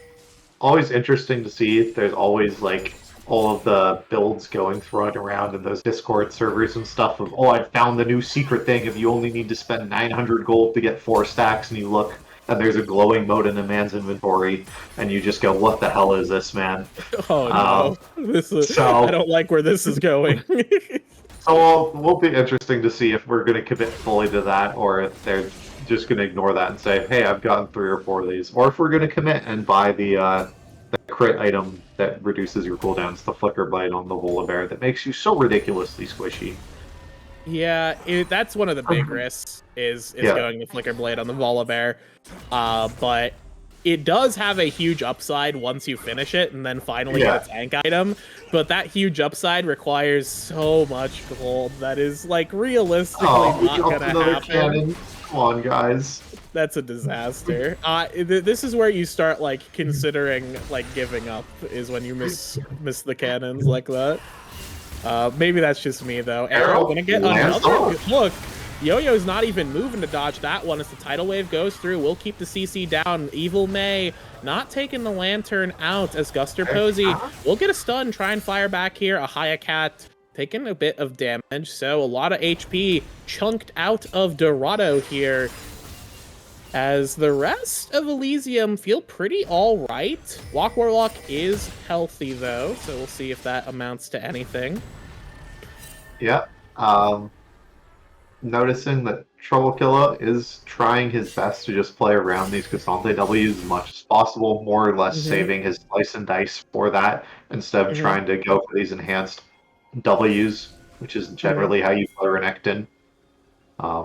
Always interesting to see. There's always all of the builds going thrown around in those Discord servers and stuff of, oh, I found the new secret thing if you only need to spend 900 gold to get 4 stacks, and you look and there's a glowing mode in a man's inventory, and you just go, what the hell is this, man? Oh no, this is, so, I don't like where this is going. So it will be interesting to see if we're going to commit fully to that, or if they're just going to ignore that and say, hey, I've gotten 3 or 4 of these. Or if we're going to commit and buy the crit item that reduces your cooldowns, the Flicker Bite on the Volibear, that makes you so ridiculously squishy. Yeah, that's one of the big risks, is going the Flicker Blade on the Volibear. But it does have a huge upside once you finish it and then finally get a tank item. But that huge upside requires so much gold that is, like, realistically not gonna happen. Cannon. Come on, guys. That's a disaster. This is where you start, like, considering, like, giving up, is when you miss the cannons like that. Maybe that's just me, though. Arrow gonna get another look. Yo-Yo's not even moving to dodge that one as the tidal wave goes through. We'll keep the CC down. Evil May not taking the lantern out as Guster Posey will get a stun, try and fire back here. A Hayakat taking a bit of damage, so a lot of HP chunked out of Dorado here. As the rest of Elysium feel pretty alright. Walk Warlock is healthy, though, so we'll see if that amounts to anything. Yeah. Noticing that Trouble Killer is trying his best to just play around these Cassante W's as much as possible, more or less saving his slice and dice for that, instead of trying to go for these enhanced W's, which is generally how you play Renekton.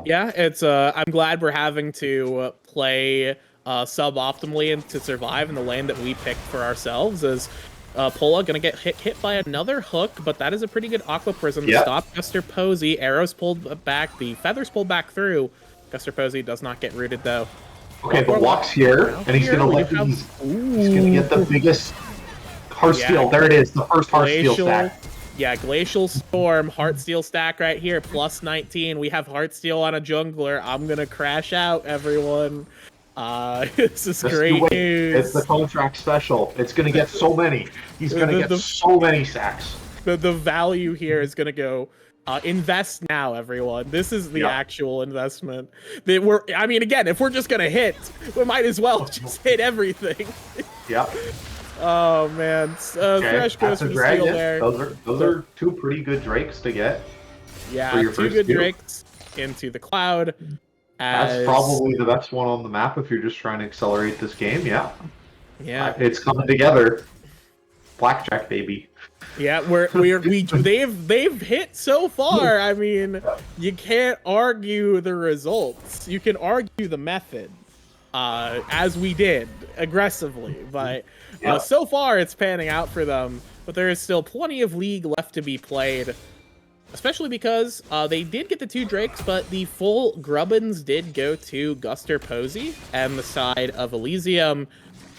Yeah, it's I'm glad we're having to play suboptimally and to survive in the lane that we picked for ourselves, as Pola gonna get hit by another hook, but that is a pretty good Aqua Prism to stop Guster Posey. Arrows pulled back, the feathers pulled back through. Guster Posey does not get rooted, though. Okay, but Walk's here, and he's gonna let these. He's gonna get the biggest Heartsteel. There it is, the first Heartsteel stack. Yeah, Glacial Storm, Heartsteel stack right here, plus 19. We have Heartsteel on a jungler. I'm gonna crash out, everyone. This is great news. It's the contract special. It's gonna get so many. He's gonna get so many sacks. The value here is gonna go. Invest now, everyone. This is the actual investment. I mean, again, if we're just gonna hit, we might as well just hit everything. Yep. Oh man, Thresh goes for the steal there. Those are 2 pretty good Drakes to get. Yeah, 2 good Drakes into the cloud. That's probably the best one on the map if you're just trying to accelerate this game. Yeah. It's coming together. Blackjack, baby. Yeah, they've hit so far. I mean, you can't argue the results. You can argue the method, as we did aggressively, but so far it's panning out for them. But there is still plenty of League left to be played, especially because they did get the 2 Drakes, but the full Grubbins did go to Guster Posey and the side of Elysium,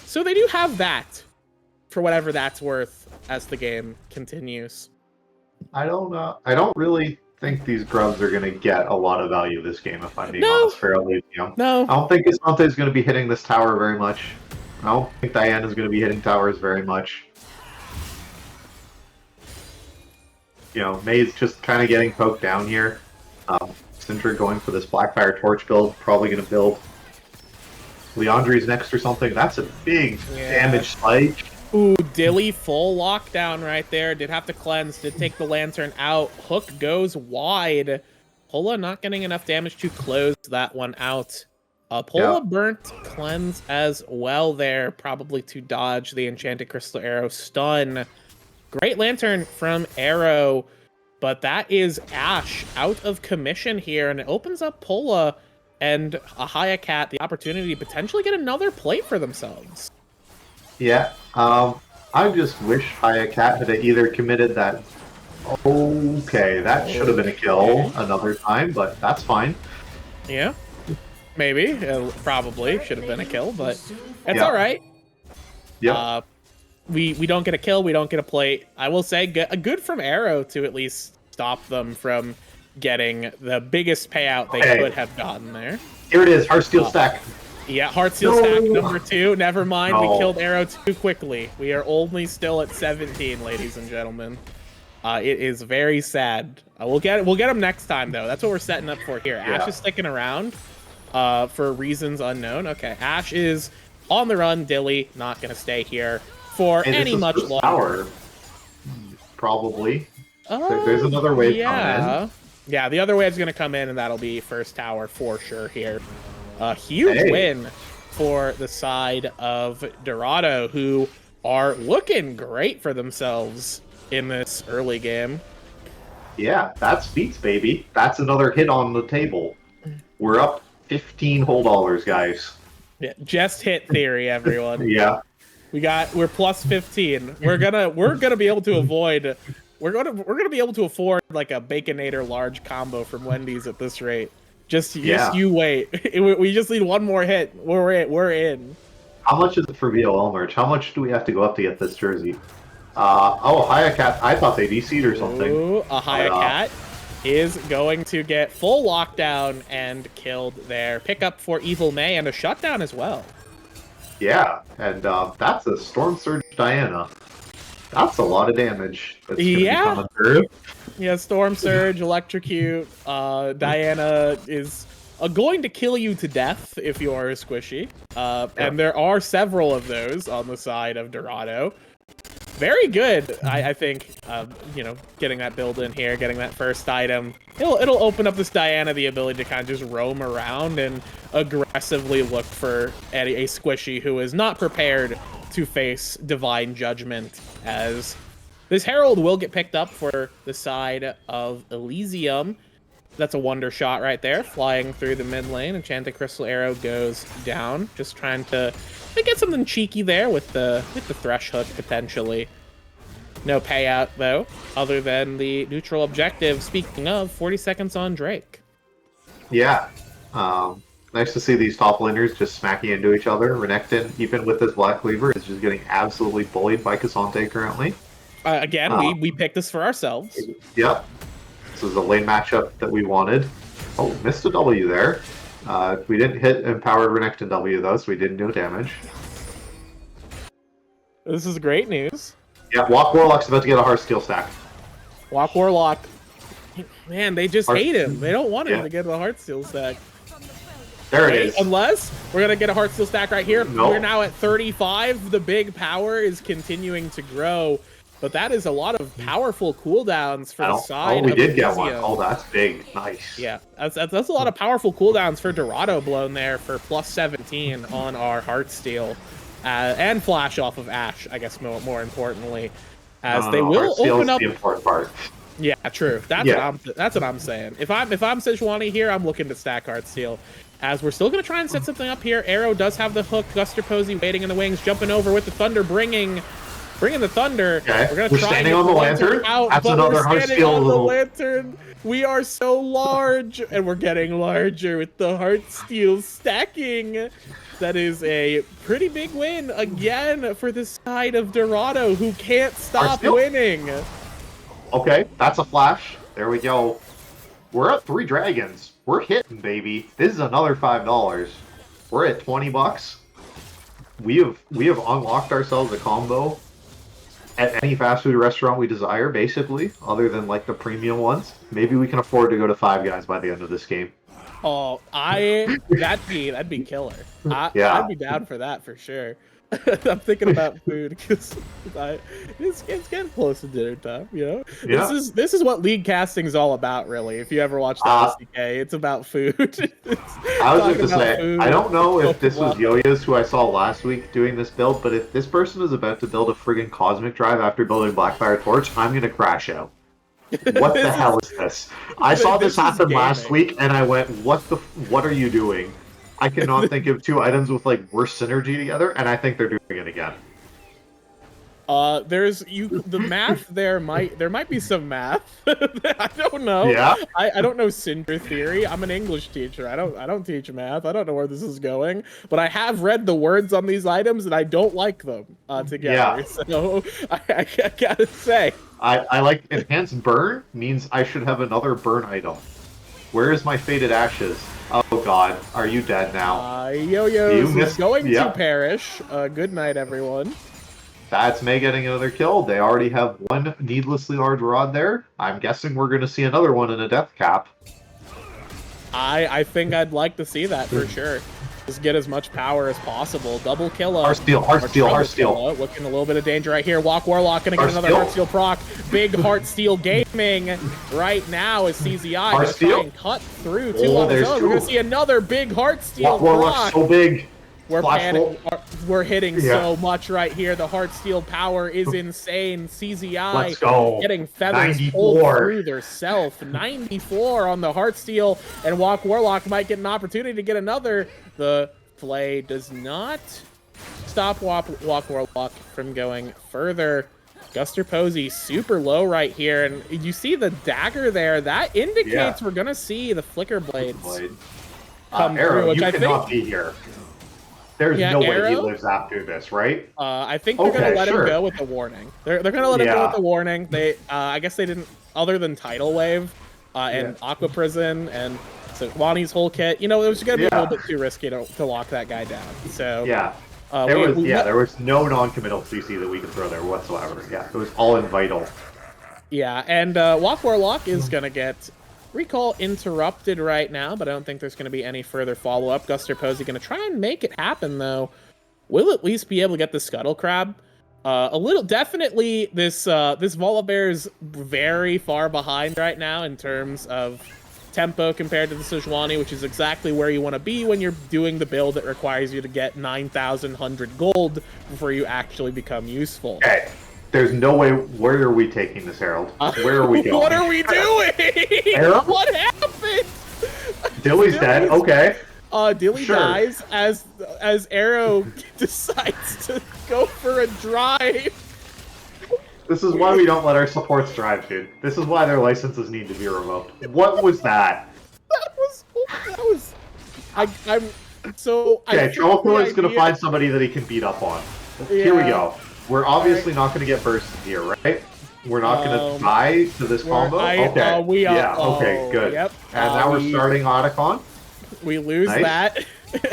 so they do have that for whatever that's worth as the game continues. I don't know. I don't really think these grubs are going to get a lot of value this game, if I'm being honest, for Elysium. No. I don't think Cassante is going to be hitting this tower very much. I don't think Diana is going to be hitting towers very much. You know, May's just kind of getting poked down here. Sindra going for this Blackfire Torch build, probably going to build Leandri's next or something. That's a big damage spike. Ooh, Dilly full lockdown right there. Did have to cleanse, did take the lantern out. Hook goes wide. Pola not getting enough damage to close that one out. Pola burnt cleanse as well there, probably to dodge the Enchanted Crystal Arrow stun. Great lantern from Arrow, but that is Ashe out of commission here, and it opens up Pola and a Hayakat the opportunity to potentially get another plate for themselves. Yeah, I just wish Hayakat had either committed that. Okay, that should have been a kill another time, but that's fine. Yeah, maybe, probably should have been a kill, but it's all right. Yeah. We don't get a kill, we don't get a plate. I will say, good from Arrow to at least stop them from getting the biggest payout they could have gotten there. Here it is, Heartsteel stack. Yeah, Heartsteel stack number 2. Never mind, we killed Arrow too quickly. We are only still at 17, ladies and gentlemen. It is very sad. We'll get him next time though. That's what we're setting up for here. Yeah. Ash is sticking around for reasons unknown. Okay, Ash is on the run. Dilly not gonna stay here for any much longer. Tower. Probably. There's another wave coming in. Yeah, the other wave's gonna come in, and that'll be first tower for sure here. A huge win for the side of Dorado, who are looking great for themselves in this early game. Yeah, that's Beats, baby. That's another hit on the table. We're up 15 whole dollars, guys. Yeah, just hit theory, everyone. Yeah. We're plus 15. We're gonna be able to avoid. We're gonna be able to afford like a Baconator large combo from Wendy's at this rate. Just you wait. We just need one more hit. We're in. How much is it for BOL merch? How much do we have to go up to get this jersey? Hayakat. I thought they DC'd or something. Ooh, a Hayakat is going to get full lockdown and killed there. Pickup for Evil May and a shutdown as well. Yeah, and that's a Storm Surge Diana. That's a lot of damage. That's be coming through. Yeah, Storm Surge, Electrocute, Diana is going to kill you to death if you are a squishy. And there are several of those on the side of Dorado. Very good, I think, getting that build in here, getting that first item. It'll open up this Diana the ability to kind of just roam around and aggressively look for a squishy who is not prepared to face Divine Judgment, as this Herald will get picked up for the side of Elysium. That's a wonder shot right there, flying through the mid lane. Enchanted Crystal Arrow goes down, just trying to get something cheeky there with the Thresh Hook potentially. No payout though, other than the neutral objective. Speaking of, 40 seconds on Drake. Yeah, nice to see these top laners just smacking into each other. Renekton, even with this Black Cleaver, is just getting absolutely bullied by Cassante currently. Again, we picked this for ourselves. Yep. This is a lane matchup that we wanted. Oh, missed a W there. We didn't hit Empowered Renekton W though, so we didn't do damage. This is great news. Yeah, Walk Warlock's about to get a Heartsteel stack. Walk Warlock. Man, they just hate him. They don't want him to get a Heartsteel stack. There it is. Unless we're going to get a Heartsteel stack right here. Nope. We're now at 35. The big power is continuing to grow. But that is a lot of powerful cooldowns for the side. Oh, we did Elysium. get one. Oh, that's big. Nice. Yeah, that's a lot of powerful cooldowns for Dorado blown there for plus 17 on our Heartsteel. And flash off of Ash, I guess more importantly. As they will open up... the important part. Yeah, true. That's what I'm saying. If I'm Sejuani here, I'm looking to stack Heartsteel. As we're still going to try and set something up here. Arrow does have the hook. Guster Posey waiting in the wings, jumping over with the Thunder, bringing the Thunder. Okay. We're going to try standing on the lantern. That's another Heartsteel little... lantern. We are so large, and we're getting larger with the Heartsteel stacking. That is a pretty big win again for the side of Dorado, who can't stop winning. Okay, that's a flash. There we go. We're at 3 dragons. We're hitting, baby. This is another $5. We're at 20 bucks. We have unlocked ourselves a combo at any fast food restaurant we desire, basically, other than like the premium ones. Maybe we can afford to go to Five Guys by the end of this game. Oh, that'd be killer. I'd be down for that for sure. I'm thinking about food because it's getting close to dinner time. You know, this is what league casting is all about, really. If you ever watch the LCK, it's about food. I was going to say, I don't know if this was Yoya's who I saw last week doing this build, but if this person is about to build a friggin' Cosmic Drive after building Blackfire Torch, I'm going to crash out. What the hell is this? I saw this happen last week, and I went, what are you doing? I cannot think of 2 items with like worse synergy together, and I think they're doing it again. The math there might be some math. I don't know. Yeah. I don't know Cinder theory. I'm an English teacher. I don't teach math. I don't know where this is going. But I have read the words on these items and I don't like them together. Yeah. So I gotta say. I like enhanced burn means I should have another burn item. Where is my Faded Ashes? Oh god, are you dead now? Yo-Yo's You is missed- going to yep. perish. Good night, everyone. That's May getting another kill. They already have one needlessly large rod there. I'm guessing we're going to see another one in a death cap. I think I'd like to see that for sure. Just get as much power as possible. Double kill. Heartsteel. Looking a little bit of danger right here. Walk Warlock gonna get another Heartsteel proc. Big Heartsteel gaming right now as CZI gonna try and cut through two on his own. We're gonna see another big Heartsteel Walk Warlock's proc. so big. We're hitting so much right here. The Heartsteel power is insane. CZI Let's go. getting feathers 94. pulled through their self. 94 on the Heartsteel, and Walk Warlock might get an opportunity to get another. The play does not stop Walk Warlock from going further. Guster Posey super low right here, and you see the dagger there. That indicates we're gonna see the Flicker Blades come Arrow, through, which you I cannot think. be here. There's no way he lives after this, right? I think they're gonna let him go with the warning. They're gonna let him go with the warning. They, I guess they didn't, other than Tidal Wave, and Aqua Prison, and so Wani's whole kit. You know, it was gonna be a little bit too risky to lock that guy down. So there was no non-committal CC that we could throw there whatsoever. Yeah, it was all in vital. Yeah, and Walk Warlock is gonna get recall interrupted right now, but I don't think there's going to be any further follow-up. Guster Posey going to try and make it happen, though. Will at least be able to get the Scuttle Crab. Definitely, this Volibear's very far behind right now in terms of tempo compared to the Sejuani, which is exactly where you want to be when you're doing the build that requires you to get 9,100 gold before you actually become useful. Okay. There's no way. Where are we taking this, Harold? Where are we going? What are we doing? Harold? What happened? Dilly's dead. Okay. Dilly dies as Arrow decides to go for a drive. This is why we don't let our supports drive, dude. This is why their licenses need to be revoked. What was that? That was. I'm so. Okay, Trollkiller is gonna find somebody that he can beat up on. Here we go. We're obviously not going to get bursted here, right? We're not going to die to this combo? Okay. Okay, good. Yep. And now we're starting Otacon. We lose that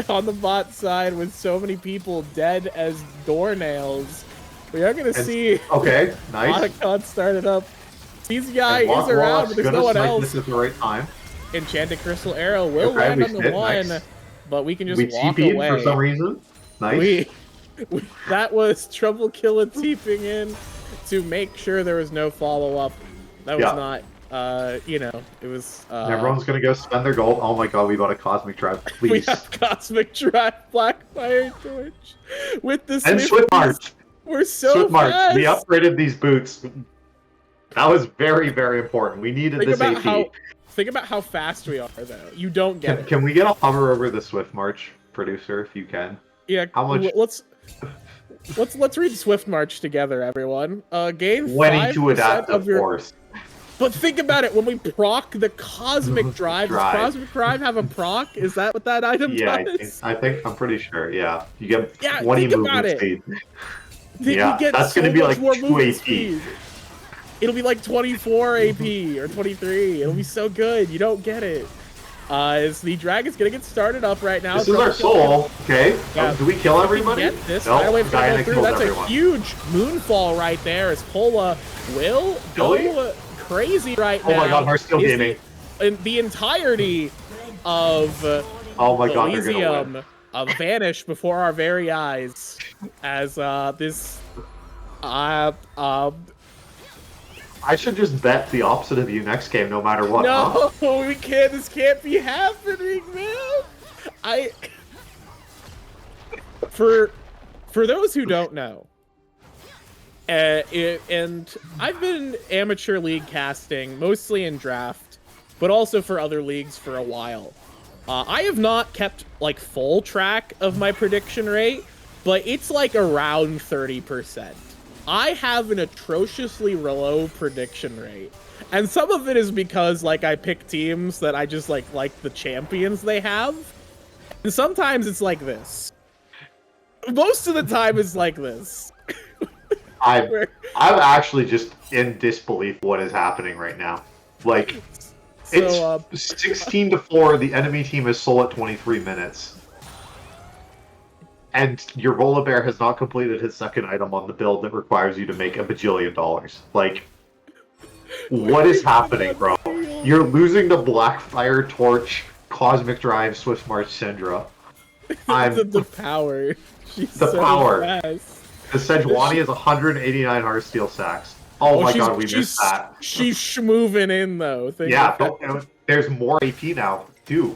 on the bot side with so many people dead as doornails. We are going to see okay, nice. Otacon started up. CZI is around, but there's no one else. This is the right time. Enchanted Crystal Arrow will land on the one, but we can just walk TP'd away. For some reason. Nice. That was Trouble Killer teeping in to make sure there was no follow-up. That was not, you know, it was... Everyone's gonna go spend their gold. Oh my god, we got a Cosmic Drive, please. We have Cosmic Drive, Blackfire Torch, with the and Swift March. We're so Swift March. fast. We upgraded these boots. That was very, very important. We needed this AP. Think about how fast we are, though. You don't get it. Can we get a hover over the Swift March, producer, if you can? Yeah, how much? Let's read Swift March together, everyone. Gain 22 adaptive force. But think about it, when we proc the Cosmic Drive, does Cosmic Drive have a proc? Is that what that item does? I think I'm pretty sure, yeah. You get 20 movement speed. That's so gonna be like more 2 AP. Speed. It'll be like 24 AP or 23. It'll be so good. You don't get it. As the Dragon's gonna get started up right now. This is our soul. Okay. Yeah. Do we kill everybody? Get this. Nope. Diana through. That's everyone. A huge moonfall right there as Pola will go crazy right now. Oh my god, Heartsteel gaming. The entirety of Elysium vanish before our very eyes as this I should just bet the opposite of you next game, no matter what. No, we can't. This can't be happening, man. For those who don't know, and I've been amateur league casting mostly in draft, but also for other leagues for a while. I have not kept like full track of my prediction rate, but it's like around 30%. I have an atrociously low prediction rate. And some of it is because, like, I pick teams that I just, like the champions they have. And sometimes it's like this. Most of the time it's like this. I'm actually just in disbelief what is happening right now. Like, So, It's 16-4. The enemy team is Soul at 23 minutes. And your Volibear has not completed his second item on the build that requires you to make $1 bajillion. Like, what is happening, bro? You're losing to Blackfire, Torch, Cosmic Drive, Swift March, Syndra. the power. She's The so power. fast. The Sejuani is 189 Heartsteel stacks. Oh my god, we missed that. She's schmoving in though. Yeah, there's more AP now too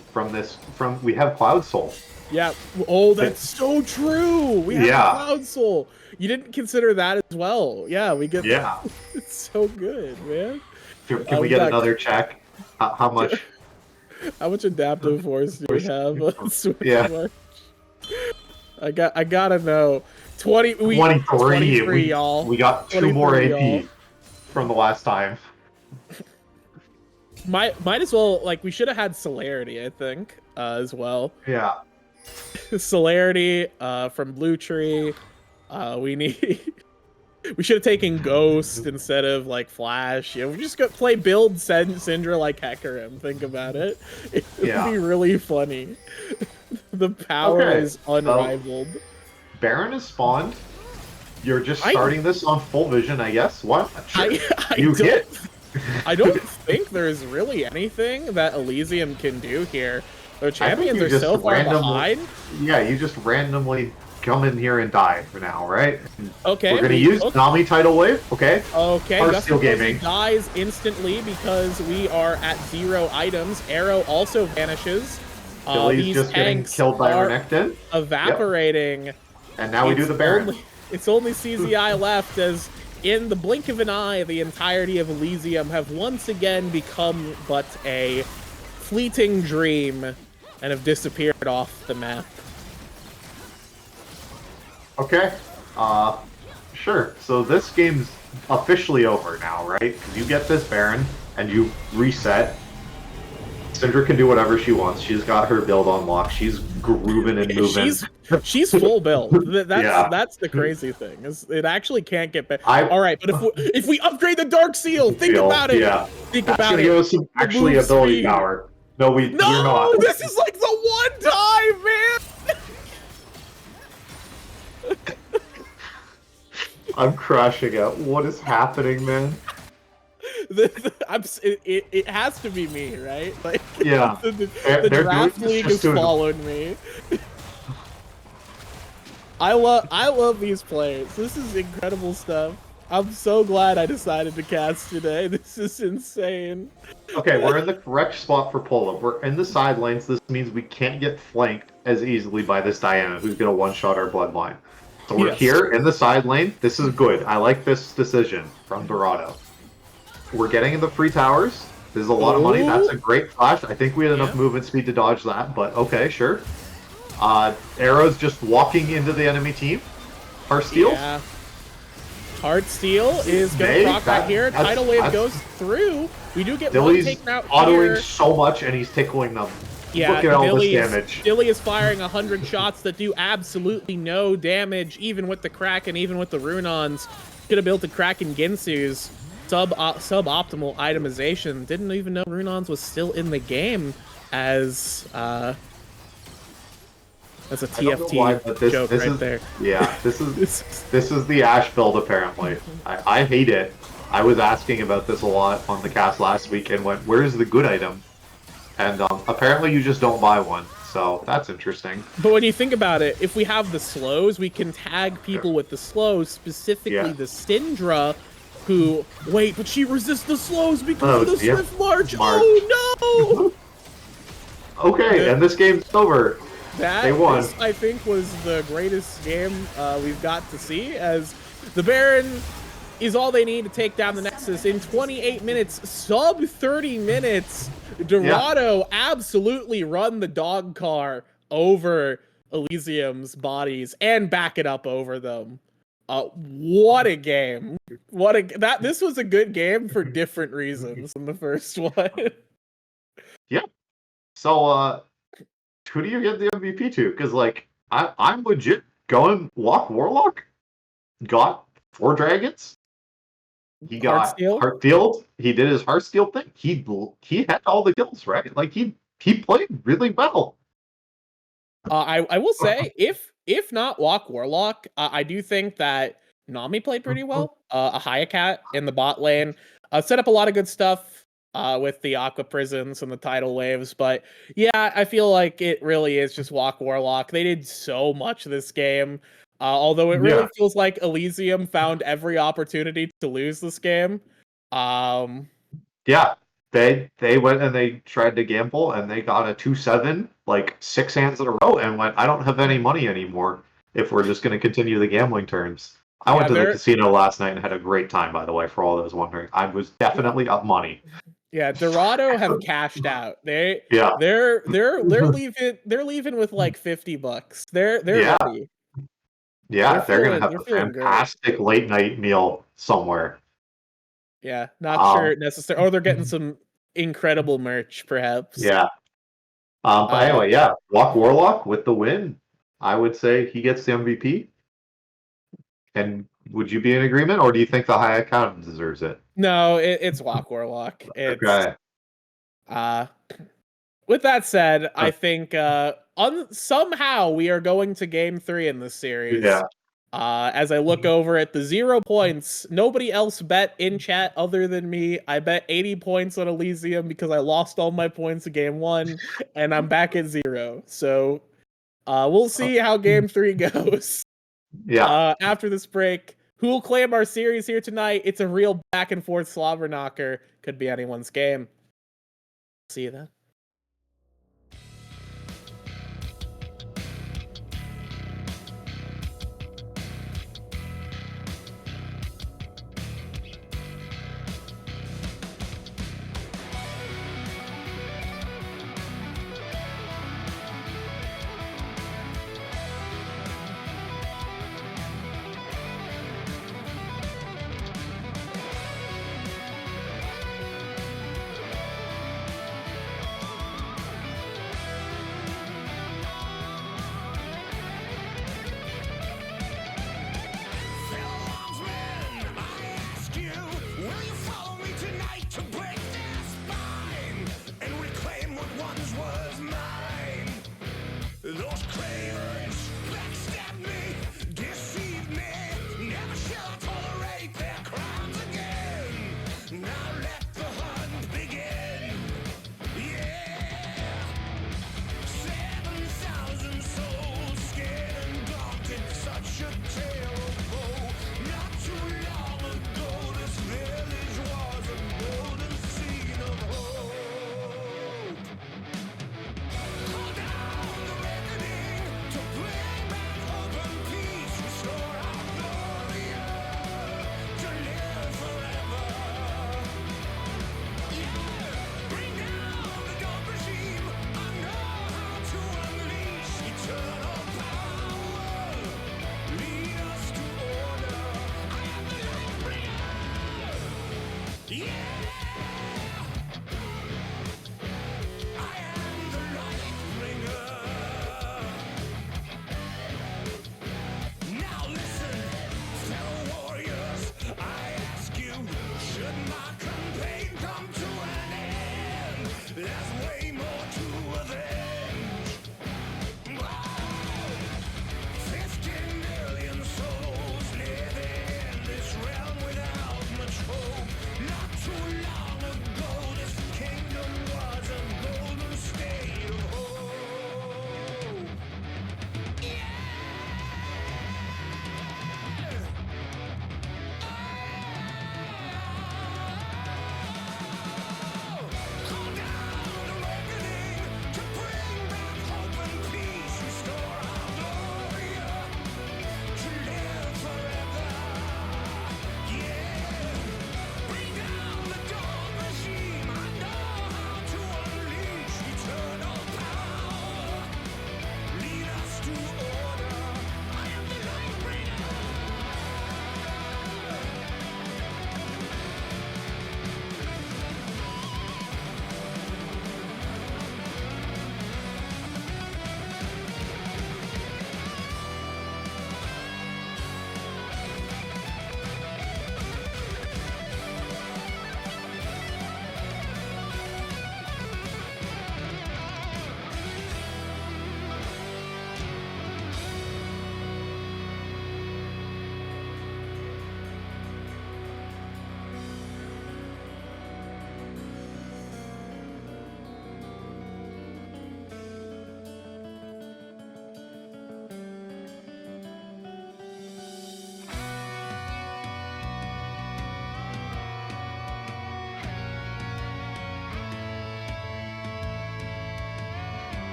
we have Cloud Soul. Yeah. Oh, that's so true. We have Cloud Soul. You didn't consider that as well. Yeah, we get. Yeah. It's so good, man. Can we get another check? How much? How much adaptive force do we have? Yeah. I gotta know. 23, y'all. We got 2 more AP from the last time. Might as well, like, we should have had Celerity, I think, as well. Yeah. Celerity from Blue Tree. We should have taken Ghost instead of like Flash. Yeah, we just got play build Syndra like Hecarim. Think about it. It would be really funny. The power is unrivaled. Baron is spawned. You're just starting this on full vision, I guess. What? Sure. I don't think there's really anything that Elysium can do here. The champions are so far behind. Yeah, you just randomly come in here and die for now, right? Okay. We're gonna use Nami Tidal Wave, okay? Okay, Heartsteel Gaming dies instantly because we are at 0 items. Arrow also vanishes. Billy's just getting killed by Renekton. Evaporating. Yep. And now we do the Baron. It's only CZI left, as in the blink of an eye, the entirety of Elysium have once again become but a fleeting dream and have disappeared off the map. Okay. Sure. So this game's officially over now, right? Because you get this Baron and you reset. Syndra can do whatever she wants. She's got her build on lock. She's grooving and moving. She's full build. That's the crazy thing. Is it actually can't get better. All right, but if we upgrade the Dark Seal, think about it. Yeah. Think That's about gonna it. give us some actually ability power. No, we're not. This is like the one time, man. I'm crashing out. What is happening, man? It has to be me, right? Like, yeah. The draft league has followed me. I love these players. This is incredible stuff. I'm so glad I decided to cast today. This is insane. Okay, we're in the correct spot for pull-up. We're in the side lanes. This means we can't get flanked as easily by this Diana, who's going to one-shot our bloodline. So we're here in the side lane. This is good. I like this decision from Dorado. We're getting in the free towers. This is a lot of money. That's a great flash. I think we had enough movement speed to dodge that, but okay, sure. Arrow's just walking into the enemy team. Heartsteel? Yeah. Heartsteel is going to proc right here. Tidal Wave goes through. We do get one taken out autoing here. so much, and he's tickling them. Yeah, look at all this damage. Dilly is firing 100 shots that do absolutely no damage, even with the Kraken, even with the Runons. Could have built the Kraken Ginsu's suboptimal itemization. Didn't even know Runons was still in the game as a TFT joke right there. Yeah, this is the Ash build apparently. I hate it. I was asking about this a lot on the cast last week and went, where's the good item? And apparently you just don't buy one, so that's interesting. But when you think about it, if we have the slows, we can tag people with the slows, specifically the Syndra, who, wait, but she resists the slows because of the Swift March. Oh no! Okay, and this game's over. They won. This, I think, was the greatest game we've got to see, as the Baron is all they need to take down the Nexus in 28 minutes, sub 30 minutes. Dorado absolutely run the dog car over Elysium's bodies and back it up over them. What a game. This was a good game for different reasons than the first one. Yeah. So, who do you get the MVP to? Because, like, I'm legit going Lock Warlock, got 4 dragons, He got Heartfield. He did his Heartsteel thing. He had all the kills, right? Like he played really well. I will say, if not Walk Warlock, I do think that Nami played pretty well. A Hayakat in the bot lane set up a lot of good stuff with the Aqua Prisons and the tidal waves. But yeah, I feel like it really is just Walk Warlock. They did so much this game. Although it really feels like Elysium found every opportunity to lose this game. Yeah, they went and they tried to gamble and they got a 2-7, like 6 hands in a row, and went, I don't have any money anymore if we're just going to continue the gambling terms. I went to the casino last night and had a great time, by the way, for all those wondering. I was definitely up money. Yeah, Dorado have cashed out. They're leaving with like $50. They're ready. Yeah, they're gonna have a fantastic late night meal somewhere. Yeah, not sure necessarily. Oh, they're getting some incredible merch, perhaps. Yeah. But anyway, yeah, Walk Warlock with the win. I would say he gets the MVP. And would you be in agreement, or do you think the high account deserves it? No, it's Walk Warlock. It's, okay. With that said, I think somehow we are going to Game 3 in this series. Yeah. As I look over at the 0 points, nobody else bet in chat other than me. I bet 80 points on Elysium because I lost all my points in Game 1, and I'm back at 0. So we'll see how Game 3 goes. Yeah. After this break, who will claim our series here tonight? It's a real back and forth slobber knocker. Could be anyone's game. See you then.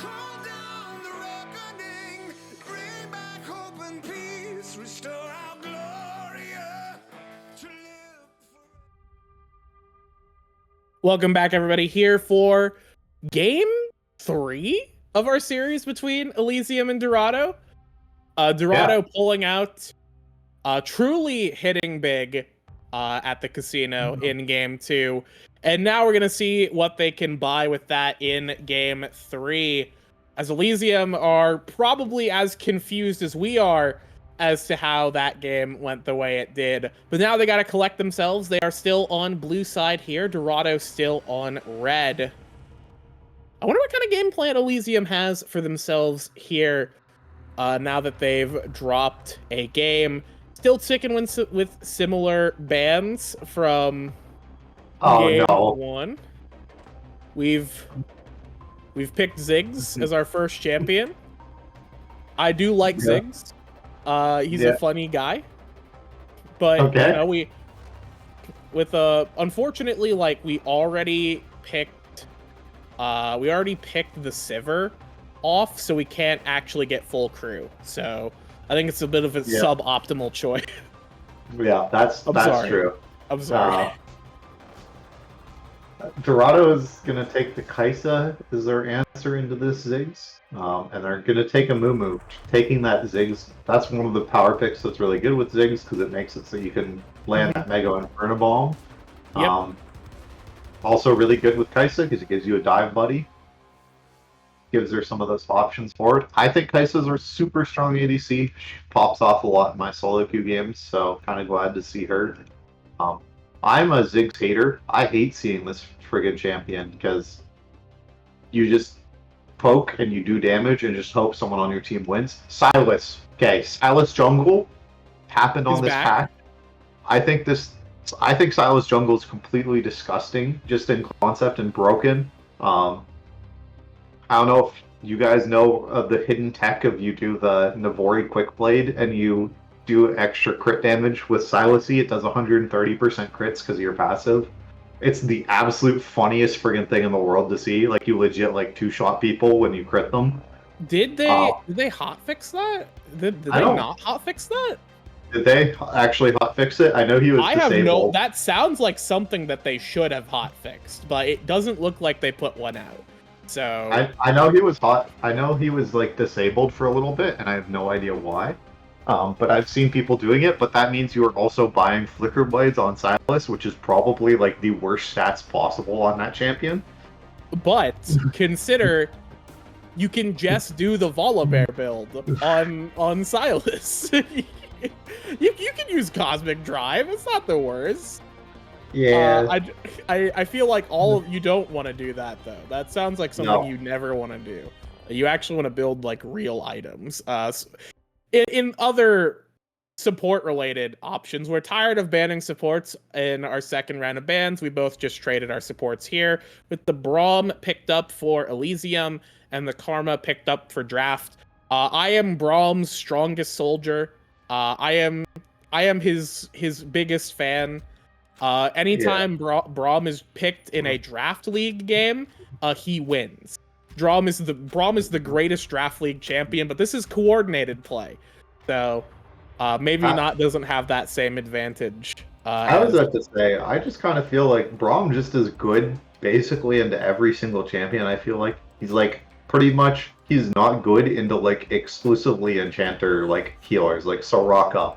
Hold down the reckoning, bring back hope and peace, restore our gloria to live. Welcome back, everybody, here for Game 3 of our series between Elysium and Dorado. Dorado pulling out, truly hitting big at the casino in Game 2. And now we're going to see what they can buy with that in Game 3. As Elysium are probably as confused as we are as to how that game went the way it did. But now they got to collect themselves. They are still on blue side here. Dorado still on red. I wonder what kind of game plan Elysium has for themselves here now that they've dropped a game. Still sticking with similar bans from Game 1. We've picked Ziggs as our first champion. I do like Ziggs. He's a funny guy. But you know, unfortunately, like we already picked the Sivir off, so we can't actually get full crew. So I think it's a bit of a suboptimal choice. Yeah, that's true. I'm sorry. Dorado is going to take the Kaisa as their answer into this Ziggs. And they're going to take a Moo. Taking that Ziggs, that's one of the power picks that's really good with Ziggs because it makes it so you can land that Mega Inferno Bomb. Also really good with Kaisa because it gives you a dive buddy. Gives her some of those options forward. I think Kaisa's are super strong ADC. She pops off a lot in my solo queue games, so kind of glad to see her. I'm a Ziggs hater. I hate seeing this friggin' champion because you just poke and you do damage and just hope someone on your team wins. Silas. Okay, Silas Jungle happened on this pack. I think Silas Jungle is completely disgusting, just in concept and broken. I don't know if you guys know of the hidden tech of you do the Navori Quick Blade and you do extra crit damage with Silasy. It does 130% crits because of your passive. It's the absolute funniest friggin' thing in the world to see. Like, you legit, like, two-shot people when you crit them. Did they hotfix that? Did they not hotfix that? Did they actually hotfix it? I know he was disabled. That sounds like something that they should have hotfixed, but it doesn't look like they put one out. So I know he was I know he was, like, disabled for a little bit, and I have no idea why. But I've seen people doing it, but that means you are also buying Flicker Blades on Silas, which is probably, like, the worst stats possible on that champion. But consider you can just do the Volibear build on Silas. you can use Cosmic Drive. It's not the worst. Yeah. I feel like you don't want to do that, though. That sounds like something you never want to do. You actually want to build, like, real items. In other support-related options, we're tired of banning supports in our second round of bans. We both just traded our supports here, with the Braum picked up for Elysium and the Karma picked up for Draft. I am Braum's strongest soldier. I am his biggest fan. Anytime Braum is picked in a Draft League game, he wins. Braum is the greatest Draft League champion, but this is coordinated play, so maybe doesn't have that same advantage. I was about to say, I just kind of feel like Braum just is good basically into every single champion. I feel like he's like pretty much he's not good into like exclusively enchanter like healers like Soraka,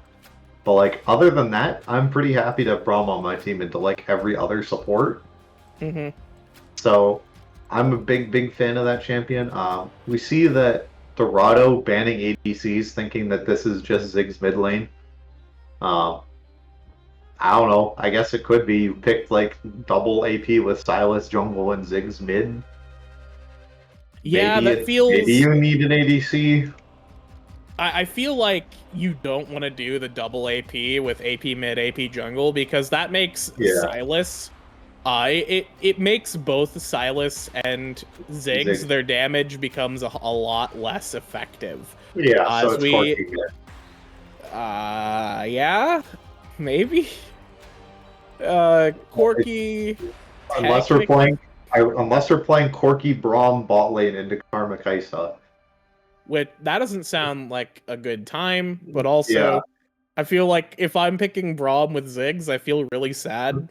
but like other than that, I'm pretty happy to have Braum on my team into like every other support. So I'm a big fan of that champion. We see that Dorado banning ADCs, thinking that this is just Ziggs mid lane. I don't know. I guess it could be you picked like double AP with Silas jungle and Ziggs mid. Yeah, maybe you need an ADC. I feel like you don't want to do the double AP with AP mid, AP jungle because that makes Silas. It makes both Silas and Ziggs, their damage becomes a lot less effective. Yeah, so it's Corky. Yeah, maybe. Corky. Unless we're playing Unless we're playing Corky, Braum, bot lane into Karma Kaisa. Which that doesn't sound like a good time, but also Yeah. I feel like if I'm picking Braum with Ziggs, I feel really sad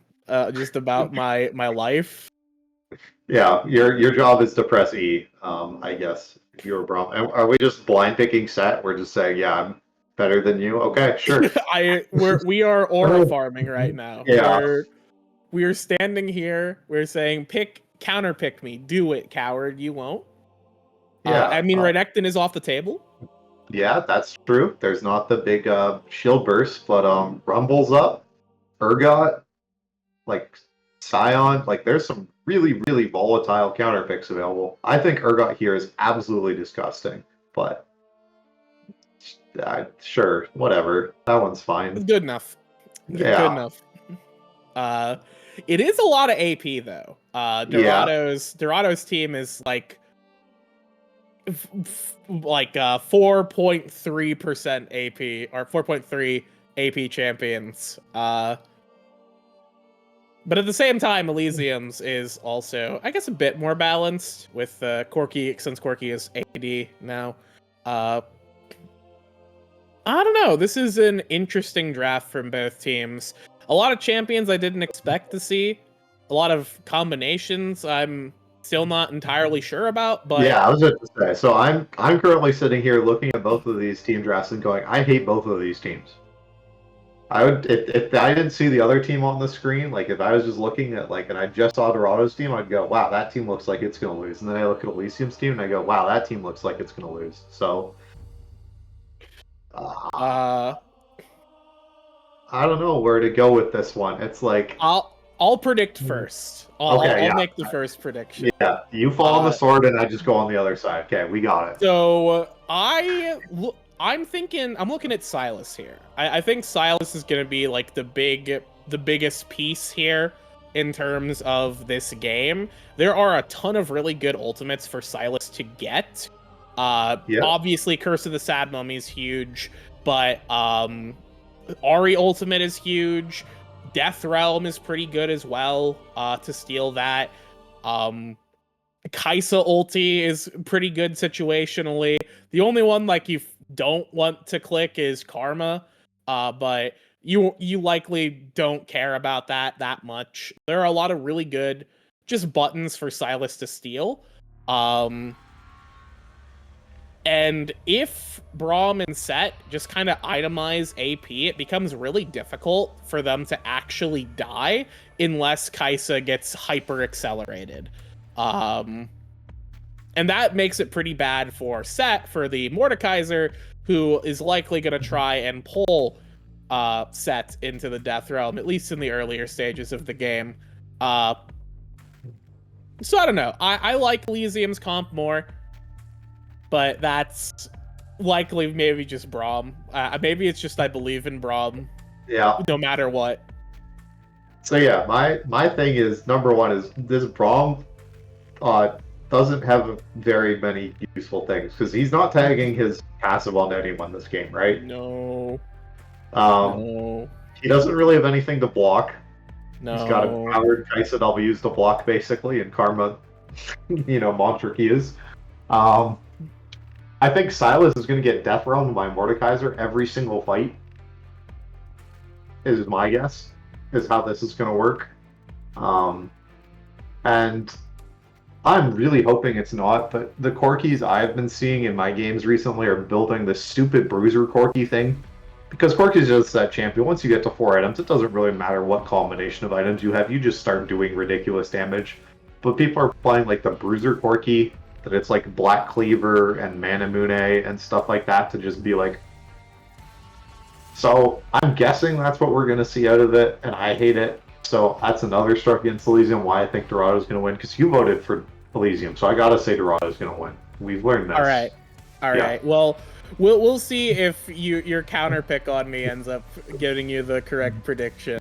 just about my life. Yeah, your job is to press E, I guess. If you're Braum. Are we just blind picking set? We're just saying, yeah, I'm better than you? Okay, sure. We are aura farming right now. Yeah. We're standing here, we're saying counter pick me. Do it, coward, you won't. Yeah. I mean Renekton is off the table. Yeah, that's true. There's not the big shield burst, but Rumble's up, Urgot, like Scion, like there's some really, really volatile counter picks available. I think Urgot here is absolutely disgusting, but sure, whatever. That one's fine. Good enough. Yeah. Good enough. It is a lot of AP though. Dorado's team is like 4.3% AP or 4.3 AP champions. But at the same time, Elysium's is also, I guess, a bit more balanced with Corky, since Corky is AD now. I don't know. This is an interesting draft from both teams. A lot of champions I didn't expect to see. A lot of combinations I'm still not entirely sure about. But yeah, I was going to say. So I'm currently sitting here looking at both of these team drafts and going, I hate both of these teams. I would if I didn't see the other team on the screen, like if I was just looking at and I just saw Dorado's team, I'd go, wow, that team looks like it's gonna lose. And then I look at Elysium's team and I go, wow, that team looks like it's gonna lose. So I don't know where to go with this one. It's like I'll predict first. I'll make the first prediction. Yeah, you fall on the sword and I just go on the other side. Okay, we got it. So I'm looking at Silas here. I think Silas is gonna be like the biggest piece here in terms of this game. There are a ton of really good ultimates for Silas to get. Obviously Curse of the Sad Mummy is huge, but Ari ultimate is huge. Death Realm is pretty good as well to steal that. Kaisa ulti is pretty good situationally. The only one you don't want to click is Karma, but you likely don't care about that much. There are a lot of really good just buttons for Silas to steal. And if Braum and Set just kind of itemize AP, it becomes really difficult for them to actually die unless Kaisa gets hyper accelerated. And that makes it pretty bad for Set, for the Mordekaiser, who is likely going to try and pull Set into the Death Realm, at least in the earlier stages of the game. So I don't know. I like Elysium's comp more, but that's likely maybe just Braum. Maybe it's just I believe in Braum. Yeah. No matter what. So yeah, my thing is, number one is this Braum doesn't have very many useful things because he's not tagging his passive on anyone this game, right? No. No. He doesn't really have anything to block. No. He's got a powered Kaisa W's to block basically, and Karma, Monster Key is. I think Silas is going to get Death Realm by Mordekaiser every single fight. Is my guess. Is how this is going to work. And I'm really hoping it's not, but the Corkies I've been seeing in my games recently are building this stupid Bruiser Corki thing. Because Corki's just that champion. Once you get to 4 items, it doesn't really matter what combination of items you have. You just start doing ridiculous damage. But people are playing the Bruiser Corki, that it's Black Cleaver and Manamune and stuff like that to just be So I'm guessing that's what we're going to see out of it, and I hate it. So that's another start against Elysium, why I think Dorado's going to win, because you voted for Elysium, so I got to say Dorado's going to win. We've learned this. All right. Well, we'll see if your counter pick on me ends up giving you the correct prediction.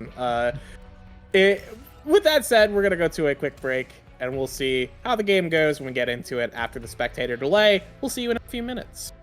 With that said, we're going to go to a quick break, and we'll see how the game goes when we get into it after the spectator delay. We'll see you in a few minutes.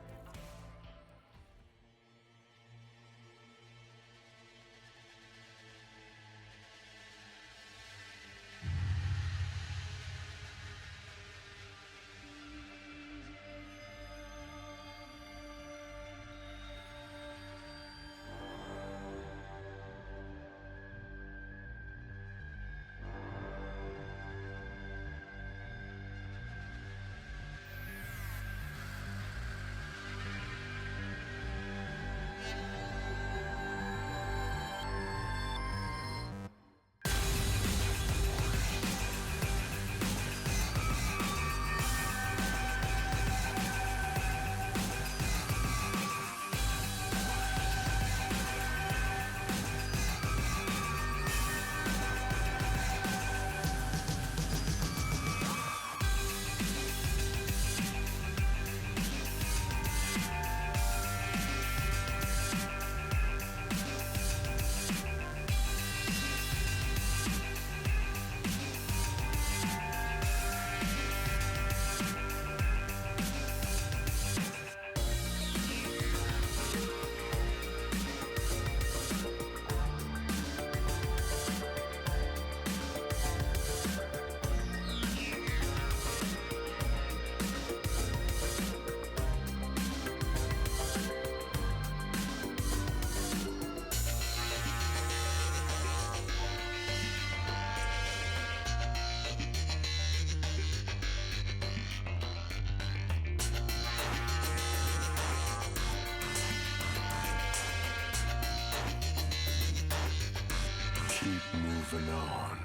moving on.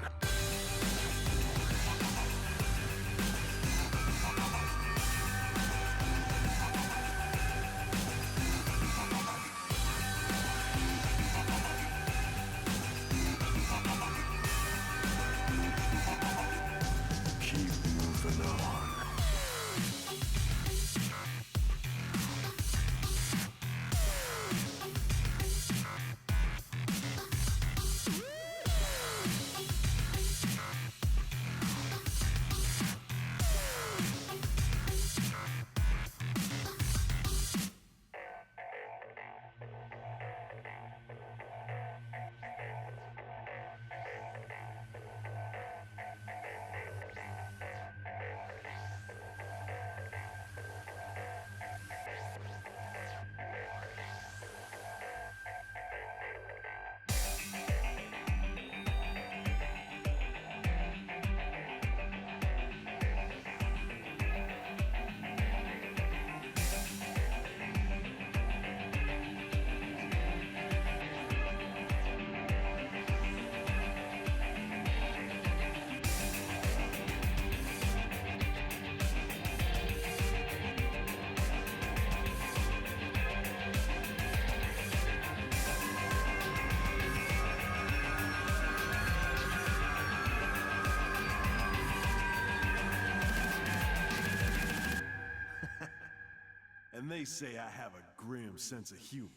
Keep moving on. And they say I have a grim sense of humor.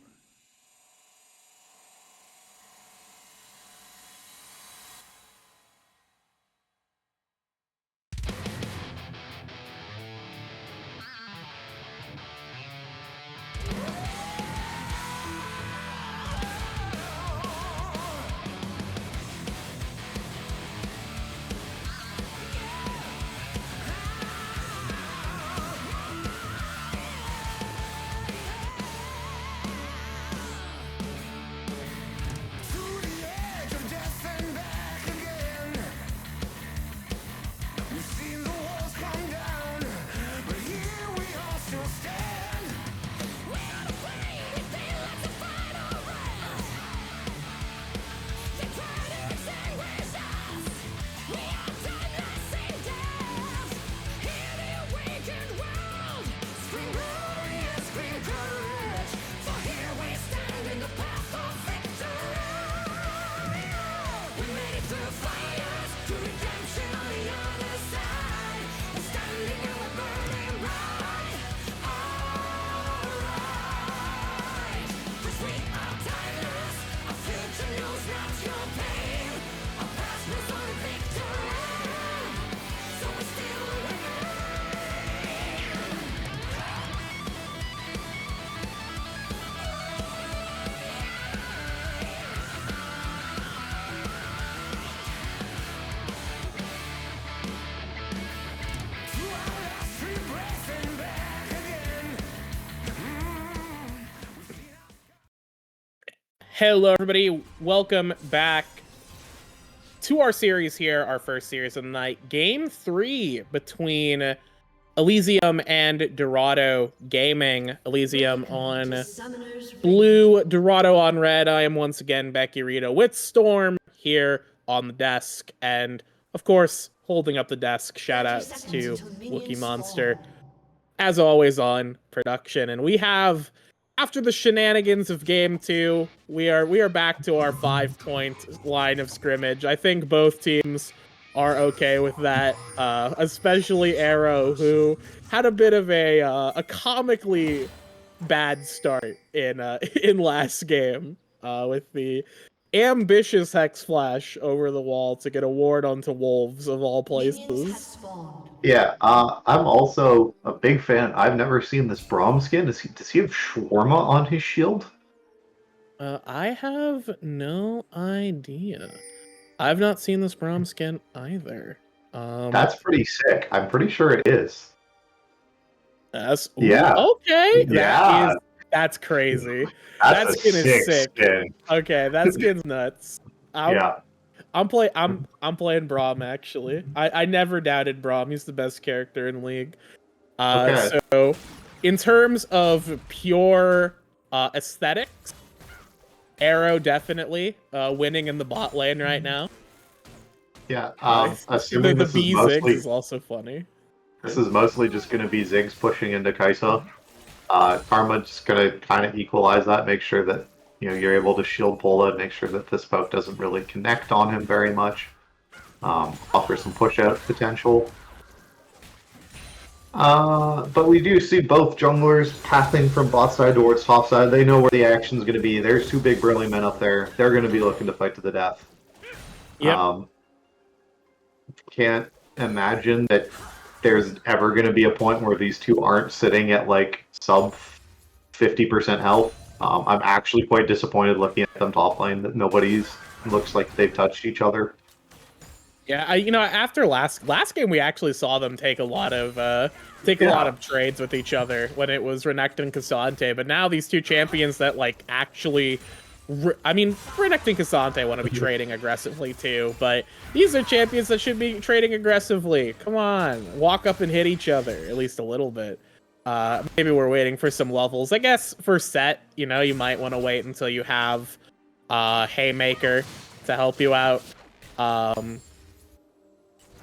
Hello, everybody. Welcome back to our series here, our first series of the night. Game 3 between Elysium and Dorado Gaming. Elysium on blue, Dorado on red. I am once again Becky Rito with Storm here on the desk. And, of course, holding up the desk. Shoutouts to Wookie Monster, as always, on production. And we have... After the shenanigans of Game 2, we are back to our 5-point line of scrimmage. I think both teams are okay with that, especially Arrow, who had a bit of a comically bad start in last game with the ambitious Hex Flash over the wall to get a ward onto Wolves of all places. Yeah, I'm also a big fan. I've never seen this Braum skin. Does he have shawarma on his shield? I have no idea. I've not seen this Braum skin either. That's pretty sick. I'm pretty sure it is. Yeah. Okay. Yeah. That's crazy. That's that skin a is sick. Skin. Okay, that skin's nuts. Yeah. I'm playing Braum actually. I never doubted Braum. He's the best character in League. Okay. So in terms of pure aesthetics, Arrow definitely winning in the bot lane right now. Yeah. The Assuming this is B Ziggs mostly is also funny. this is mostly just going to be Ziggs pushing into Kai'Sa. Karma just going to kind of equalize that, make sure that you're able to shield Pola, make sure that this poke doesn't really connect on him very much. Offer some push out potential. But we do see both junglers pathing from bot side towards top side. They know where the action's going to be. There's two big burly men up there. They're going to be looking to fight to the death. Yep. Can't imagine that there's ever going to be a point where these two aren't sitting at like sub 50% health. I'm actually quite disappointed looking at them top lane that nobody's looks like they've touched each other. Yeah, after last game, we actually saw them take a lot of trades with each other when it was Renekton and Cassante. But now these two champions that like actually, Renekton and Cassante want to be trading aggressively too. But these are champions that should be trading aggressively. Come on, walk up and hit each other at least a little bit. Maybe we're waiting for some levels. I guess for set, you might want to wait until you have Haymaker to help you out.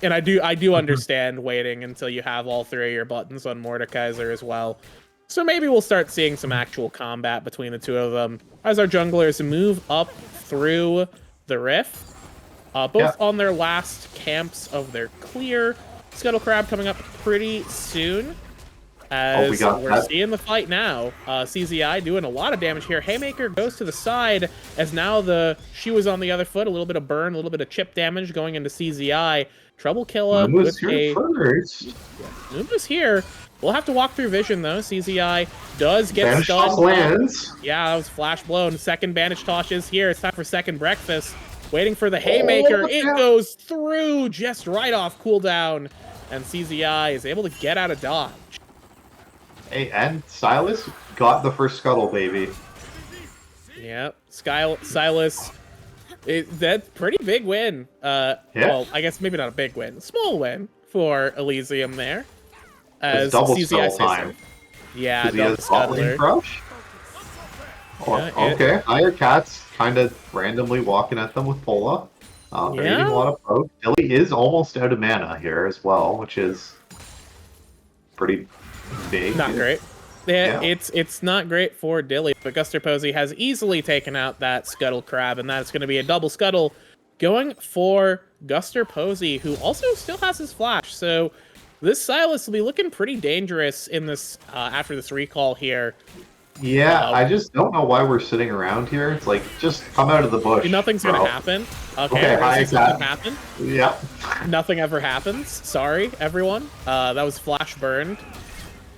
And I do understand waiting until you have all three of your buttons on Mordekaiser as well. So maybe we'll start seeing some actual combat between the two of them as our junglers move up through the rift. Both on their last camps of their clear. Scuttle Crab coming up pretty soon. As we're seeing the fight now. CZI doing a lot of damage here. Haymaker goes to the side as now she was on the other foot. A little bit of burn, a little bit of chip damage going into CZI. Trouble Killa with a... Muma's here. We'll have to walk through vision, though. CZI does get stunned. Lands. Yeah, that was flash blown. Second Banish Tosh is here. It's time for second breakfast. Waiting for the Haymaker. It goes through just right off cooldown. And CZI is able to get out of dodge. Hey, and Silas got the first scuttle, baby. Yep. Silas... That's pretty big win. Well, I guess maybe not a big win. Small win for Elysium there. As double CZI scuttle time. Yeah, double scuttler. Okay, Higher Cat's kind of randomly walking at them with Pola. They're eating a lot of poke. Dilly is almost out of mana here as well, which is pretty big. Not great. Yeah, it's not great for Dilly, but Guster Posey has easily taken out that Scuttle Crab, and that's going to be a double scuttle going for Guster Posey, who also still has his flash. So this Silas will be looking pretty dangerous in this after this recall here. Yeah, I just don't know why we're sitting around here. It's like, just come out of the bush. Nothing's going to happen. Okay, nothing happen. Yep. Nothing ever happens. Sorry, everyone. That was flash burned.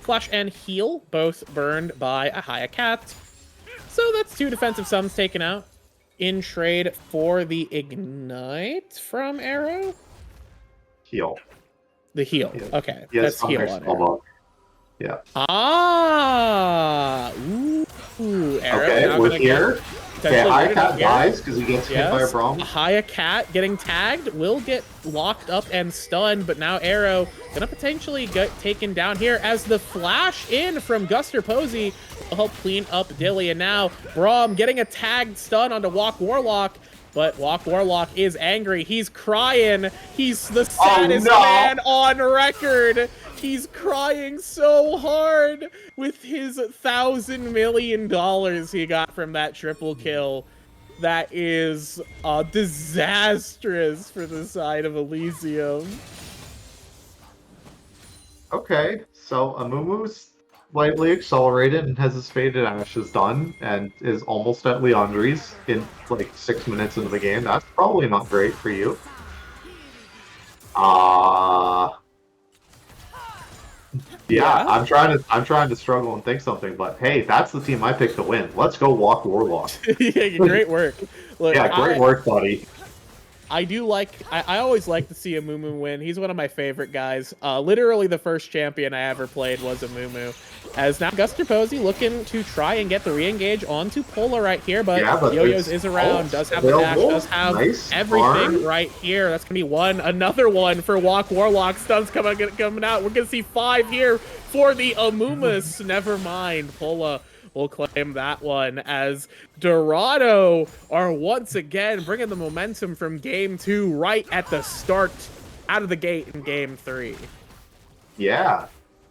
Flash and heal, both burned by a Haya Cat. So that's two defensive summons taken out. In trade for the Ignite from Arrow? Heal. The heal. Okay, that's heal on Arrow. Yeah. Ah! Ooh, Arrow. Okay, with here. Okay, Haya Cat dies because he gets hit by a Braum. Haya Cat getting tagged will get locked up and stunned, but now Arrow gonna potentially get taken down here as the flash in from Guster Posey will help clean up Dilly. And now Braum getting a tagged stun onto Walk Warlock, but Walk Warlock is angry. He's crying. He's the saddest man on record. He's crying so hard with his $1,000 million he got from that triple kill. That is disastrous for the side of Elysium. Okay, so Amumu's slightly accelerated and has his Faded Ashes done and is almost at Leandri's in like 6 minutes into the game. That's probably not great for you. Yeah, I'm trying to struggle and think something, but hey, that's the team I picked to win. Let's go Walk Warlock. Yeah, great work. Look, yeah, great work, buddy. I always like to see Amumu win. He's one of my favorite guys. Literally the first champion I ever played was Amumu. As now Guster Posey looking to try and get the re-engage onto Pola right here, but Yo-Yo's is around, does have the dash, does have everything right here. That's gonna be another one for Walk Warlock. Stuns coming out. We're gonna see 5 here for the Amumus. Never mind. Pola will claim that one as Dorado are once again bringing the momentum from game 2 right at the start, out of the gate in game 3. Yeah,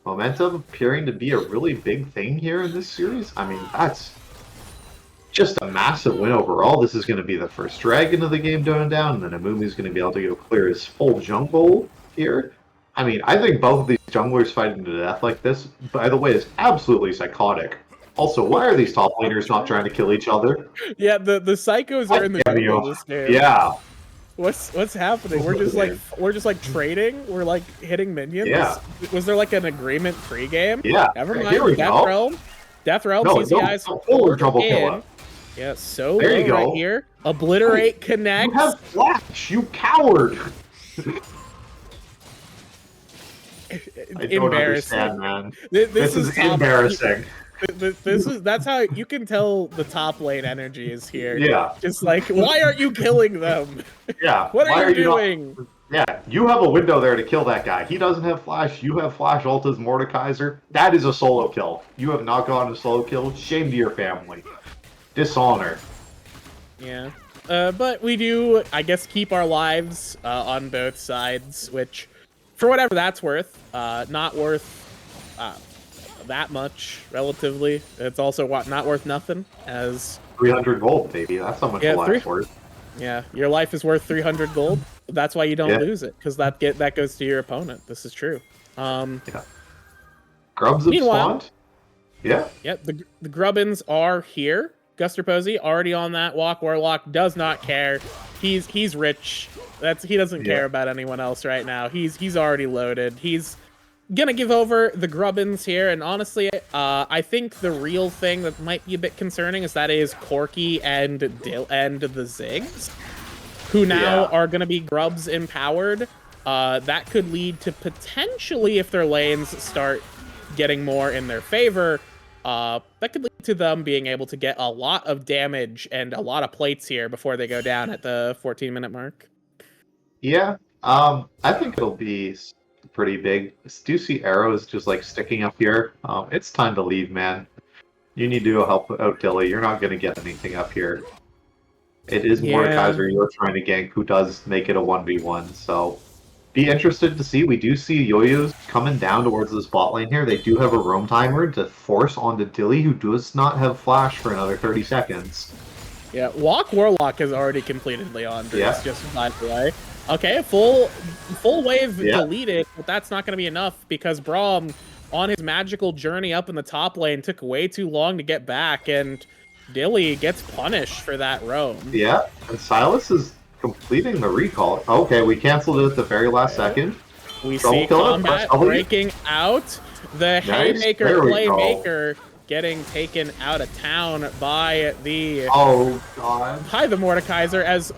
momentum appearing to be a really big thing here in this series. I mean, that's just a massive win overall. This is going to be the first dragon of the game going down, and then Amumu's going to be able to go clear his full jungle here. I mean, I think both of these junglers fighting to death like this, by the way, is absolutely psychotic. Also, why are these top laners not trying to kill each other? Yeah, the psychos are in the jungle this game. Yeah. What's happening? We're just like trading. We're like hitting minions. Yeah. Was there like an agreement pre-game? Yeah. Never mind. Here we Death go. Realm. Death Realm. No, CCI's full trouble killer. Yeah. So there you go. Right here. Obliterate connects. You have flash. You coward. I don't understand, man. This is embarrassing. That's how you can tell the top lane energy is here. Yeah. Just like, why aren't you killing them? Yeah. What are you doing? Yeah, you have a window there to kill that guy. He doesn't have flash. You have flash ult as Mordekaiser. That is a solo kill. You have not gone to solo kill. Shame to your family. Dishonor. Yeah. But we do, I guess, keep our lives on both sides, which, for whatever that's worth, not worth that much, relatively. It's also not worth nothing, as 300 gold, baby. That's how much a life's worth. Yeah, your life is worth 300 gold. That's why you don't lose it, because that goes to your opponent. This is true. Yeah. Grubs have spawned. Yeah. Yep, the Grubbins are here. Guster Posey already on that walk. Warlock does not care. He's rich. He doesn't care about anyone else right now. He's already loaded. He's gonna give over the Grubbins here, and honestly, I think the real thing that might be a bit concerning is that is Corky and the Ziggs, who now are gonna be Grubs empowered. That could lead to potentially, if their lanes start getting more in their favor, that could lead to them being able to get a lot of damage and a lot of plates here before they go down at the 14-minute mark. Yeah, I think it'll be pretty big. Do you see arrows just like sticking up here? It's time to leave, man. You need to go help out Dilly. You're not going to get anything up here. It is Mordekaiser you're trying to gank, who does make it a 1v1, so be interested to see. We do see Yo-Yo's coming down towards this bot lane here. They do have a roam timer to force onto Dilly, who does not have flash for another 30 seconds. Yeah, Walk Warlock has already completed Leandre's, just by the way. Okay, full wave deleted, but that's not going to be enough because Braum, on his magical journey up in the top lane, took way too long to get back, and Dilly gets punished for that roam. Yeah, and Silas is completing the recall. Okay, we canceled it at the very last second. We see combat breaking out. The Haymaker Playmaker getting taken out of town by the... Oh, God. By the Mordekaiser as...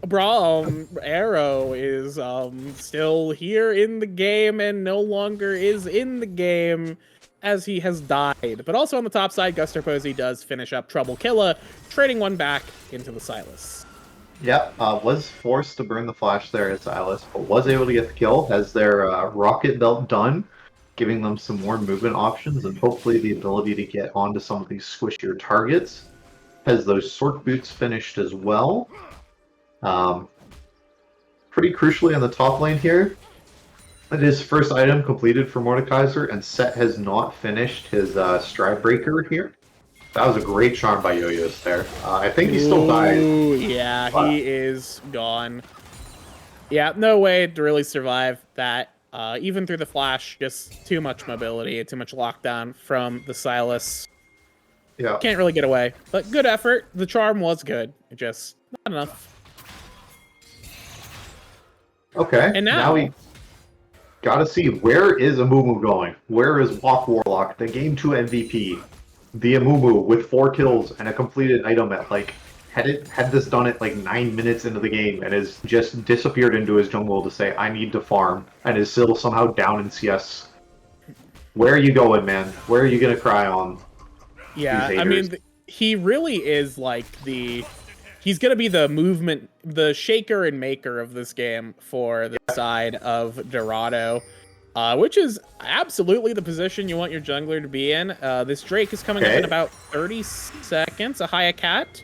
Braum Arrow is still here in the game and no longer is in the game as he has died. But also on the top side, Guster Posey does finish up Trouble Killa, trading one back into the Silas. Yep, was forced to burn the flash there at Silas, but was able to get the kill. Has their rocket belt done, giving them some more movement options and hopefully the ability to get onto some of these squishier targets. Has those Sork Boots finished as well. Pretty crucially on the top lane here, it is first item completed for Mordekaiser, and Set has not finished his Stride Breaker here. That was a great charm by Yo-Yo's there. I think he still died. Ooh, yeah, he is gone. Yeah, no way to really survive that. Even through the flash, just too much mobility, too much lockdown from the Silas. Yeah. Can't really get away. But good effort. The charm was good. Just not enough. Okay, and now we gotta see, where is Amumu going? Where is Walk Warlock, the Game 2 MVP? The Amumu with 4 kills and a completed item at had this done it like 9 minutes into the game and has just disappeared into his jungle to say, I need to farm, and is still somehow down in CS. Where are you going, man? Where are you gonna cry on? Yeah, I mean, he really is like he's gonna be the movement, the shaker and maker of this game for the side of Dorado. which is absolutely the position you want your jungler to be in. This Drake is coming up in about 30 seconds. A Haya Cat.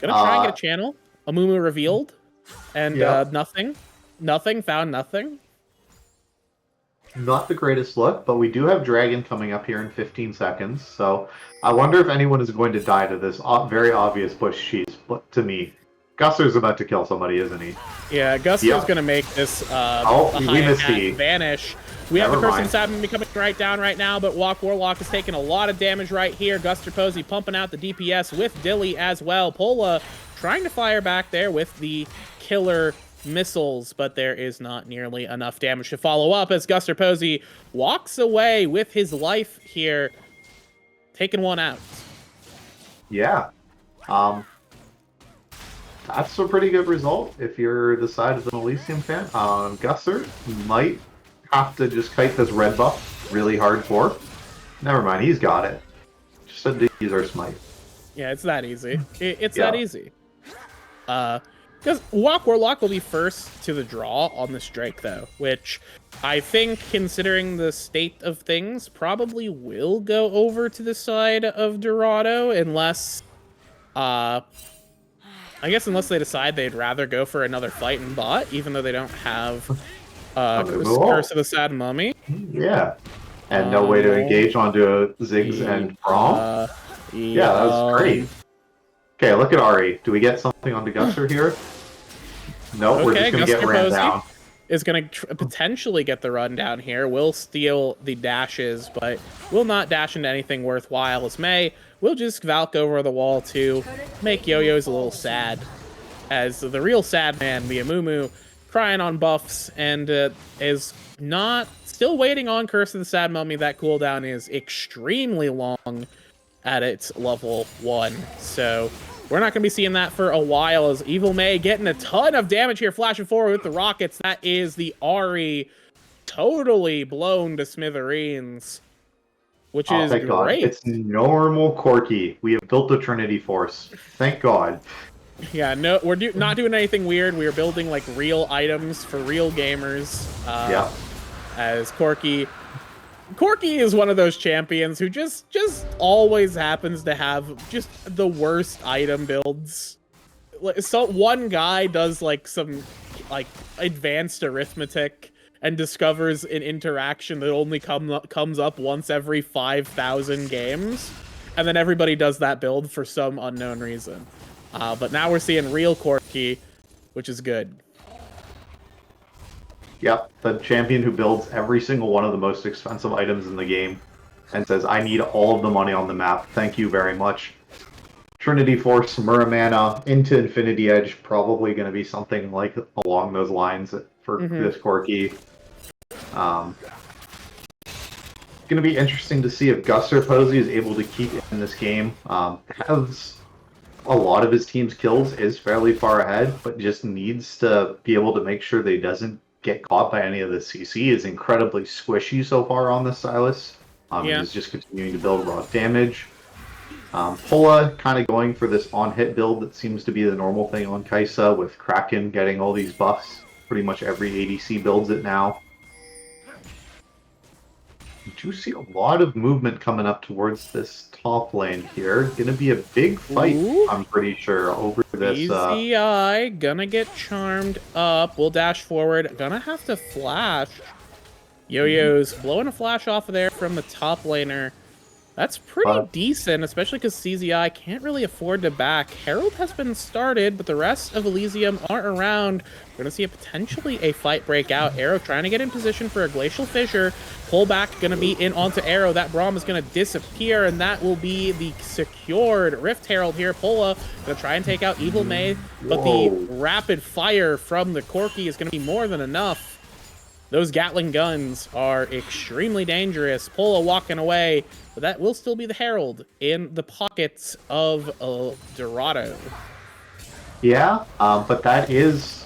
Gonna try and get a channel. A Mumu revealed. And nothing. Nothing. Found nothing. Not the greatest look, but we do have Dragon coming up here in 15 seconds, so I wonder if anyone is going to die to this very obvious push cheese. But to me, Guster's about to kill somebody, isn't he? Yeah, Guster's gonna make this we missed E. vanish. We have the Curse of Saturn coming right down right now, but Walk Warlock is taking a lot of damage right here. Guster Posey pumping out the DPS with Dilly as well. Pola trying to fire back there with the killer missiles, but there is not nearly enough damage to follow up as Guster Posey walks away with his life here, taking one out. Yeah. That's a pretty good result if you're the side of an Elysium fan. Guster might have to just kite this red buff really hardcore. Never mind, he's got it. Just had to use our smite. Yeah, it's that easy. It's that easy. Because Walk Warlock will be first to the draw on this Drake, though, which I think, considering the state of things, probably will go over to the side of Dorado, unless, I guess unless they decide they'd rather go for another fight in bot, even though they don't have Curse of the Sad Mummy. Yeah. And no way to engage onto a Ziggs and Braum. Yeah, that was great. Okay, look at Ari. Do we get something onto Guster here? No, we're just going to get ran down. Is going to potentially get the run down here. Will steal the dashes, but will not dash into anything worthwhile, as May will just Valk over the wall to make Yo-Yo's a little sad. As the real sad man, the Amumu, crying on buffs and is not still waiting on Curse of the Sad Mummy. That cooldown is extremely long at its level 1. So we're not going to be seeing that for a while, as Evil May getting a ton of damage here, flashing forward with the rockets. That is the Ari totally blown to smithereens, which is thank great. God. It's normal Corki. We have built the Trinity Force. Thank God. Yeah, no, we're not doing anything weird. We are building like real items for real gamers. Yeah. As Corki is one of those champions who just always happens to have just the worst item builds. So one guy does like some like advanced arithmetic and discovers an interaction that only comes up once every 5,000 games, and then everybody does that build for some unknown reason. But now we're seeing real Corki, which is good. Yep, the champion who builds every single one of the most expensive items in the game and says, I need all of the money on the map. Thank you very much. Trinity Force, Muramana, into Infinity Edge, probably going to be something like along those lines for this Corki. Going to be interesting to see if Guster Posey is able to keep in this game. Has a lot of his team's kills, is fairly far ahead, but just needs to be able to make sure that he doesn't get caught by any of the CC. Is incredibly squishy so far on the Silas. He's just continuing to build raw damage. Pola kind of going for this on-hit build that seems to be the normal thing on Kaisa, with Kraken getting all these buffs. Pretty much every ADC builds it now. You do see a lot of movement coming up towards this top lane here. Gonna be a big fight, I'm pretty sure, over this. Easy Eye, gonna get charmed up. We'll dash forward. Gonna have to flash. Yo-Yo's blowing a flash off of there from the top laner. That's pretty decent, especially because CZI can't really afford to back. Herald has been started, but the rest of Elysium aren't around. We're going to see potentially a fight break out. Arrow trying to get in position for a Glacial Fissure. Pullback going to be in onto Arrow. That Braum is going to disappear, and that will be the secured Rift Herald here. Pola going to try and take out Evil May, but the rapid fire from the Corki is going to be more than enough. Those Gatling guns are extremely dangerous. Pola walking away, but that will still be the Herald in the pockets of Dorado. Yeah, but that is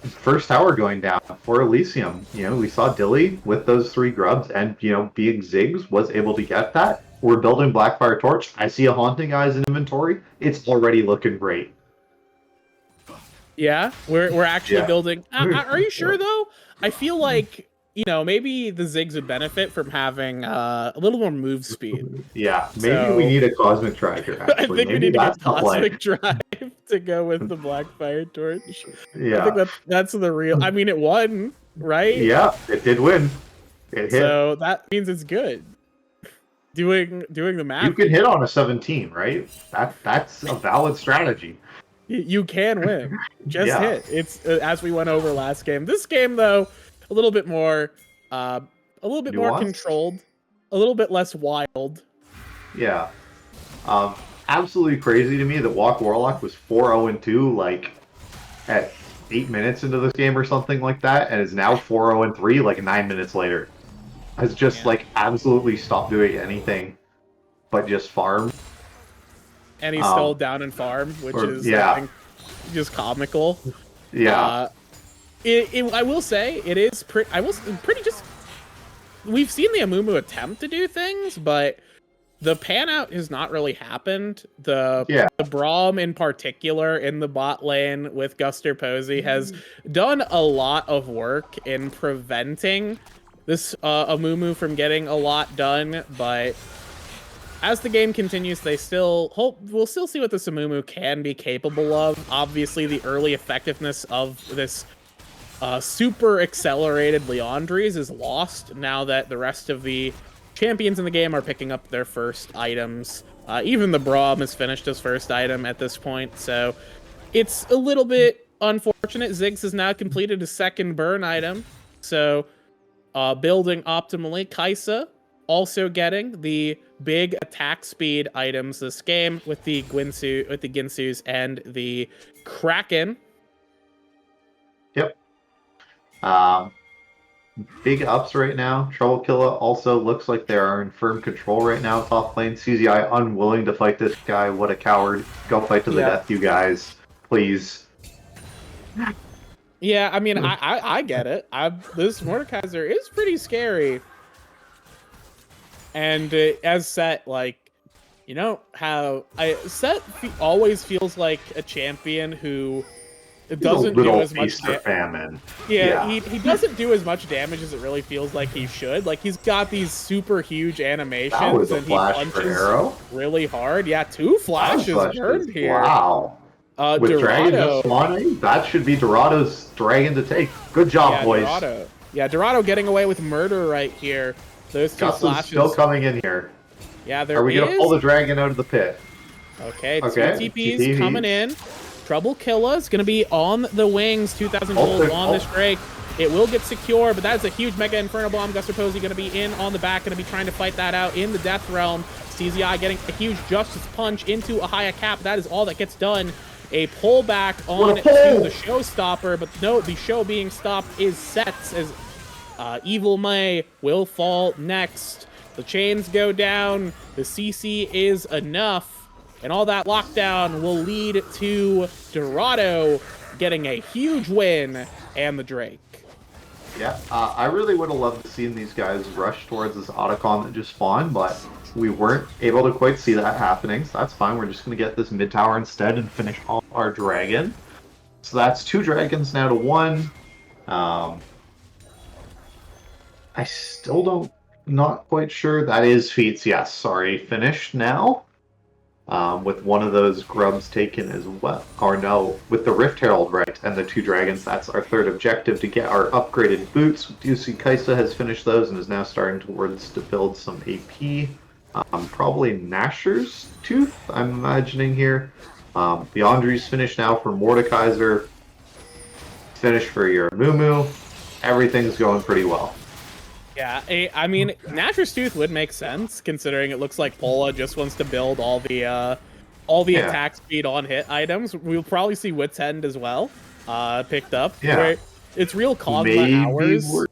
first tower going down for Elysium. You know, we saw Dilly with those 3 grubs, and, you know, being Ziggs was able to get that. We're building Blackfire Torch. I see a Haunting Eyes in inventory. It's already looking great. Yeah, we're actually building. Are you sure though? I feel like, you know, maybe the Ziggs would benefit from having a little more move speed. Yeah, maybe we need a Cosmic Driver, I actually. think we Maybe need to that's get the play. Cosmic Drive to go with the Black Fire Torch. Yeah. I think that's the real... I mean, it won, right? Yeah, it did win. It hit. So that means it's good. Doing the math. You can hit on a 17, right? That's a valid strategy. You can win. Just Yeah. hit. It's as we went over last game. This game, though, a little bit more more Nuanced? controlled, a little bit less wild. Yeah. Absolutely crazy to me that Walk Warlock was 4-0-2, like, at 8 minutes into this game or something like that, and is now 4-0-3, like, 9 minutes later. Has just, like, absolutely stopped doing anything but just farm. And he's still down in farm, which is yeah. I think, just comical. Yeah. I will say it is pretty just. We've seen the Amumu attempt to do things, but the pan out has not really happened. The Braum in particular in the bot lane with Guster Posey has done a lot of work in preventing this Amumu from getting a lot done, but as the game continues, we'll still see what this Amumu can be capable of. Obviously, the early effectiveness of this super accelerated Leandries is lost now that the rest of the champions in the game are picking up their first items. Even the Braum has finished his first item at this point, so it's a little bit unfortunate. Ziggs has now completed his second burn item, so building optimally. Kaisa also getting the big attack speed items this game with the Ginsus and the Kraken. Yep. Big ups right now. Trouble Killer also looks like they are in firm control right now. Top lane. CZI unwilling to fight this guy. What a coward. Go fight to the death, you guys. Please. Yeah, I mean, I get it. This Mordekaiser is pretty scary. And as Set, like, you know how Set always feels like a champion who doesn't do as much famine. Yeah, he doesn't do as much damage as it really feels like he should. Like, he's got these super huge animations That was a and he flash punches for arrow. really hard. Yeah, 2 flashes burned here. Wow. With Dragon just spawning, that should be Dorado's dragon to take. Good job, boys. Dorado getting away with murder right here. Those 2 Gus's flashes still coming in here. Yeah, there is. Are we gonna pull the dragon out of the pit? Okay, 2 TPs coming in. Trouble Killer is going to be on the wings. 2,000 gold on this Drake. It will get secure, but that's a huge Mega Inferno Bomb. Guster Posey going to be in on the back, going to be trying to fight that out in the Death Realm. CZI getting a huge Justice Punch into a higher cap. That is all that gets done. A pullback on to the Showstopper, but no, the show being stopped is Sets as Evil May will fall next. The chains go down. The CC is enough. And all that lockdown will lead to Dorado getting a huge win and the Drake. Yeah, I really would have loved to seen these guys rush towards this Otacon that just spawned, but we weren't able to quite see that happening, so that's fine. We're just going to get this mid tower instead and finish off our dragon. So that's 2 dragons now to 1. I still not quite sure. That is feats, yes, sorry. Finished now. With one of those grubs taken as well. Or no, with the Rift Herald, right, and the 2 dragons, that's our third objective to get our upgraded boots. We do see Kaisa has finished those and is now starting to build some AP. Probably Nasher's Tooth, I'm imagining here. Leandry's finished now for Mordekaiser. Finished for your Mumu. Everything's going pretty well. Yeah, I mean, Nasher's Tooth would make sense, considering it looks like Pola just wants to build all the attack speed on hit items. We'll probably see Wit's End as well, picked up. Yeah. It's real Kog'Maw hours.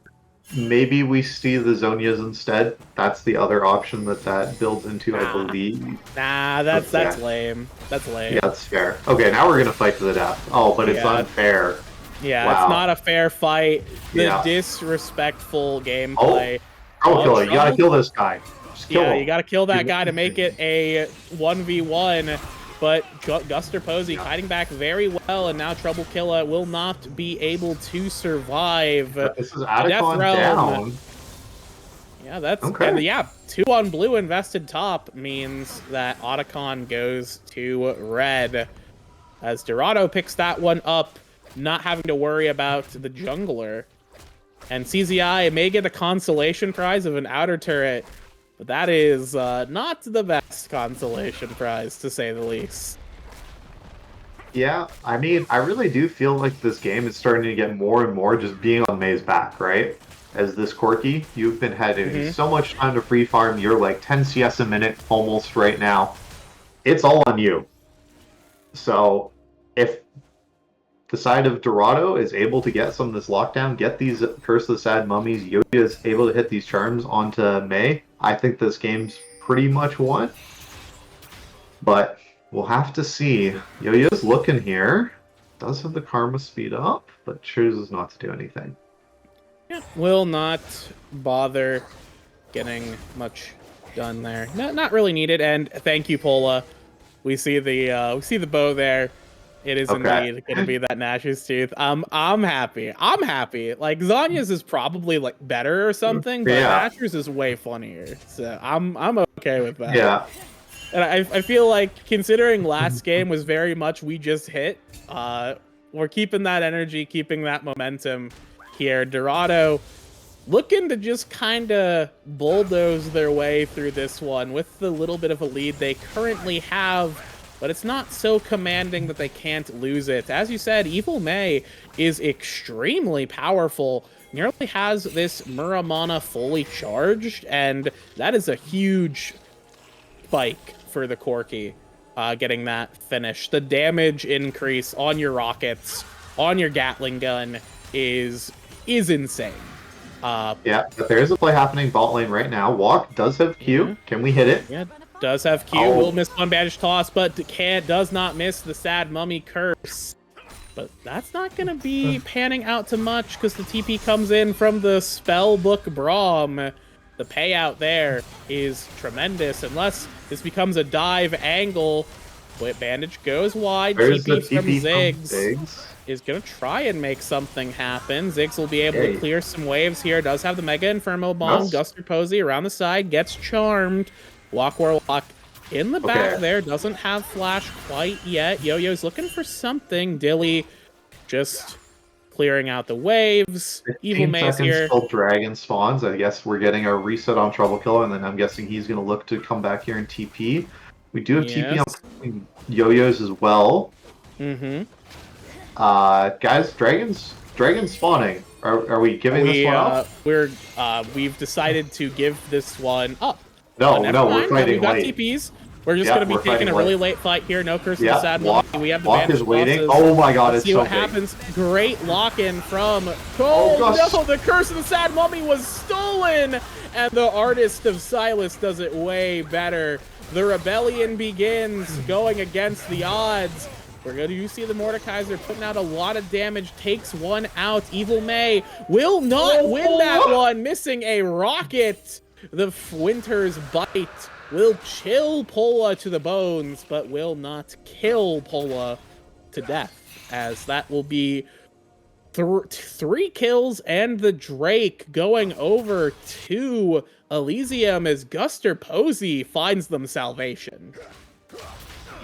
Maybe we see the Zonias instead. That's the other option that builds into, I believe. Nah, that's lame. That's lame. Yeah, that's fair. Okay, now we're gonna fight to the death. Oh, but it's unfair. Yeah, wow. It's not a fair fight. The disrespectful gameplay. Oh, kill it. You gotta kill this guy. Just kill him. You gotta kill that guy to make it a 1v1. but Guster Posey fighting back very well, and now Trouble Killa will not be able to survive. But this is Death Atacon Realm. down. Yeah, that's Okay. and yeah, 2 on blue invested top means that Otacon goes to red. As Dorado picks that one up, not having to worry about the jungler. And CZI may get a consolation prize of an outer turret, but that is not the best consolation prize, to say the least. Yeah, I mean, I really do feel like this game is starting to get more and more just being on May's back, right? As this Corki, you've been having so much time to free farm. You're like 10 CS a minute almost right now. It's all on you. So if the side of Dorado is able to get some of this lockdown, get these Curse of the Sad Mummies, Yo-Yo is able to hit these charms onto May, I think this game's pretty much won. But we'll have to see. Yo-Yo's looking here. Does have the Karma speed up, but chooses not to do anything. Yeah, will not bother getting much done there. Not really needed. And thank you, Pola. We see the bow there. It is indeed going to be that Nash's Tooth. I'm happy. I'm happy. Like Zanya's is probably like better or something, but Nash's is way funnier. So I'm okay with that. Yeah. And I feel like considering last game was very much we just hit, we're keeping that energy, keeping that momentum here. Dorado looking to just kind of bulldoze their way through this one with the little bit of a lead they currently have, but it's not so commanding that they can't lose it. As you said, Evil May is extremely powerful, nearly has this Muramana fully charged, and that is a huge spike for the Corki, getting that finish. The damage increase on your rockets, on your Gatling gun is insane. Yeah, but there is a play happening bot lane right now. Walk does have Q. Can we hit it? Yeah, does have Q. Will miss one bandage toss, but does not miss the Sad Mummy curse. But that's not going to be panning out to much because the TP comes in from the Spellbook Braum. The payout there is tremendous unless this becomes a dive angle. But bandage goes wide. Where's TP the from TP Ziggs is going to try and make something happen. Ziggs will be able to clear some waves here. Does have the Mega Inferno Bomb. Guster Posey around the side. Gets charmed. Walk Warlock in the back there. Doesn't have flash quite yet. Yo-Yo's looking for something. Dilly just clearing out the waves. Evil May's here. Till Dragon spawns. I guess we're getting a reset on Trouble Killer, and then I'm guessing he's going to look to come back here and TP. We do have TP on Yo-Yos as well. Guys, dragons spawning. Are we giving this one up? We've decided to give this one up. No, we're fighting We've got late. TPs. We're just going to be taking a really late fight here. No Curse of the Sad Mummy. We have the Walk is waiting. Oh my god, Let's it's see so what big. happens. Great lock-in from... gosh. no, the Curse of the Sad Mummy was stolen! And the Artist of Silas does it way better. The rebellion begins, going against the odds. We're going to see the Mordekaiser putting out a lot of damage, takes one out. Evil May will not win that one, missing a rocket. The Winter's Bite will chill Pola to the bones, but will not kill Pola to death, as that will be 3 kills and the Drake going over to Elysium as Guster Posey finds them salvation.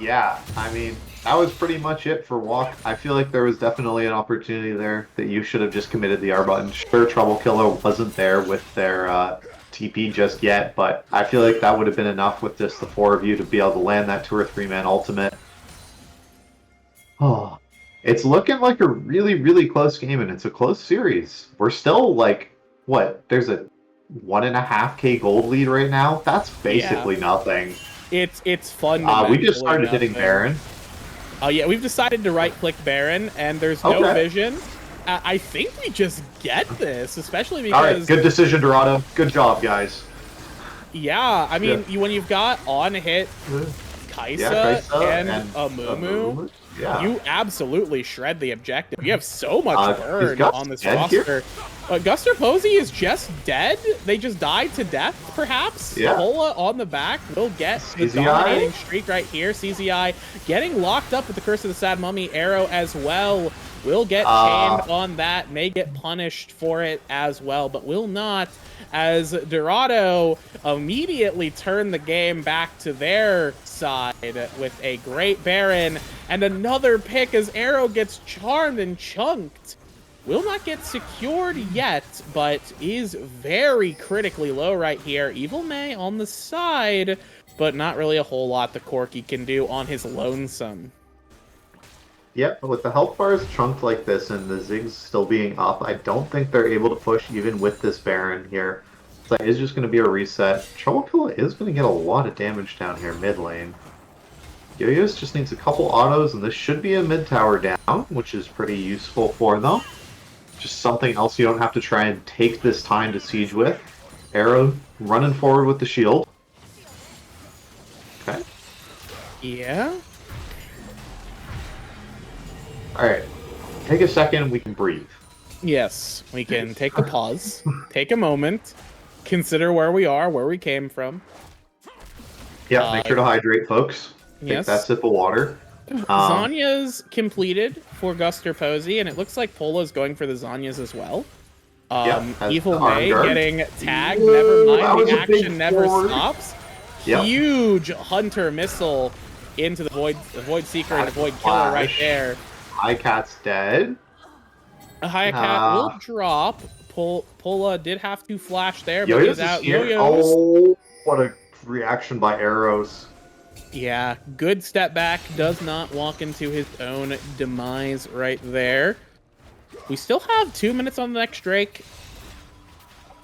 Yeah, I mean, that was pretty much it for Walk. I feel like there was definitely an opportunity there that you should have just committed the R button. Sure, Trouble Killer wasn't there with their TP just yet, but I feel like that would have been enough with just the 4 of you to be able to land that 2 or 3 man ultimate. Oh, it's looking like a really, really close game, and it's a close series. We're still like, what? There's a 1.5k gold lead right now. That's basically nothing. It's fun. We just started hitting Baron. Oh yeah, we've decided to right-click Baron, and there's no vision. I think we just get this, especially because... Alright, good decision, Dorado. Good job, guys. Yeah, I mean, when you've got on-hit Kaisa and Amumu, you absolutely shred the objective. You have so much burn on this roster. Guster Posey is just dead. They just died to death, perhaps. Yeah. Pola on the back will get the CZI? dominating streak right here. CZI getting locked up with the Curse of the Sad Mummy arrow as well. Will get chained on that, may get punished for it as well, but will not, as Dorado immediately turn the game back to their side with a great Baron and another pick as Arrow gets charmed and chunked. Will not get secured yet, but is very critically low right here. Evil May on the side, but not really a whole lot the Corky can do on his lonesome. Yep, with the health bars chunked like this and the Ziggs still being up, I don't think they're able to push even with this Baron here. So it is just going to be a reset. Troublekiller is going to get a lot of damage down here mid lane. Yo-Yos just needs a couple autos and this should be a mid tower down, which is pretty useful for them. Just something else you don't have to try and take this time to siege with. Arrow running forward with the shield. Okay. Yeah. Alright. Take a second, we can breathe. Yes, we can take a pause, take a moment, consider where we are, where we came from. Yeah, make sure to hydrate, folks. Take yes. that sip of water. Zanya's completed for Guster Posey, and it looks like Pola's going for the Zanyas as well. Evil May getting tagged, never mind, the action never stops. Yep. Huge Hunter missile into the Void Seeker and the Void Killer right there. High Cat's dead. A High Cat will drop. Pola did have to flash there, but Yo-Yos he's out. is here. Yo-Yos. Oh, what a reaction by arrows. Yeah, good step back. Does not walk into his own demise right there. We still have 2 minutes on the next Drake.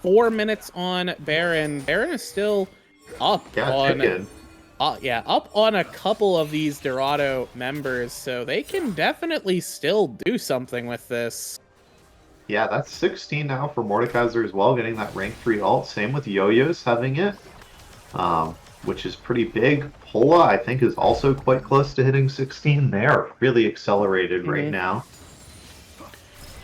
4 minutes on Baron. Baron is still up on... up on a couple of these Dorado members, so they can definitely still do something with this. Yeah, that's 16 now for Mordekaiser as well, getting that rank 3 ult. Same with Yo-Yos having it, which is pretty big. Pola, I think, is also quite close to hitting 16. They are really accelerated right now.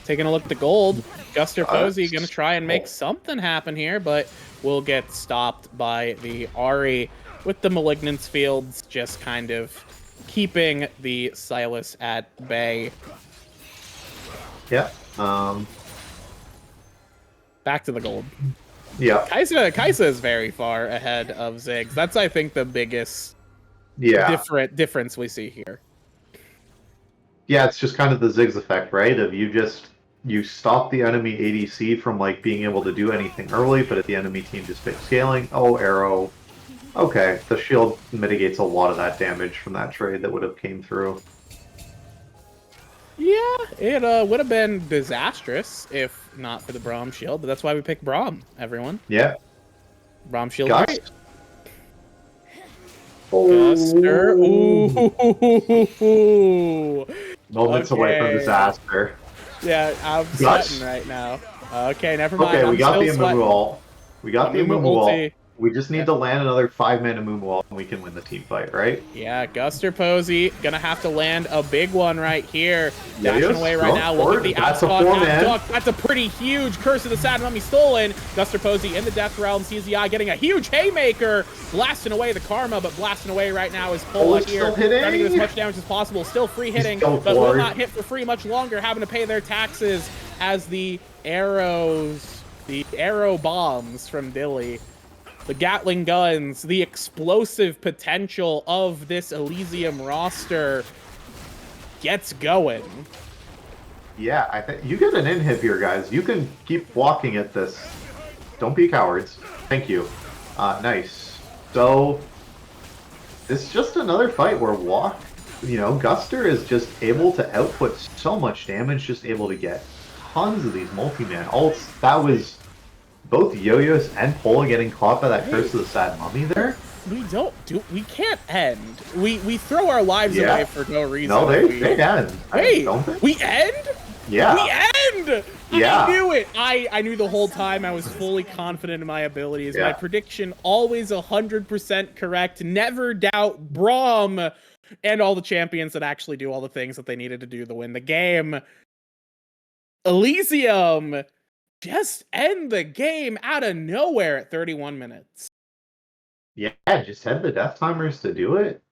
Taking a look at the gold. Guster Posey going to try and make something happen here, but will get stopped by the Ahri, with the Malignance Fields just kind of keeping the Silas at bay. Yeah. Back to the gold. Yeah. Kaisa is very far ahead of Ziggs. That's, I think, the biggest difference we see here. Yeah, it's just kind of the Ziggs effect, right? Of you stop the enemy ADC from like being able to do anything early, but if the enemy team just picks scaling, arrow. Okay, the shield mitigates a lot of that damage from that trade that would have came through. Yeah, it would have been disastrous if not for the Braum shield, but that's why we picked Braum, everyone. Yeah. Braum shield. Gust. Guster. Ooh. Moments away from disaster. Yeah, I'm sweating right now. Okay, never mind. Okay, we got the sweating. Amumu ult. We got the Amumu ulti. ult. We just need to land another 5-man Amumu ult and we can win the team fight, right? Yeah, Guster Posey gonna have to land a big one right here. Dashing Yes, away right now. Look at the That's a outstock. 4-man. That's a pretty huge Curse of the Sad Mummy stolen. Guster Posey in the Death Realm. CZI getting a huge haymaker. Blasting away the Karma, but blasting away right now is Pola here. Trying to get as much damage as possible. Still free hitting, but will not hit for free much longer. Having to pay their taxes as the arrow bombs from Dilly. The Gatling guns, the explosive potential of this Elysium roster gets going. Yeah, I think you get an inhib here, guys. You can keep walking at this. Don't be cowards. Thank you. Nice. So, it's just another fight where Guster is just able to output so much damage, just able to get tons of these multi-man ults. That was both Yo-Yos and Pola getting caught by that Curse of the Sad Mummy there. We can't end. We throw our lives away for no reason. No, they end. Wait, don't they? We end? Yeah. We end! Yeah. I knew it! I knew the whole time. I was fully confident in my abilities. Yeah. My prediction always 100% correct. Never doubt Braum and all the champions that actually do all the things that they needed to do to win the game. Elysium just end the game out of nowhere at 31 minutes. Yeah, just had the death timers to do it.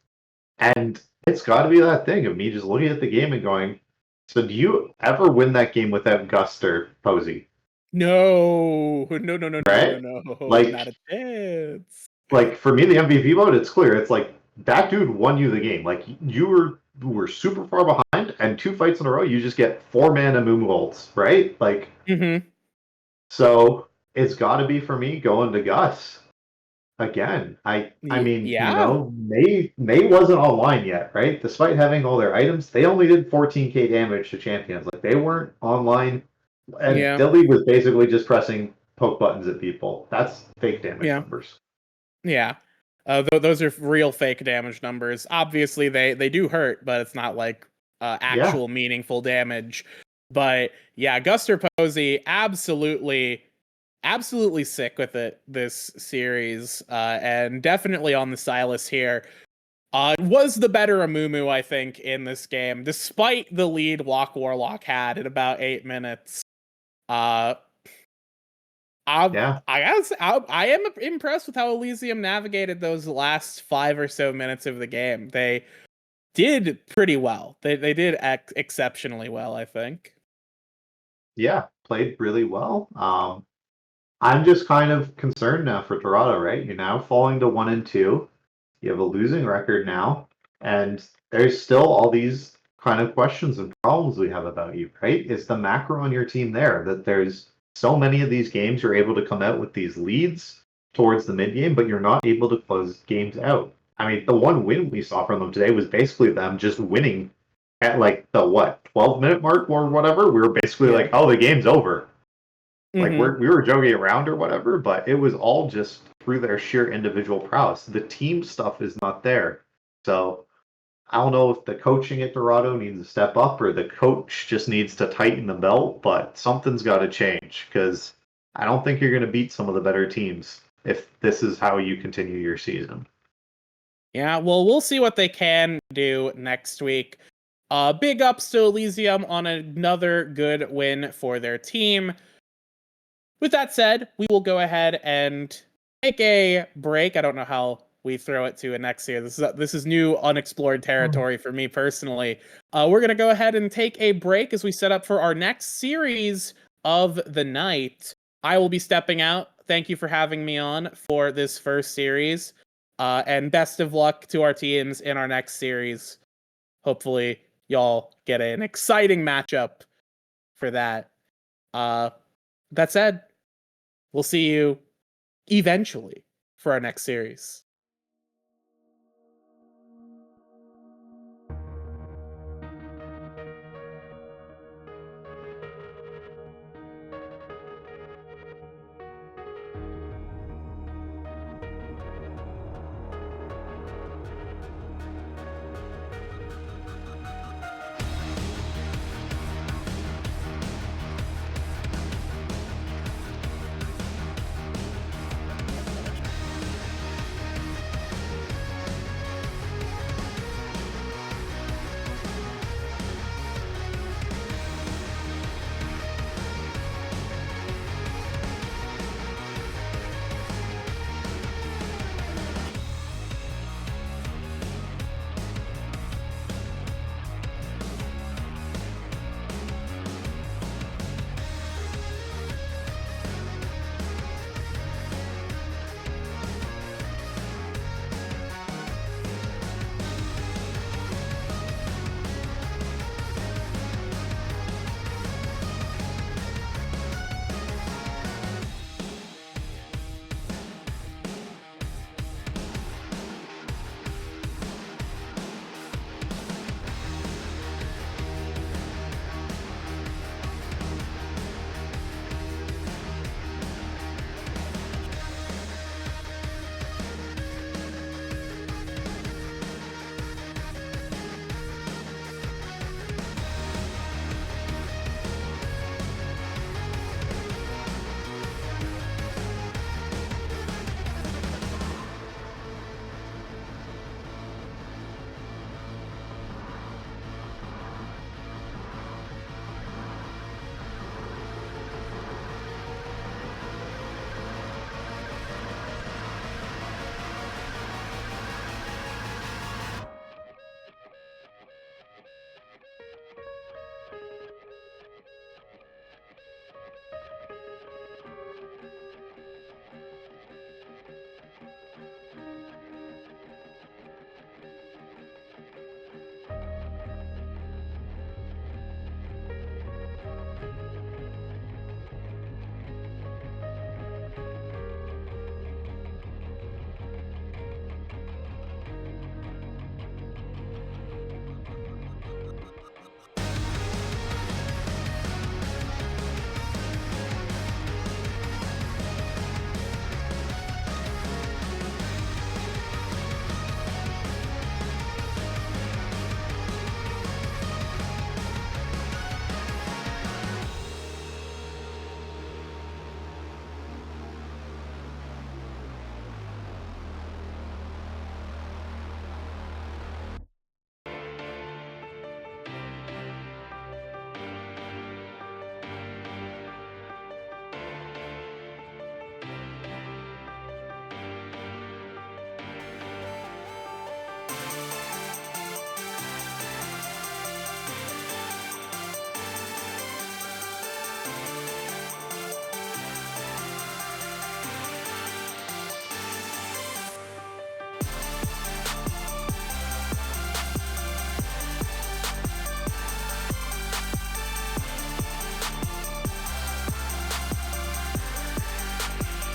And it's got to be that thing of me just looking at the game and going, so do you ever win that game without Guster Posey? No, Right? no, Like, not a chance. like for me, the MVP vote, it's clear. It's like that dude won you the game. Like you were super far behind, and 2 fights in a row, you just get 4 mana Mumu ults, right? Like, so it's got to be for me going to Gus again. I mean, yeah. May wasn't online yet, right? Despite having all their items, they only did 14k damage to champions. Like they weren't online, and Yeah. Dilly was basically just pressing poke buttons at people. That's fake damage numbers. Yeah. Those are real fake damage numbers. Obviously, they do hurt, but it's not like actual meaningful damage. But yeah, Guster Posey absolutely sick with it this series, and definitely on the Silas here. Was the better Amumu, I think, in this game, despite the lead Walk Warlock had in about 8 minutes. I am impressed with how Elysium navigated those last 5 or so minutes of the game. They did pretty well. They did exceptionally well, I think. Yeah, played really well. I'm just kind of concerned now for Dorado, right? You're now falling to 1-2. You have a losing record now, and there's still all these kind of questions and problems we have about you, right? Is the macro on your team there that there's so many of these games you're able to come out with these leads towards the mid game, but you're not able to close games out. I mean, the one win we saw from them today was basically them just winning at like the 12-minute mark or whatever. We were basically like, oh, the game's over. Like we were joking around or whatever, but it was all just through their sheer individual prowess. The team stuff is not there. So I don't know if the coaching at Dorado needs to step up or the coach just needs to tighten the belt, but something's got to change because I don't think you're going to beat some of the better teams if this is how you continue your season. Yeah, well, we'll see what they can do next week. Big ups to Elysium on another good win for their team. With that said, we will go ahead and take a break. I don't know how we throw it to a next year. This is new unexplored territory for me personally. We're going to go ahead and take a break as we set up for our next series of the night. I will be stepping out. Thank you for having me on for this first series. And best of luck to our teams in our next series. Hopefully, y'all get an exciting matchup for that. That said, we'll see you eventually for our next series.